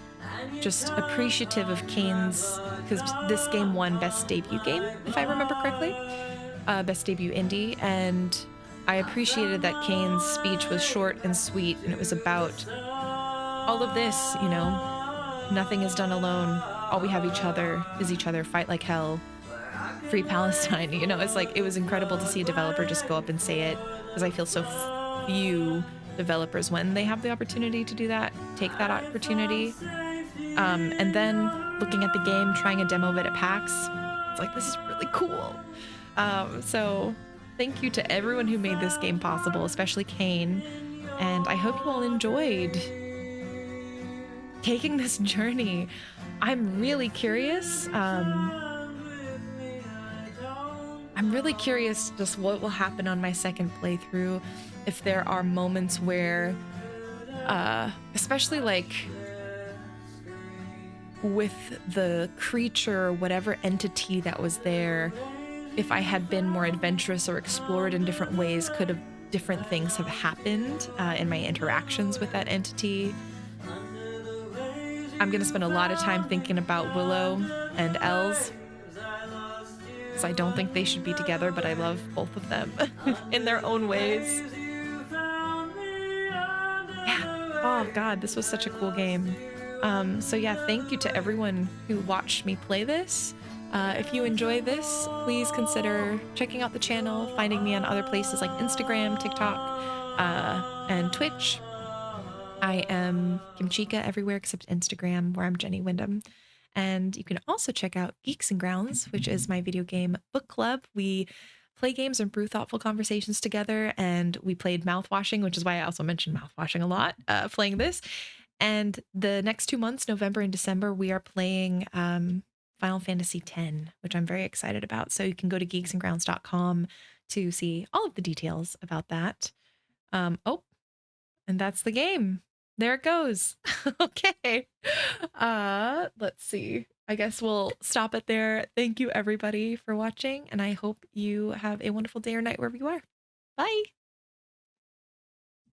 just appreciative of Kane's, because this game won Best Debut Game, if I remember correctly, Best Debut Indie, and I appreciated that Kane's speech was short and sweet, and it was about all of this, you know, nothing is done alone, all we have each other is each other, fight like hell, free Palestine, you know. It's like, it was incredible to see a developer just go up and say it, because I feel so few developers, when they have the opportunity to do that, take that opportunity. And then looking at the game, trying a demo of it at PAX, it's like, this is really cool. So thank you to everyone who made this game possible, especially Kane. And I hope you all enjoyed taking this journey. I'm really curious. I'm really curious just what will happen on my second playthrough. If there are moments where, especially like with the creature, whatever entity that was there, if I had been more adventurous or explored in different ways, could have different things have happened in my interactions with that entity. I'm gonna spend a lot of time thinking about Willow and Els, because I don't think they should be together, but I love both of them in their own ways. Yeah. Oh God, this was such a cool game. So yeah, thank you to everyone who watched me play this. If you enjoy this, please consider checking out the channel, finding me on other places like Instagram, TikTok, and Twitch. I am Kimchica everywhere except Instagram, where I'm Jenny Wyndham. And you can also check out Geeks and Grounds, which is my video game book club. We play games and brew thoughtful conversations together, and we played Mouthwashing, which is why I also mentioned Mouthwashing a lot, playing this. And the next 2 months, November and December, we are playing Final Fantasy X, which I'm very excited about. So you can go to geeksandgrounds.com to see all of the details about that. Oh, and that's the game. There it goes. Okay. Let's see. I guess we'll stop it there. Thank you everybody for watching, and I hope you have a wonderful day or night wherever you are. Bye.